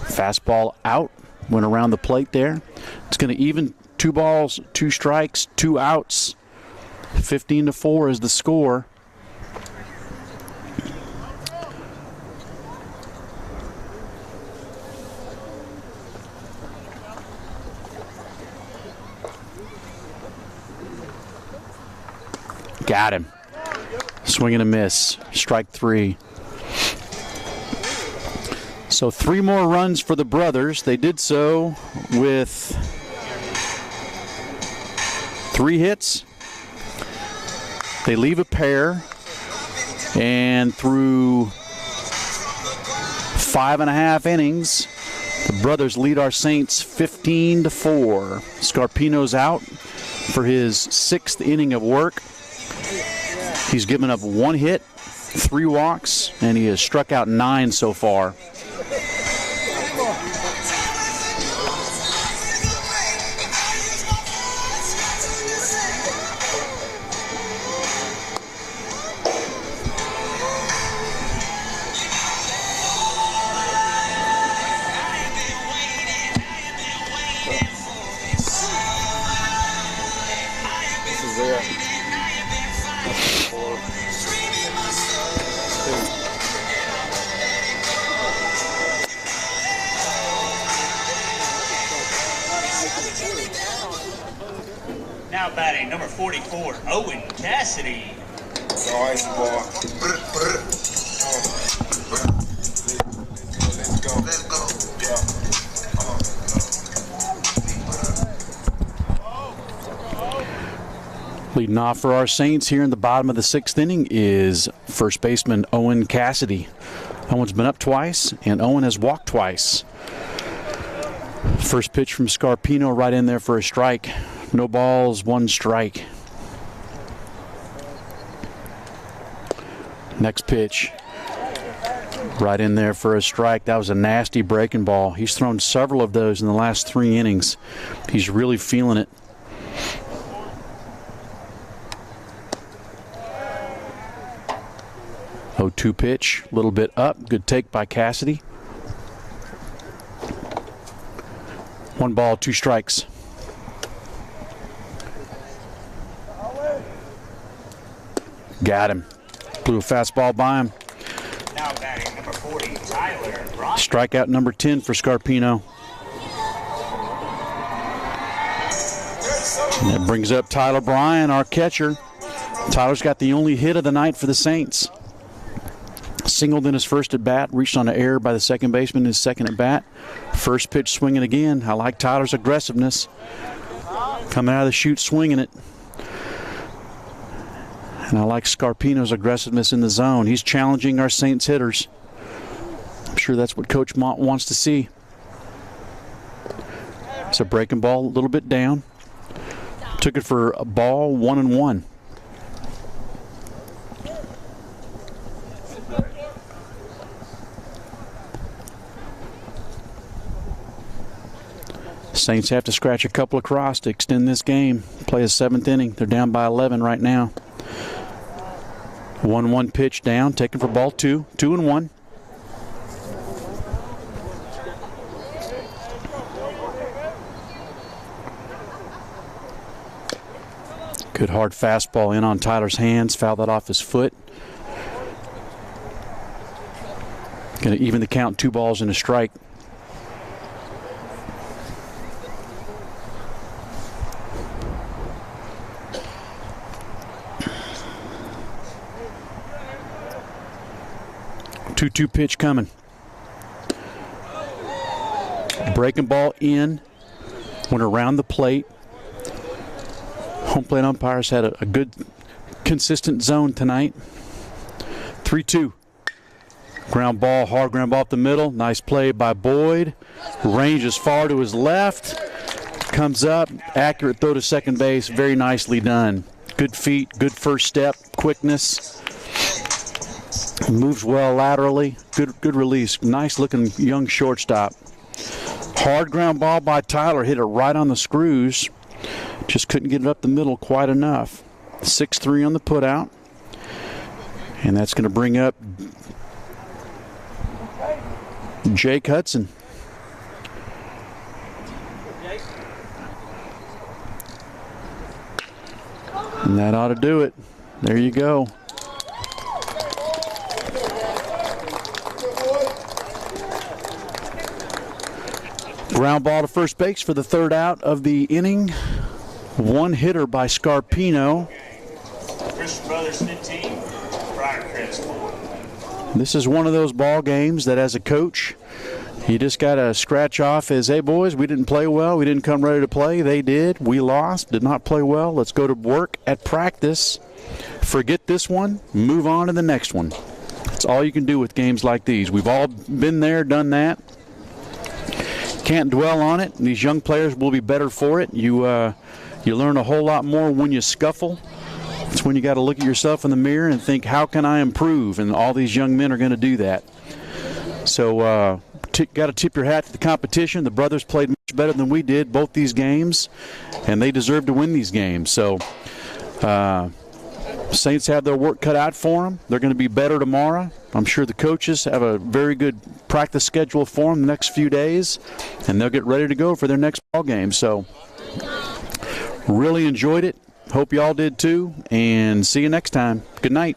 [SPEAKER 1] Fastball out. Went around the plate there. It's going to even. 2 balls, 2 strikes, 2 outs. 15-4 is the score. Got him. Swing and a miss. Strike 3. So 3 more runs for the brothers. They did so with 3 hits. They leave a pair. And through 5.5 innings, the brothers lead our Saints 15-4. Scarpino's out for his 6th inning of work. He's given up 1 hit, 3 walks, and he has struck out 9 so far.
[SPEAKER 2] Now batting number 44, Owen Cassidy.
[SPEAKER 3] Nice ball. Let's go.
[SPEAKER 1] Leading off for our Saints here in the bottom of the 6th inning is first baseman Owen Cassidy. Owen's been up twice, and Owen has walked twice. First pitch from Scarpino right in there for a strike. No balls, 1 strike. Next pitch. Right in there for a strike. That was a nasty breaking ball. He's thrown several of those in the last 3 innings. He's really feeling it. Oh, 2 pitch, a little bit up. Good take by Cassidy. 1 ball, 2 strikes. Got him. Blew a fastball by him.
[SPEAKER 2] Now batting number 40, Tyler Bryan.
[SPEAKER 1] Strikeout number 10 for Scarpino. And that brings up Tyler Bryan, our catcher. Tyler's got the only hit of the night for the Saints. Singled in his first at bat, reached on an error by the second baseman in his second at bat. First pitch swinging again. I like Tyler's aggressiveness. Coming out of the chute swinging it. And I like Scarpino's aggressiveness in the zone. He's challenging our Saints hitters. I'm sure that's what Coach Mott wants to see. It's a breaking ball a little bit down. Took it for a ball, 1-1. Saints have to scratch a couple across to extend this game. Play a 7th inning. They're down by 11 right now. 1-1 pitch down, taken for ball 2. 2-1. Good hard fastball in on Tyler's hands. Fouled that off his foot. Going to even the count, 2 balls and a strike. 2-2 pitch coming. Breaking ball in. Went around the plate. Home plate umpires had a good, consistent zone tonight. 3-2. Ground ball, hard ground ball up the middle. Nice play by Boyd. Ranges far to his left. Comes up. Accurate throw to second base. Very nicely done. Good feet, good first step, quickness. Moves well laterally. Good release. Nice looking young shortstop. Hard ground ball by Tyler. Hit it right on the screws. Just couldn't get it up the middle quite enough. 6-3 on the putout. And that's going to bring up Jake Hudson. And that ought to do it. There you go. Ground ball to first base for the third out of the inning. One hitter by Scarpino.
[SPEAKER 2] Christian Brothers 15, Briarcrest 4.
[SPEAKER 1] This is one of those ball games that as a coach, you just got to scratch off as, hey, boys, we didn't play well. We didn't come ready to play. They did. We lost. Did not play well. Let's go to work at practice. Forget this one. Move on to the next one. That's all you can do with games like these. We've all been there, done that. Can't dwell on it. These young players will be better for it. You learn a whole lot more when you scuffle. It's when you got to look at yourself in the mirror and think, how can I improve? And all these young men are going to do that. So got to tip your hat to the competition. The brothers played much better than we did both these games, and they deserve to win these games. So Saints have their work cut out for them. They're going to be better tomorrow. I'm sure the coaches have a very good practice schedule for them the next few days, and they'll get ready to go for their next ball game. So really enjoyed it. Hope you all did too, and see you next time. Good night.